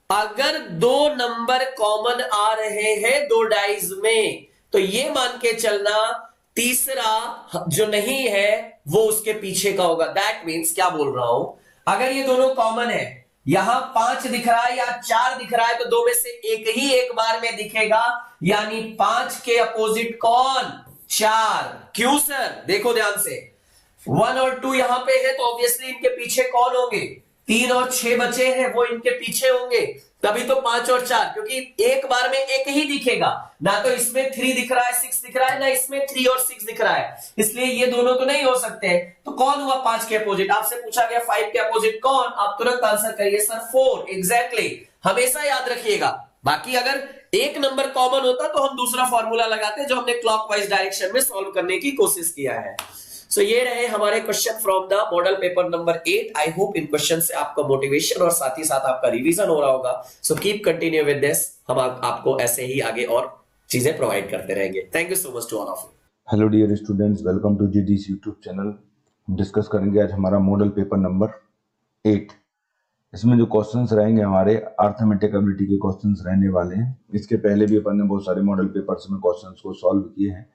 अगर 2 नंबर कॉमन आ रहे हैं 2 डाइज में, तो ये मान के चलना तीसरा जो नहीं है वो उसके पीछे का होगा। दैट मीन्स क्या बोल रहा हूं, अगर ये दोनों कॉमन है, यहां 5 दिख रहा है या 4 दिख रहा है, तो 2 में से एक ही एक बार में दिखेगा, यानी 5 के अपोजिट कौन? 4। क्यों सर? देखो ध्यान से, 1 और 2 यहां पे है, तो ऑब्वियसली इनके पीछे कौन होंगे? 3 और 6 बचे हैं, वो इनके पीछे होंगे। तभी तो 5 और 4, क्योंकि एक बार में एक ही दिखेगा ना। तो इसमें 3 दिख रहा है, 6 दिख रहा है, ना इसमें 3 और 6 दिख रहा है, इसलिए ये दोनों तो नहीं हो सकते। तो कौन हुआ 5 के अपोजिट? आपसे पूछा गया 5 के अपोजिट कौन, आप तुरंत आंसर करिए सर 4। एग्जैक्टली, हमेशा याद रखिएगा। बाकी अगर एक नंबर कॉमन होता तो हम दूसरा फॉर्मूला लगाते, जो हमने क्लॉकवाइज डायरेक्शन में सॉल्व करने की कोशिश किया है। सो ये रहे हमारे question from the model paper number 8। I hope in question से आपका मोटिवेशन और साथ ही साथ आपका रिवीजन हो रहा होगा। So keep continue with this, हम आपको ऐसे ही आगे और चीजें प्रोवाइड करते रहेंगे। Thank you so much to all of you. Hello dear students, welcome to GDC YouTube channel. हम डिस्कस करेंगे आज हमारा मॉडल पेपर नंबर 8। इसमें जो क्वेश्चंस रहेंगे हमारे अर्थमेटिक एबिलिटी के क्वेश्चंस रहने वाले हैं। इसके पहले भी अपन ने बहुत सारे मॉडल पेपर्स में क्वेश्चंस को सॉल्व किए हैं,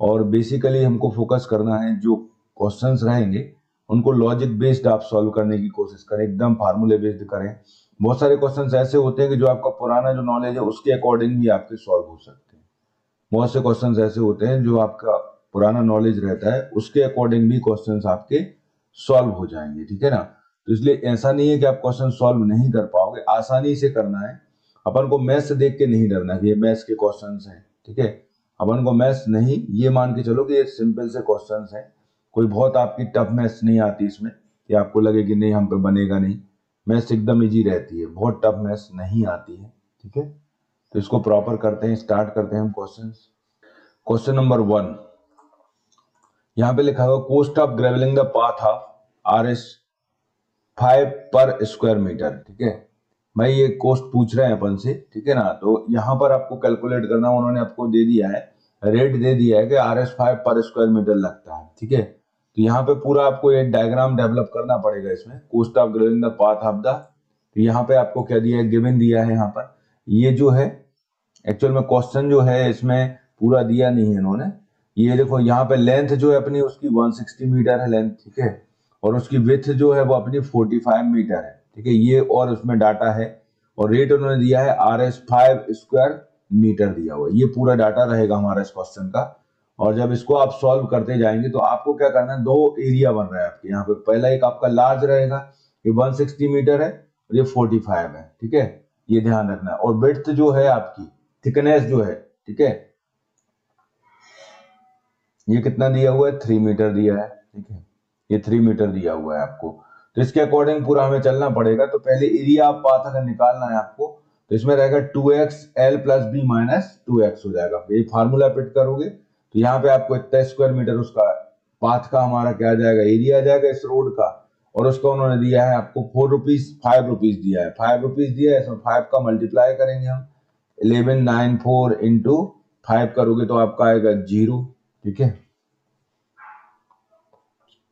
और बेसिकली हमको फोकस करना है जो क्वेश्चंस रहेंगे उनको लॉजिक बेस्ड आप सॉल्व करने की कोशिश करें, एकदम फार्मूले बेस्ड करें। बहुत सारे क्वेश्चंस ऐसे होते हैं कि जो आपका पुराना जो नॉलेज है उसके अकॉर्डिंग भी आपके सॉल्व हो सकते हैं। बहुत से क्वेश्चंस ऐसे होते हैं जो आपका पुराना नॉलेज रहता है उसके अकॉर्डिंग भी क्वेश्चंस आपके सॉल्व हो जाएंगे, ठीक है ना। तो इसलिए ऐसा नहीं है कि आप क्वेश्चन सॉल्व नहीं कर पाओगे, आसानी से करना है। अपन को मैथ्स देख के नहीं डरना कि ये मैथ्स के क्वेश्चंस हैं, ठीक है। अपन को मैथ्स नहीं, ये मान के चलो कि ये सिंपल से क्वेश्चंस हैं, कोई बहुत आपकी टफ मैथ्स नहीं आती इसमें कि आपको लगे कि नहीं हम पे बनेगा नहीं। मैथ्स एकदम इजी रहती है, बहुत टफ मैथ्स नहीं आती है, ठीक है। तो इसको प्रॉपर करते हैं, स्टार्ट करते हैं हम क्वेश्चंस। क्वेश्चन नंबर 1 यहाँ पे लिखा हुआ, cost of gravelling the path of RS 5 पर स्क्वायर मीटर। ठीक है भाई, ये कॉस्ट पूछ रहे हैं अपन से, ठीक है ना। तो यहाँ पर आपको कैलकुलेट करना, उन्होंने आपको दे दिया है, रेट दे दिया है कि RS5 पर स्क्वायर मीटर लगता है। ठीक है, तो यहाँ पे पूरा आपको एक डायग्राम डेवलप करना पड़ेगा इसमें, cost of growing the path of the. तो यहाँ पे आपको क्या दिया है, गिवन दिया है। यहाँ पर ये जो है एक्चुअल में क्वेश्चन जो है इसमें पूरा दिया नहीं है इन्होंने। ये देखो यहाँ पे लेंथ जो है अपनी उसकी 160 मीटर है लेंथ। ठीक है, और उसकी विड्थ जो है वो अपनी 45 मीटर है। ठीक है, ये और उसमें डाटा है, और रेट उन्होंने दिया है RS5 स्क्वायर मीटर दिया हुआ है। ये पूरा डाटा रहेगा हमारा इस क्वेश्चन का। और जब इसको आप सॉल्व करते जाएंगे तो आपको क्या करना है, दो एरिया बन रहा है आपके यहाँ पे। पहला एक आपका लार्ज रहेगा, ये 160 मीटर है और ये 45 है। ठीक है, ये ध्यान रखना है। और विड्थ जो है आपकी, थिकनेस जो है, ठीक है, ये कितना दिया हुआ है, 3 मीटर दिया है। ठीक है, ये 3 मीटर दिया हुआ है आपको। तो इसके अकॉर्डिंग पूरा हमें चलना पड़ेगा। तो पहले एरिया आप पाथ अगर निकालना है आपको, तो इसमें रहेगा 2x L plus b minus 2x हो जाएगा। ये फार्मूला फिट करोगे तो यहाँ पे आपको इतना स्क्वायर मीटर उसका पाथ का हमारा क्या आ जाएगा, एरिया आ जाएगा इस रोड का। और उसका उन्होंने दिया है आपको 4 रुपीज, 5 रुपीज दिया है, 5 रुपीज दिया है। इसमें 5 का मल्टीप्लाई करेंगे हम, 1194 इंटू 5 करोगे तो आपका आएगा 0। ठीक है,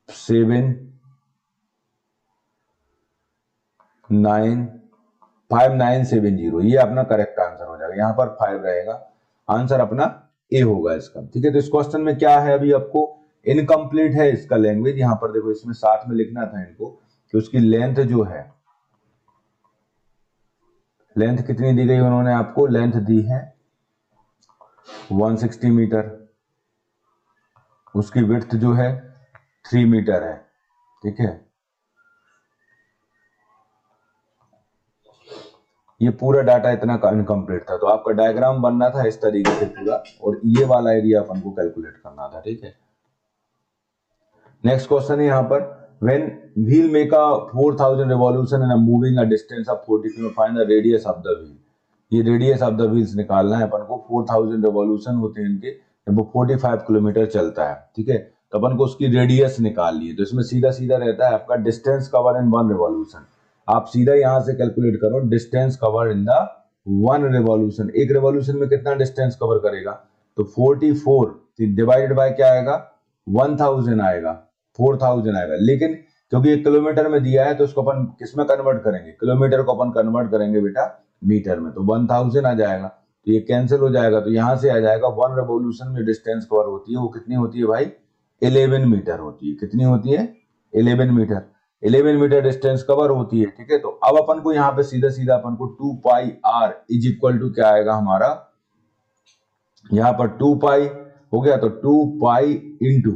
5970, ये अपना करेक्ट आंसर हो जाएगा। यहाँ पर 5 रहेगा, आंसर अपना ए होगा इसका। ठीक है, तो इस क्वेश्चन में क्या है, अभी आपको इनकम्प्लीट है इसका लैंग्वेज। यहाँ पर देखो इसमें साथ में लिखना था इनको कि उसकी लेंथ जो है, लेंथ कितनी दी गई उन्होंने आपको, लेंथ दी है 160 मीटर, उसकी विड्थ जो है 3 मीटर है। ठीक है, ये पूरा डाटा इतना इनकम्प्लीट था, तो आपका डायग्राम बनना था इस तरीके से पूरा, और ये वाला एरिया अपन को कैलकुलेट करना था। ठीक है, नेक्स्ट क्वेश्चन है यहाँ पर, when wheel make a 4000 revolution and moving a distance of 40 km, find the radius of the wheel. ये रेडियस ऑफ द व्हील्स निकालना है अपन को। 4000 रिवॉल्यूशन होते हैं इनके, वो 45 किलोमीटर चलता है। ठीक है, तो अपन को उसकी रेडियस निकालनी है। तो इसमें सीधा सीधा रहता है आपका डिस्टेंस कवर इन 1 रिवॉल्यूशन। आप सीधा यहां से कैलकुलेट करो, distance cover in the 1 revolution. एक रिवॉल्यूशन में कितना डिस्टेंस कवर करेगा, तो 44 डिवाइडेड बाय क्या आएगा, 1000 आएगा, 4000 आएगा। लेकिन क्योंकि एक किलोमीटर में दिया है तो उसको अपन किस में कन्वर्ट करेंगे, किलोमीटर को अपन कन्वर्ट करेंगे बेटा मीटर में, तो 1000 आ जाएगा। तो ये कैंसिल हो जाएगा, तो यहां से आ जाएगा 1 रिवॉल्यूशन में डिस्टेंस कवर होती है वो कितनी होती है भाई, 11 मीटर होती है। कितनी होती है, 11 मीटर। 11 मीटर डिस्टेंस कवर होती है। ठीक है, तो अब अपन को यहाँ पे सीधा सीधा अपन को 2 pi r is equal to क्या आएगा हमारा, यहाँ पर 2 पाई हो गया, तो 2 pi into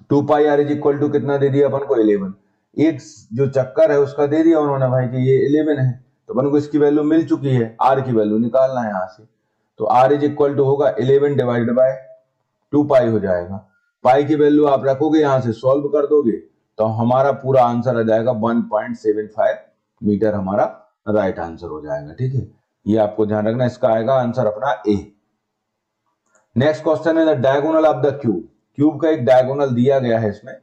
2 pi r is equal to कितना दे दिया अपन को, 11। एक जो चक्कर है उसका दे दिया उन्होंने भाई कि ये 11 है, तो अपन को इसकी वैल्यू मिल चुकी है, r की वैल्यू निकालना है यहाँ से। तो r इज इक्वल टू होगा 11 डिवाइडेड बाय 2 पाई हो जाएगा। पाई की वैल्यू आप रखोगे, यहां से सॉल्व कर दोगे तो हमारा पूरा आंसर आ जाएगा 1.75 मीटर, हमारा राइट आंसर हो जाएगा। ठीक है, ये आपको ध्यान रखना, इसका आएगा आंसर अपना ए। नेक्स्ट क्वेश्चन है the diagonal of the cube. Cube का एक डायगोनल दिया गया है इसमें,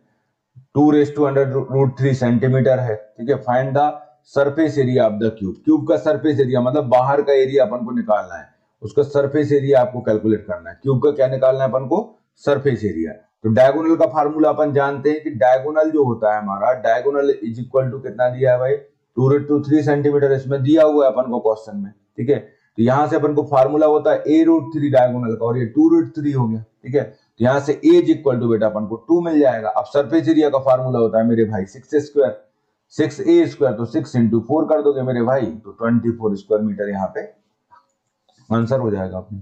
2√3 सेंटीमीटर है। ठीक है, find the surface area of the cube. Cube का सरफेस एरिया मतलब बाहर का एरिया अपन को निकालना है, उसका सरफेस एरिया आपको कैलकुलेट करना है। क्यूब का क्या निकालना है अपन को, सरफेस एरिया। तो डायगोनल का फार्मूला अपन जानते हैं कि डायगोनल जो होता है हमारा, डायगोनल इज इक्वल टू कितना दिया है भाई, 2√3 सेंटीमीटर इसमें दिया हुआ है अपन को क्वेश्चन में। ठीक है, तो यहां से अपन को फार्मूला होता है a√3 डायगोनल का, और ये 2√3 हो गया। ठीक है, तो यहां से a इज इक्वल टू बेटा अपन को 2 मिल जाएगा। अब सरफेस एरिया का फार्मूला होता है मेरे भाई 6a स्क्वायर, तो 6 इंटू 4 कर दोगे मेरे भाई, तो 24 स्क्वायर मीटर यहाँ पे आंसर हो जाएगा अपने।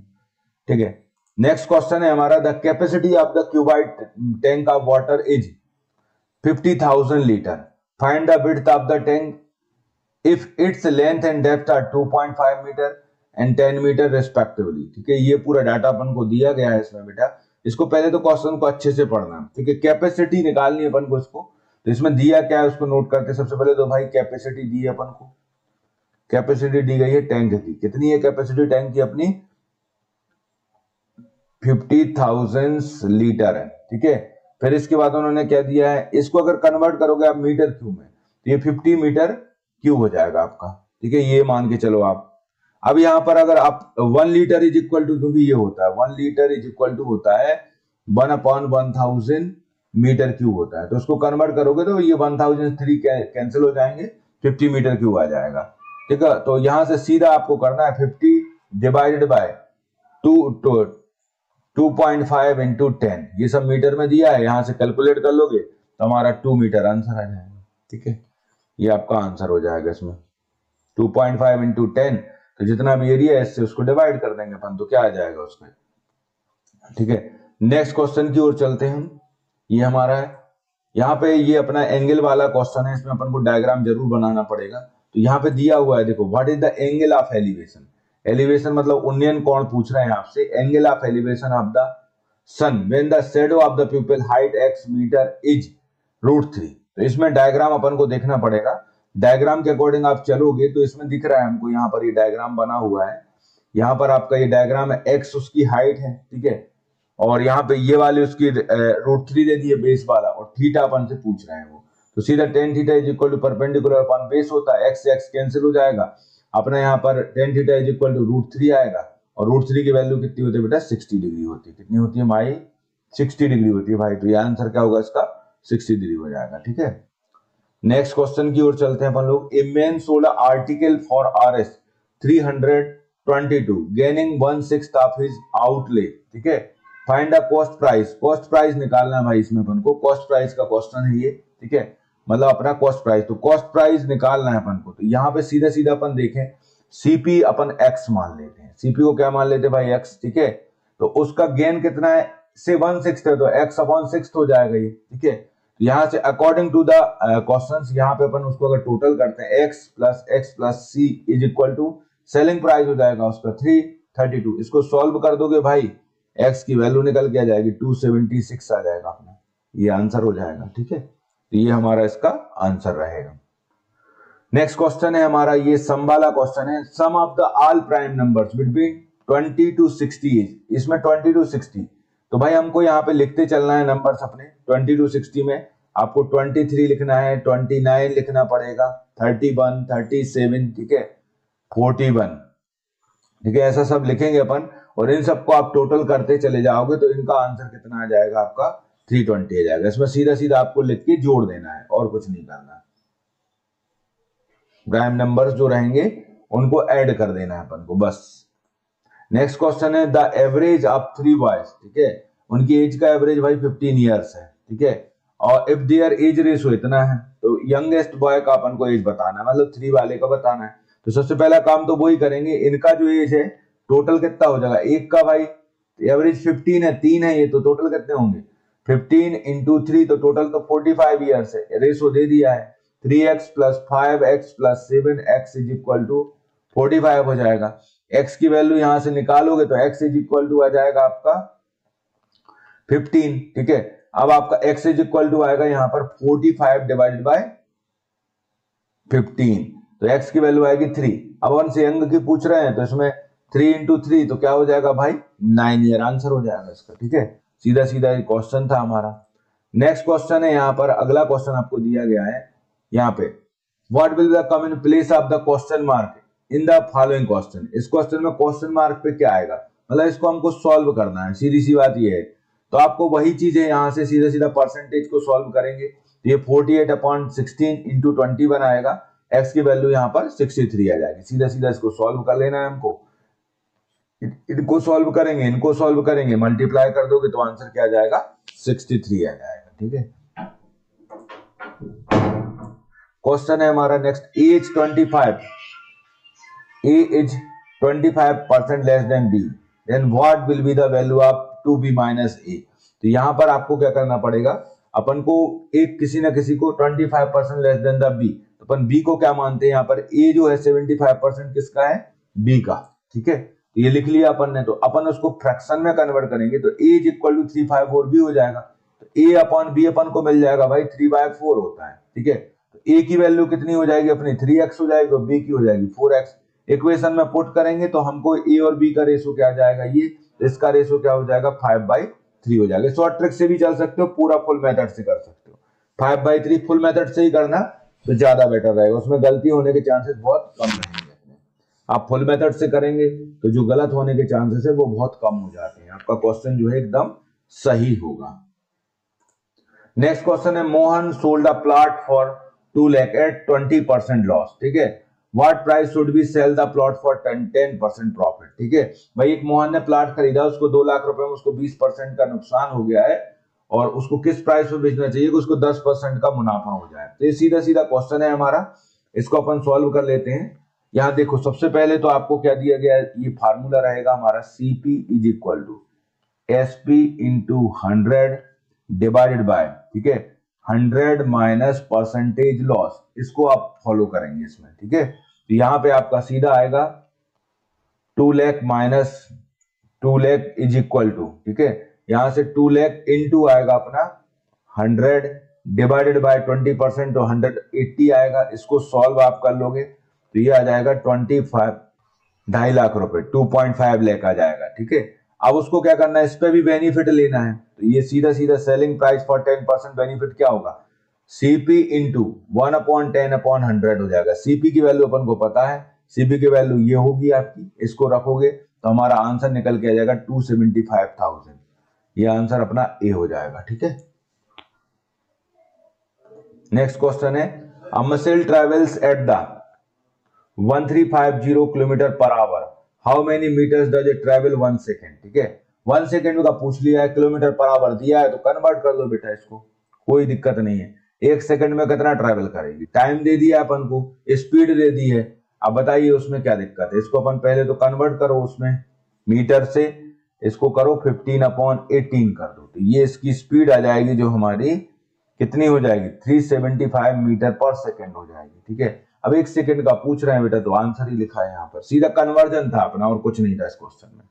ठीक है, नेक्स्ट क्वेश्चन है हमारा, the capacity of the cuboid tank of water is 50,000 litre. Find the width of the tank if its length and depth are 2.5 metre and 10 metre respectively. ठीक है, ये पूरा डाटा अपन को दिया गया है इसमें बेटा। इसको पहले तो क्वेश्चन को अच्छे से पढ़ना। ठीक है, कैपेसिटी निकालनी है अपन को इसको, तो इसमें दिया क्या है उसको नोट करते। सबसे पहले तो भाई कैपेसिटी दी है अपन को, कैपेसिटी दी गई है टैंक की। कितनी है कैपेसिटी टैंक की अपनी, 50,000 लीटर है। ठीक है, फिर इसके बाद उन्होंने क्या दिया है, इसको अगर कन्वर्ट करोगे आप मीटर क्यूब में, तो ये 50 मीटर क्यूब हो जाएगा आपका, ठीक है, ये मान के चलो आप। अब यहाँ पर अगर आप 1 लीटर इज इक्वल टू, क्योंकि ये होता है 1 लीटर इज इक्वल टू होता है 1/1000 मीटर क्यूब होता है, तो उसको कन्वर्ट करोगे तो ये 1003 कैंसिल हो जाएंगे, 50 मीटर क्यूब आ जाएगा, ठीक है। तो यहां से सीधा आपको करना है 50 डिवाइडेड बाय 2.5 इंटू 10, ये सब मीटर में दिया है, यहां से कैलकुलेट कर लोगे तो हमारा 2 मीटर आंसर आ जाएगा, ठीक है। ये आपका आंसर हो जाएगा इसमें 2.5 इंटू 10, तो जितना भी एरिया है इससे उसको डिवाइड कर देंगे अपन, तो क्या आ जाएगा उसमें, ठीक है। नेक्स्ट क्वेश्चन की ओर चलते हैं हम। ये हमारा है, यहाँ पे ये अपना एंगल वाला क्वेश्चन है, इसमें अपन को डायग्राम जरूर बनाना पड़ेगा। तो यहाँ पे दिया हुआ है, देखो, what is the angle of elevation. Elevation मतलब उन्नयन कोण पूछ रहे हैं आपसे। Angle of elevation of the sun when the shadow of the pupil height x metre is √3। तो इसमें डायग्राम अपन को देखना पड़ेगा। डायग्राम के अकॉर्डिंग आप चलोगे तो इसमें दिख रहा है हमको, यहाँ पर ये डायग्राम बना हुआ है, यहाँ पर आपका ये डायग्राम है, x उसकी हाइट है, ठीक है, और यहाँ पे ये वाली उसकी √3 दे दी है बेस वाला, और थीटा अपन से पूछ रहे हैं वो, तो सीधा tan theta is equal to perpendicular upon base होता है, x से x कैंसिल हो जाएगा अपना, यहाँ पर tan theta is equal to √3 आएगा, और √3 की वैल्यू कितनी होती है बेटा, 60 डिग्री होती है। कितनी होती है भाई, 60 डिग्री होती है भाई, तो ये आंसर क्या होगा इसका, 60 डिग्री हो जाएगा, ठीक है। नेक्स्ट क्वेश्चन की ओर चलते हैं अपन लोग। A man sold article for RS 322 gaining 1/6 of his outlay, ठीक है। Find the cost price. Cost price निकालना है भाई, इसमें अपन को कॉस्ट प्राइस का क्वेश्चन है ये, ठीक है, मतलब अपना कॉस्ट प्राइस। तो कॉस्ट प्राइस निकालना है अपन को, तो यहाँ पे सीधा सीधा अपन देखें, सीपी अपन x मान लेते हैं, सीपी को क्या मान लेते हैं भाई, x, ठीक है। तो उसका गेन कितना है, से 1/6 है, तो x/6 हो जाएगा ये, ठीक है। यहाँ से अकॉर्डिंग टू द क्वेश्चंस, यहाँ पे अपन उसको अगर टोटल करते हैं, x plus c is equal to selling price हो जाएगा उसका 332। इसको सॉल्व कर दोगे भाई, x की वैल्यू निकल के आ जाएगी 276 आ जाएगा अपना, ये आंसर हो जाएगा, ठीक है। तो ये हमारा इसका आंसर रहेगा। नेक्स्ट क्वेश्चन है हमारा, ये सम वाला क्वेश्चन है। Sum of the all prime numbers between 20 to 60 is, इसमें 20 to 60, तो भाई हमको यहाँ पे लिखते चलना है नंबर्स अपने। 20 to 60 में आपको 23 लिखना है, 29 लिखना पड़ेगा, 31, 37, ठीक है, 41, ठीक है, ऐसा सब लिखेंगे अपन, और इन सबको आप टोटल करते चले जाओगे तो इनका आंसर कितना आ जाएगा आपका, 320 आ जाएगा। इसमें सीधा सीधा आपको लिख के जोड़ देना है और कुछ नहीं करना। प्राइम नंबर्स जो रहेंगे उनको ऐड कर देना है अपन को, बस। नेक्स्ट क्वेश्चन है, द एवरेज ऑफ 3 बॉयज, ठीक है, उनकी एज का एवरेज भाई 15 ईयर्स है, ठीक है, और इफ देयर एज रेशो इतना है, तो यंगेस्ट बॉय का अपन को एज बताना है, मतलब 3 वाले का बताना है। तो सबसे पहला काम तो वही करेंगे, इनका जो एज है टोटल कितना हो जाएगा, एक का भाई एवरेज 15 है, 3 है ये, तो टोटल कितने होंगे, 15 इंटू 3, तो टोटल तो 45 ईयर्स है। रेशो दे दिया है, 3x plus 5x plus 7x is equal to 45 हो जाएगा। x की वैल्यू यहां से निकालोगे तो x इज इक्वल टू आ जाएगा आपका 15, ठीक है। अब आपका x इज इक्वल टू आएगा यहाँ पर 45 डिवाइडेड बाय 15, तो x की वैल्यू आएगी 3। अब अपन से अंग की पूछ रहे हैं, तो इसमें 3 इंटू 3 तो क्या हो जाएगा भाई, 9 ईयर आंसर हो जाएगा इसका, ठीक है। सीधा सीधा ये क्वेश्चन था हमारा। नेक्स्ट क्वेश्चन है यहाँ पर, अगला क्वेश्चन आपको दिया गया है यहाँ पे, what will the come in place of the question mark in the following question. इस क्वेश्चन में क्वेश्चन मार्क पे क्या आएगा, मतलब इसको हमको सॉल्व करना है, सीधी सी बात ये है। तो आपको वही चीज है, यहाँ से सीधा सीधा परसेंटेज को सॉल्व करेंगे, तो ये 48/16 इंटू 21 आएगा, x की वैल्यू यहाँ पर 63 आ जाएगी। सीधा सीधा इसको सॉल्व कर लेना है हमको, इनको सॉल्व करेंगे, इनको सॉल्व करेंगे, मल्टीप्लाई कर दोगे तो आंसर क्या आ जाएगा, 63 आ जाएगा, ठीक है। क्वेश्चन है हमारा next, as 25, a is 25% less than b, then what will be the value of 2b minus a। तो यहाँ पर आपको क्या करना पड़ेगा, अपन को एक किसी ना किसी को 25% लेस देन द b, तो अपन b को क्या मानते हैं, यहाँ पर a जो है 75% किसका है, b का, ठीक है। तो ये लिख लिया अपन ने, तो अपन उसको फ्रैक्शन में कन्वर्ट करेंगे, तो a is equal to 354b हो जाएगा। तो a अपॉन b अपन को मिल जाएगा भाई 3/4 होता है, ठीक है। तो a की वैल्यू कितनी हो जाएगी अपनी, 3x हो जाएगी, और b की हो जाएगी 4x। इक्वेशन में पुट करेंगे तो हमको a और b का रेशो क्या आ जाएगा, ये, इसका रेशो क्या हो जाएगा, 5/3 हो जाएगा। शॉर्ट ट्रिक से भी चल सकते हो, पूरा फुल मेथड से कर सकते हो। 5/3 फुल मेथड से ही करना, तो ज्यादा बेटर रहेगा, उसमें गलती होने के चांसेस बहुत कम रहेंगे। आप फुल मेथड से करेंगे तो जो गलत होने के चांसेस है वो बहुत कम हो जाते हैं, आपका क्वेश्चन जो है एकदम सही होगा। नेक्स्ट क्वेश्चन है Mohan sold a plot for 2 lakh at 20% loss, ठीक है। What price should be sell the plot for 10% profit, ठीक है। भाई एक मोहन ने प्लॉट खरीदा, उसको 2 लाख रुपए में उसको 20% का नुकसान हो गया है और उसको किस प्राइस पे बेचना चाहिए कि उसको 10% का मुनाफा हो जाए। तो ये सीधा सीधा क्वेश्चन है हमारा, इसको अपन सॉल्व कर लेते हैं। यहाँ देखो सबसे पहले तो आपको क्या दिया गया है, ये फार्मूला रहेगा हमारा CP is equal to SP into 100 divided by, ठीक है, 100 माइनस परसेंटेज लॉस, इसको आप फॉलो करेंगे इसमें, ठीक है। तो यहाँ पे आपका सीधा आएगा 2 lakh minus 2 lakh is equal to, ठीक है, यहां से 2 लाख इंटू आएगा अपना 100 डिवाइडेड बाय 20% तो 180 आएगा। इसको सॉल्व आप कर लोगे तो ये आ जाएगा 2.5 लाख रुपए, 2.5 लाख आ जाएगा, ठीक है। अब उसको क्या करना है, इस पे भी बेनिफिट लेना है, तो ये सीधा सीधा सेलिंग प्राइस फॉर 10% बेनिफिट क्या होगा, CP इंटू 1/10/100 हो जाएगा। CP की वैल्यू अपन को पता है, CP की वैल्यू ये होगी आपकी, इसको रखोगे तो हमारा आंसर निकल के आ जाएगा 275,000, ये आंसर अपना ए हो जाएगा, ठीक है। नेक्स्ट क्वेश्चन है a machine travels at the 1350 kilometre per hour, how many metres does it travel 1 second, ठीक है। 1 सेकेंड का पूछ लिया है, किलोमीटर पर आवर दिया है तो कन्वर्ट कर दो बेटा इसको, कोई दिक्कत नहीं है। 1 सेकेंड में कितना ट्रेवल करेगी, टाइम दे दिया अपन को, स्पीड दे दी है, अब बताइए उसमें क्या दिक्कत है। इसको अपन पहले तो कन्वर्ट करो उसमें मीटर से, इसको करो 15/18 कर दो, तो ये इसकी स्पीड आ जाएगी जो हमारी कितनी हो जाएगी, 375 मीटर पर सेकेंड हो जाएगी, ठीक है। अब 1 सेकेंड का पूछ रहे हैं बेटा तो आंसर ही लिखा है यहाँ पर, सीधा कन्वर्जन था अपना और कुछ नहीं था इस क्वेश्चन में।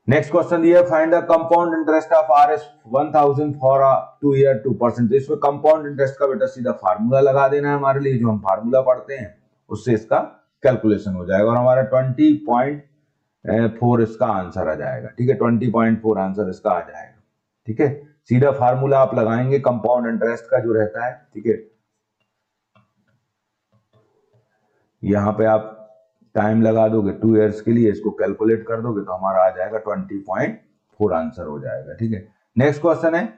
नेक्स्ट क्वेश्चन ये find the compound interest of RS 1000 for 2 year 2%। इसमें कंपाउंड इंटरेस्ट का बेटा सीधा फार्मूला लगा देना है हमारे लिए, जो हम फार्मूला पढ़ते हैं उससे इसका कैलकुलेशन हो जाएगा और हमारा 20.4 इसका आंसर आ जाएगा, ठीक है। 20.4 आंसर इसका आ जाएगा, ठीक है। सीधा फार्मूला आप लगाएंगे कंपाउंड इंटरेस्ट का जो रहता है, ठीक है। यहां पे आप टाइम लगा दोगे 2 इयर्स के लिए, इसको कैलकुलेट कर दोगे तो हमारा आ जाएगा 20.4 आंसर हो जाएगा, ठीक है। नेक्स्ट क्वेश्चन है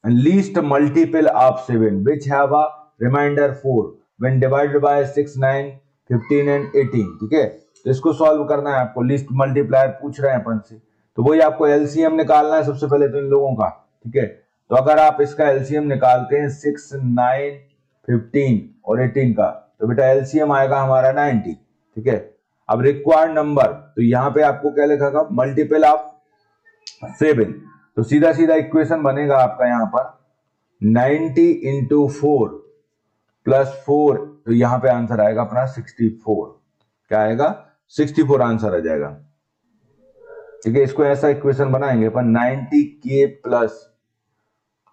least multiple of 7 which have a remainder 4 when divided by 6, 9, 15 and 18, ठीक है। तो इसको सॉल्व करना है आपको, लिस्ट मल्टीप्लायर पूछ रहे हैं अपन से, तो वही आपको LCM निकालना है सबसे पहले तो इन लोगों का, ठीक है। तो अगर आप इसका LCM निकालते हैं 6, 9, 15 और 18 का, तो बेटा LCM आएगा हमारा 90, ठीक है। अब रिक्वायर्ड नंबर, तो यहाँ पे आपको क्या लिखा, मल्टीपल ऑफ 7, तो सीधा सीधा इक्वेशन बनेगा आपका यहाँ पर 90 इंटू 4 प्लस 4, तो यहाँ पे आंसर आएगा अपना 64, क्या आएगा 64 आंसर आ जाएगा, ठीक है। इसको ऐसा इक्वेशन बनाएंगे अपन 90K प्लस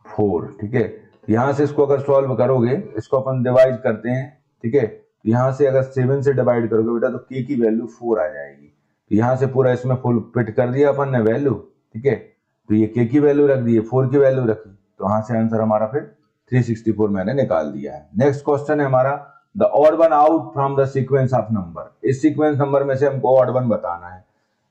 4, ठीक है। यहां से इसको अगर सॉल्व करोगे, इसको अपन डिवाइड करते हैं, ठीक है। यहां से अगर 7 से डिवाइड करोगे बेटा तो K की वैल्यू 4 आ जाएगी, तो यहां से पूरा इसमें फुल फिट कर दिया अपन ने वैल्यू, ठीक है। तो ये K की वैल्यू रख दी, 4 की वैल्यू रखी, तो वहां से आंसर हमारा फिर 364 मैंने निकाल दिया है। नेक्स्ट क्वेश्चन है हमारा the odd one out from the sequence of number, इस सीक्वेंस नंबर में से हमको ऑड वन बताना है।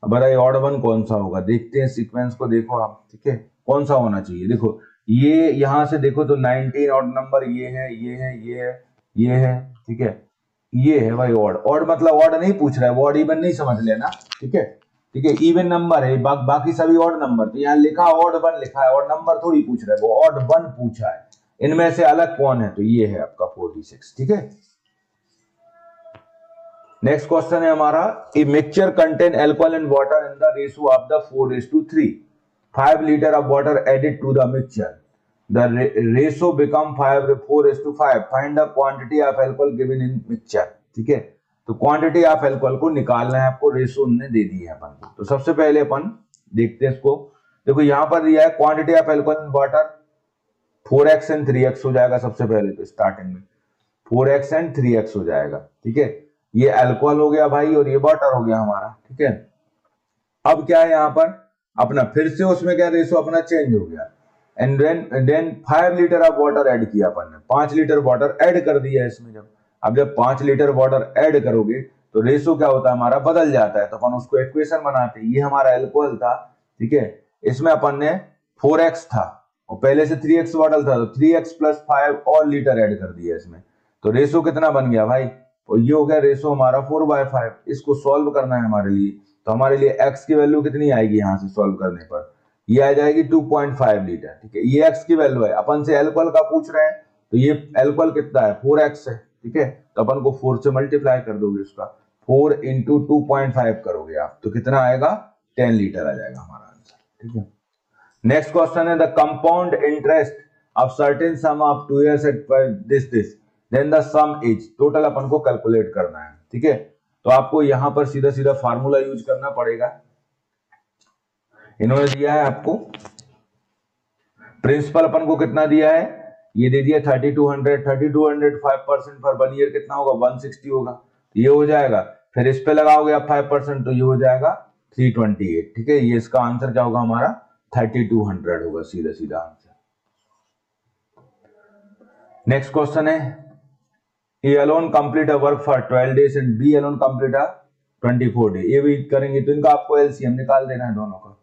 अब बताइए ऑड वन कौन सा होगा, देखते हैं सीक्वेंस को, देखो आप, ठीक है, कौन सा होना चाहिए। देखो ये यहां से देखो तो 19 ऑड नंबर ये है, ये है, ये है, ये है, ठीक है, ये है भाई ऑड। ऑड मतलब ऑड नहीं पूछ रहा है, वो ऑड इवन नहीं समझ लेना, ठीक है, ठीक है। इवन नंबर है, बाकी सभी ऑड नंबर, तो यहाँ लिखा ऑड वन लिखा है, ऑड नंबर थोड़ी पूछ रहा है, वो ऑड वन पूछा है। इनमें से अलग कौन है, तो ये है आपका 46, ठीक है। नेक्स्ट क्वेश्चन है हमारा a mixture contain alcohol and water in the ratio of the 4:3, 5 litre of water added to the mixture, the ratio become 4:5, find the quantity of alcohol given in mixture, ठीक है। तो quantity of alcohol को निकालना है आपको, ratio उन्होंने दे दी है अपन को। तो सबसे पहले अपन देखते हैं इसको, देखो यहां पर दिया है quantity of alcohol in water 4x and 3x हो जाएगा। सबसे पहले तो स्टार्टिंग में 4x एंड 3x हो जाएगा, ठीक है। ये अल्कोहल हो गया भाई और ये वाटर हो गया हमारा, ठीक है। अब क्या है यहाँ पर अपना फिर से उसमें क्या रेशो अपना चेंज हो गया, and then 5 litre of water add किया अपन ने, 5 लीटर वाटर ऐड कर दिया इसमें। जब 5 लीटर वाटर ऐड करोगे तो रेशो क्या होता है हमारा, बदल जाता है। तो अपन उसको इक्वेशन बनाते हैं। ये हमारा एल्कोहल था, ठीक है, इसमें अपन ने 4x था और पहले से 3x वाटर था, तो 3x + 5 और लीटर ऐड कर दिया इसमें। तो रेशो कितना बन गया भाई, और ये हो गया रेशो हमारा 4/5। इसको सॉल्व करना है हमारे लिए, तो हमारे लिए x की वैल्यू कितनी आएगी यहाँ से सॉल्व करने पर, ये आ जाएगी 2.5 लीटर, ठीक है। ये x की वैल्यू है, अपन से एल्कोहल का पूछ रहे हैं, तो ये एल्कोहल कितना है 4x है, ठीक है। तो अपन को 4 से मल्टीप्लाई कर दोगे उसका, 4 × 2.5 करोगे आप, तो कितना आएगा 10 लीटर आ जाएगा हमारा आंसर, ठीक है। नेक्स्ट क्वेश्चन है the compound interest of certain sum of 2 years at this then the sum is, total अपन को कैलकुलेट करना है, ठीक है। तो आपको यहां पर सीधा सीधा फार्मूला यूज करना पड़ेगा। इन्होंने दिया है आपको प्रिंसिपल, अपन को कितना दिया है, ये दे दिया 3200, 5% पर 1 ईयर कितना होगा 160 होगा, तो ये हो जाएगा। फिर इस पे लगाओगे आप 5%, तो ये हो जाएगा 328, ठीक है। ये इसका आंसर क्या होगा हमारा 3200 होगा, सीधा सीधा आंसर। नेक्स्ट क्वेश्चन है A alone complete a work for 12 days and B alone complete a 24 day। ये भी करेंगे तो इनका आपको एलसीएम निकाल देना है दोनों का,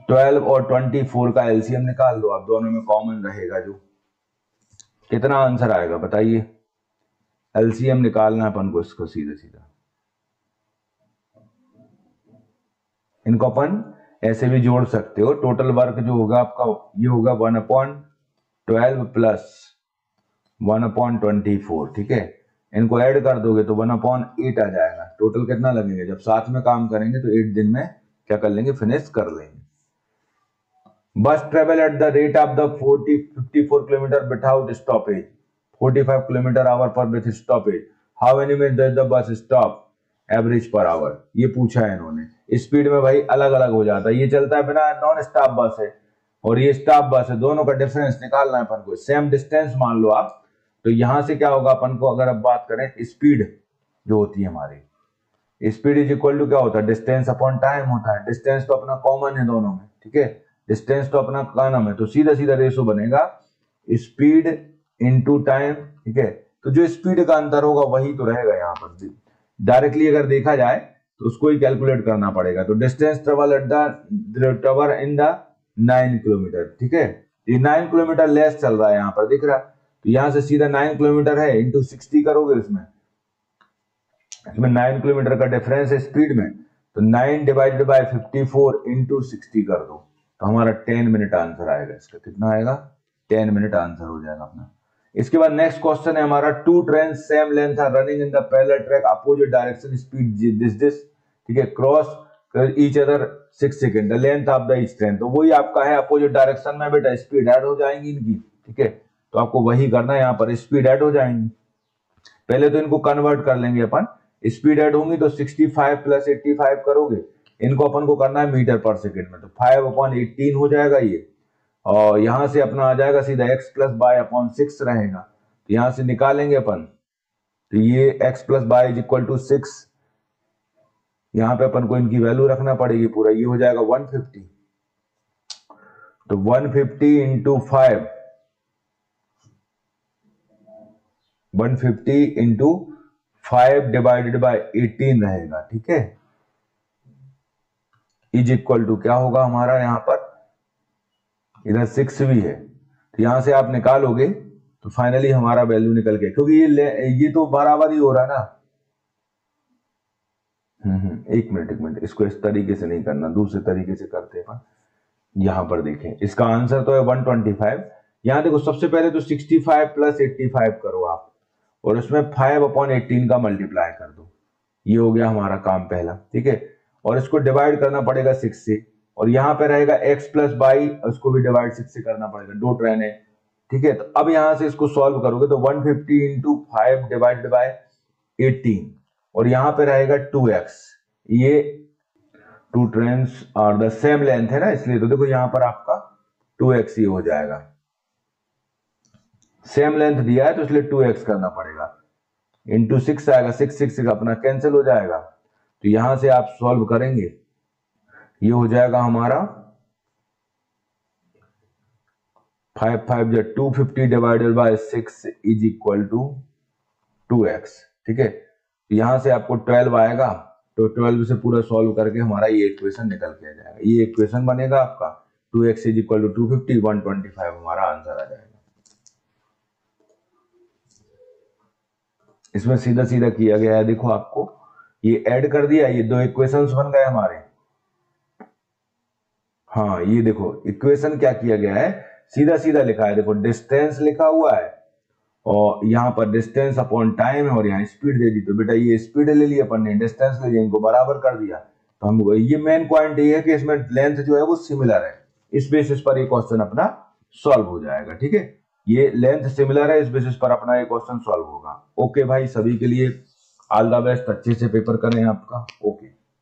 12 और 24 का एलसीएम निकाल दो आप, दोनों में कॉमन रहेगा जो, कितना आंसर आएगा बताइए। एलसीएम निकालना है अपन को इसको सीधा सीधा। इनको अपन ऐसे भी जोड़ सकते हो, टोटल वर्क जो होगा आपका ये होगा 1/12 + 1/24, ठीक है। इनको ऐड कर दोगे तो 1/8 आ जाएगा। टोटल कितना लगेगा, जब साथ में काम करेंगे तो 8 दिन में क्या कर लेंगे, फिनिश कर लेंगे। बस travel at the rate of the 54 kilometre without stoppage, 45 km/h पर with stoppage, how many minute does the bus stop average per hour, ये पूछा है इन्होंने। स्पीड में भाई अलग अलग हो जाता है, ये चलता है बिना नॉन स्टॉप बस है और ये स्टॉप बस है, दोनों का डिफरेंस निकालना है अपन को। सेम डिस्टेंस मान लो आप, तो यहां से क्या होगा अपन को, अगर अब बात करें स्पीड जो होती है हमारी, स्पीड इज इक्वल टू क्या होता है, डिस्टेंस अपॉन टाइम होता है। डिस्टेंस तो अपना कॉमन है दोनों में, ठीक है, डिस्टेंस तो अपना कॉमन है, तो सीधा सीधा रेशो बनेगा स्पीड इनटू टाइम, ठीक है। तो जो स्पीड का अंतर होगा वही तो रहेगा यहाँ पर। डायरेक्टली अगर देखा जाए तो उसको ही कैलकुलेट करना पड़ेगा। तो distance travel in the 9 kilometre, ठीक है। ये 9 किलोमीटर लेस चल रहा है यहाँ पर, दिख रहा है, तो यहाँ से सीधा 9 किलोमीटर है इंटू 60 करोगे इसमें 9 किलोमीटर का डिफरेंस है स्पीड में, तो 9 / 54 इंटू 60 कर दो, तो हमारा 10 मिनट आंसर आएगा। इसका कितना आएगा 10 मिनट आंसर हो जाएगा अपना। इसके बाद नेक्स्ट क्वेश्चन है हमारा 2 train same length are running in the parallel track opposite direction speed this, ठीक है, cross each other 6 second the length of the each train. तो वही आपका है अपोजिट डायरेक्शन में बेटा स्पीड ऐड हो जाएंगी इनकी, ठीक है। तो आपको वही करना है, यहाँ पर स्पीड ऐड हो जाएंगी। पहले तो इनको कन्वर्ट कर लेंगे अपन, स्पीड ऐड होंगी तो 65 + 85 करोगे, इनको अपन को करना है मीटर पर सेकंड में, तो 5/18 हो जाएगा ये, और यहां से अपना आ जाएगा सीधा x + y/6 रहेगा, तो यहां से निकालेंगे अपन, तो ये x + y = 6, यहां पे अपन को इनकी वैल्यू रखना पड़ेगी पूरा, ये हो जाएगा 150, तो 150 × 5, 150 × 5 / 18 रहेगा, ठीक है, इज इक्वल टू क्या होगा हमारा, यहां पर इधर 6 भी है, तो यहां से आप निकालोगे तो फाइनली हमारा वैल्यू निकल गया, क्योंकि ये तो बराबर ही हो रहा है ना। एक मिनट, इसको इस तरीके से नहीं करना, दूसरे तरीके से करते हैं। यहां पर देखें, इसका आंसर तो है 125। यहां देखो सबसे पहले तो 65 + 85 करो आप, और उसमें 5/18 का मल्टीप्लाई कर दो, ये हो गया हमारा काम पहला, ठीक है। और इसको डिवाइड करना पड़ेगा 6 से, और यहां पे रहेगा x + y, उसको भी डिवाइड 6 से करना पड़ेगा, 2 ट्रेन है, ठीक है। तो अब यहां से इसको सॉल्व करोगे तो 150 × 5 / 18, और यहां पे रहेगा 2x, ये 2 ट्रेन्स और द सेम लेंथ है ना, इसलिए तो देखो यहां पर आपका 2x ही हो जाएगा, सेम लेंथ दिया है तो इसलिए 2x करना पड़ेगा, इंटू 6 आएगा, 6 अपना कैंसिल हो जाएगा, तो यहां से आप सॉल्व करेंगे, ये हो जाएगा हमारा 5 5 जो 250 divided by 6 is equal to 2x। ठीक है, यहां से आपको 12 आएगा, तो 12 से पूरा सॉल्व करके हमारा ये इक्वेशन निकल के आ जाएगा। ये इक्वेशन बनेगा आपका 2x इज इक्वल टू 250, 125 हमारा आंसर आ जाएगा। इसमें सीधा सीधा किया गया है, देखो आपको ये ऐड कर दिया, ये दो इक्वेशंस बन गए हमारे। हाँ ये देखो इक्वेशन क्या किया गया है, सीधा सीधा लिखा है, देखो डिस्टेंस लिखा हुआ है और यहाँ पर डिस्टेंस अपॉन टाइम है और यहाँ स्पीड दे दी। तो बेटा ये स्पीड ले ली अपन ने, डिस्टेंस ले लिया, इनको बराबर कर दिया। तो हम ये मेन पॉइंट ये है कि इसमें लेंथ जो है वो सिमिलर है, इस बेसिस पर ये क्वेश्चन अपना सॉल्व हो जाएगा। ठीक है, ये लेंथ सिमिलर है, इस बेसिस पर अपना ये क्वेश्चन सॉल्व होगा। ओके भाई, सभी के लिए ऑल द बेस्ट, अच्छे से पेपर करें आपका। ओके।